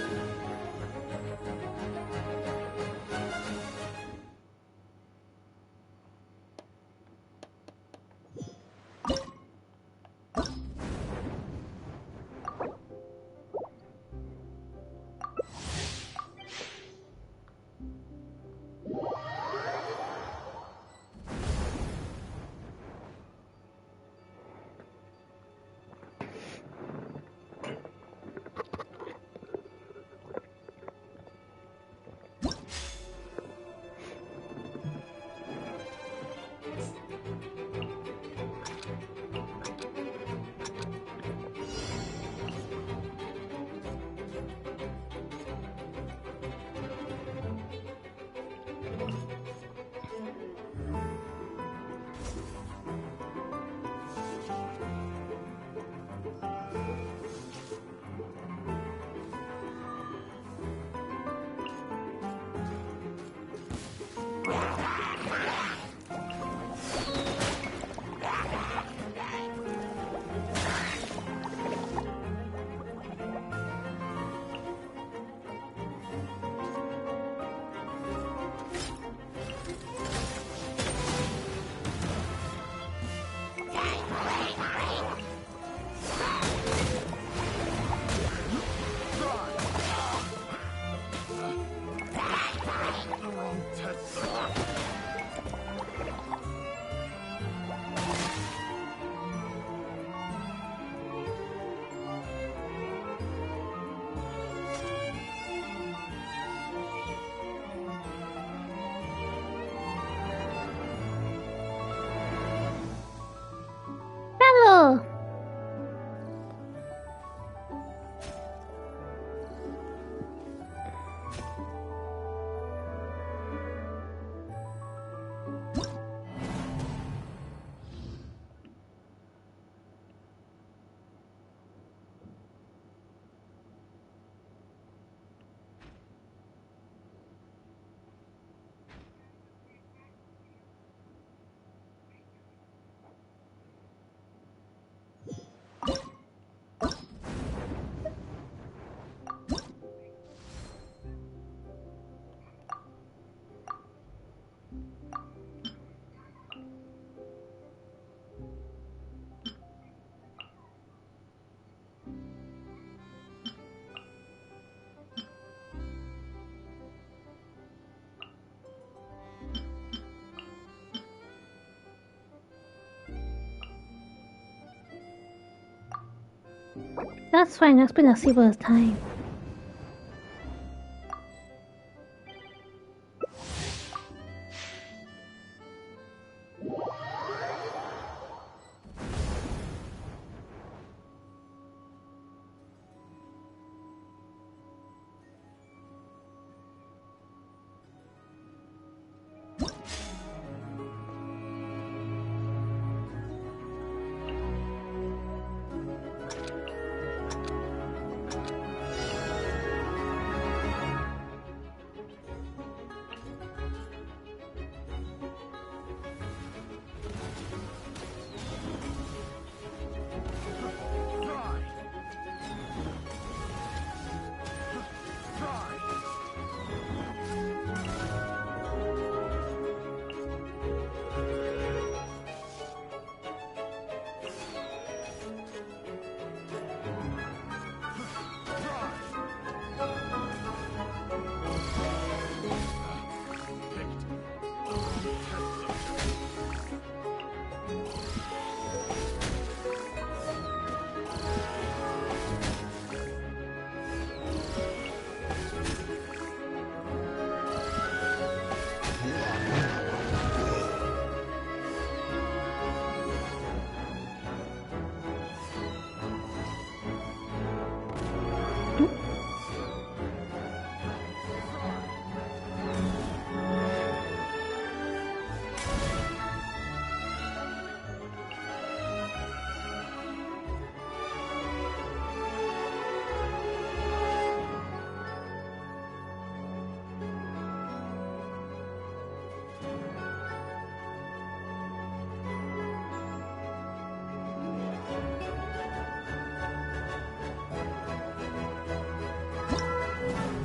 Battle! That's fine, that's been a civil time.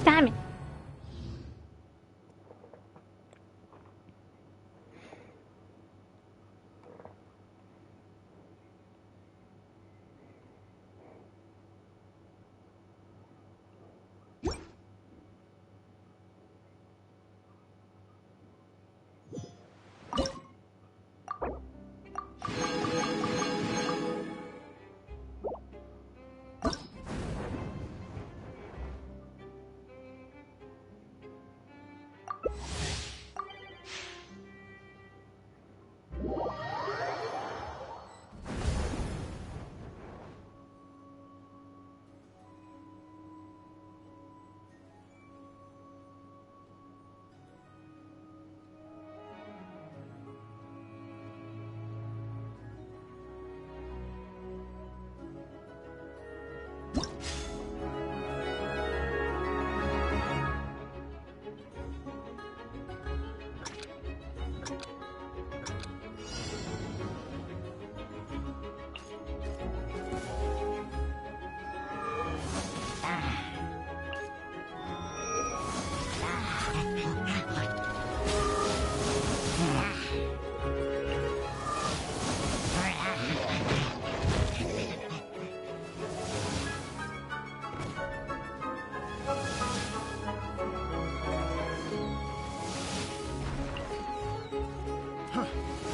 Damn it.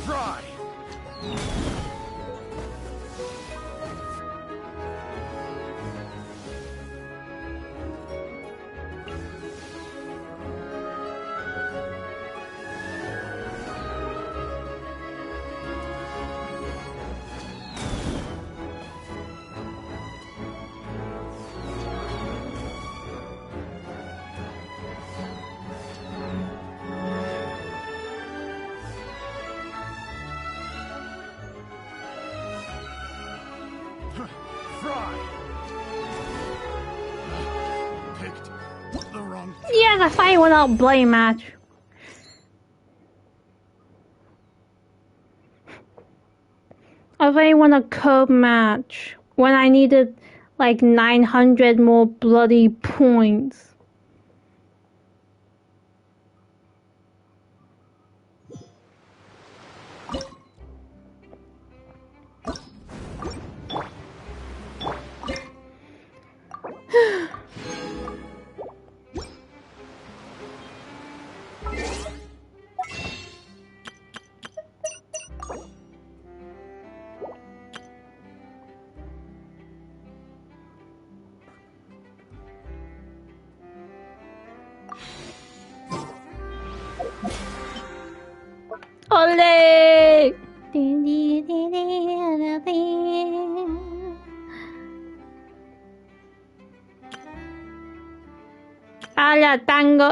Fry! Yes, I finally won a bloody match. I finally won a code match when I needed like 900 more bloody points. Ole! Ala tango